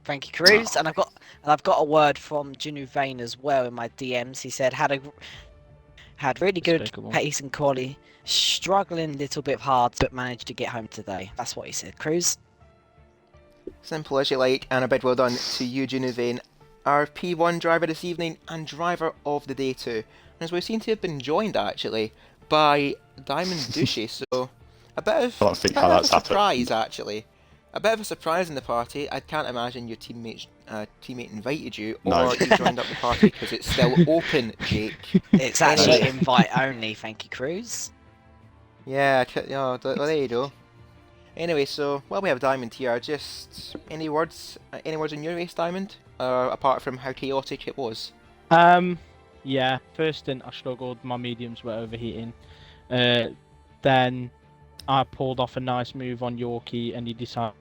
Thank you, Cruz. And I've got a word from Junuvane as well in my DMs. He said had really good Despicable. pace and quality, struggling a little bit hard, but managed to get home today. That's what he said, Cruz. Simple as you like, and a big well done to you, Junuvane, our P1 driver this evening and driver of the day too. As we seem to have been joined actually by Diamond Douchey, so a bit of, I think bit how of a that's happened. surprise actually. A bit of a surprise in the party. I can't imagine your teammate invited you, or No. you joined up the party because it's still open, Jake. It's actually Anyway. invite only. Thank you, Cruz. Yeah, well, there you go. Anyway, so while we have Diamond here, just any words on your race, Diamond? Apart from how chaotic it was. Yeah, first stint I struggled, my mediums were overheating. Then I pulled off a nice move on Yorkie and he decided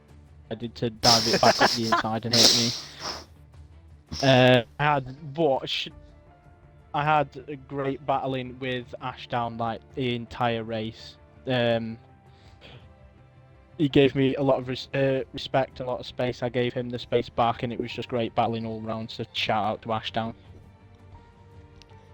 to dive it back up the inside and hit me. I had a great battling with Ashdown like the entire race. He gave me a lot of respect, a lot of space. I gave him the space back, and it was just great battling all round. So shout out to Ashdown.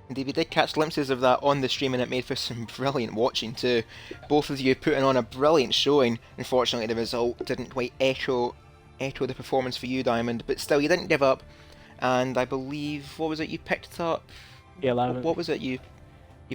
Indeed, we did catch glimpses of that on the stream and it made for some brilliant watching too. Both of you putting on a brilliant showing. Unfortunately, the result didn't quite echo the performance for you, Diamond, but still, you didn't give up. And I believe, what was it you picked up? P11. What was it you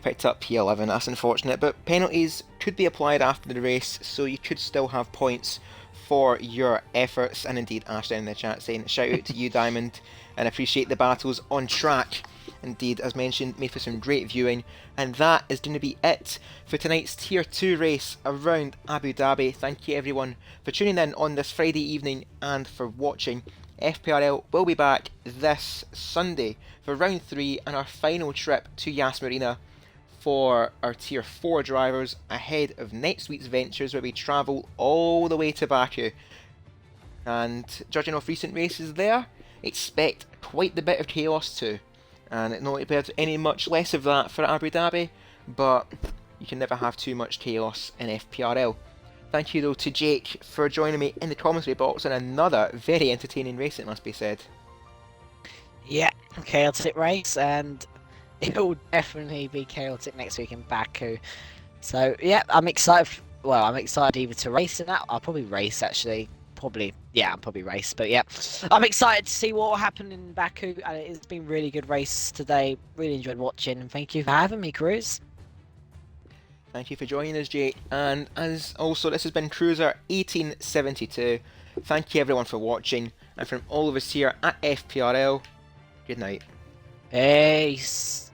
picked up? P11, that's unfortunate. But penalties could be applied after the race, so you could still have points for your efforts. And indeed, Ashton in the chat saying, shout out to you, Diamond, and appreciate the battles on track. Indeed, as mentioned, made for some great viewing. And that is going to be it for tonight's Tier 2 race around Abu Dhabi. Thank you everyone for tuning in on this Friday evening and for watching. FPRL will be back this Sunday for round 3 and our final trip to Yas Marina for our Tier 4 drivers ahead of next week's ventures where we travel all the way to Baku. And judging off recent races there, expect quite the bit of chaos too. And not expect any much less of that for Abu Dhabi, but you can never have too much chaos in FPRL. Thank you though to Jake for joining me in the commentary box on another very entertaining race, it must be said. Yeah, chaotic race, and it will definitely be chaotic next week in Baku. So yeah, I'm excited. Well, I'm excited either to race in that. I'll probably race actually. I'll probably race. But yeah, I'm excited to see what will happen in Baku. And it's been a really good race today. Really enjoyed watching, and thank you for having me, Cruz. Thank you for joining us, Jake. And as also, this has been Cruiser 1872. Thank you everyone for watching, and from all of us here at FPRL, good night. Peace.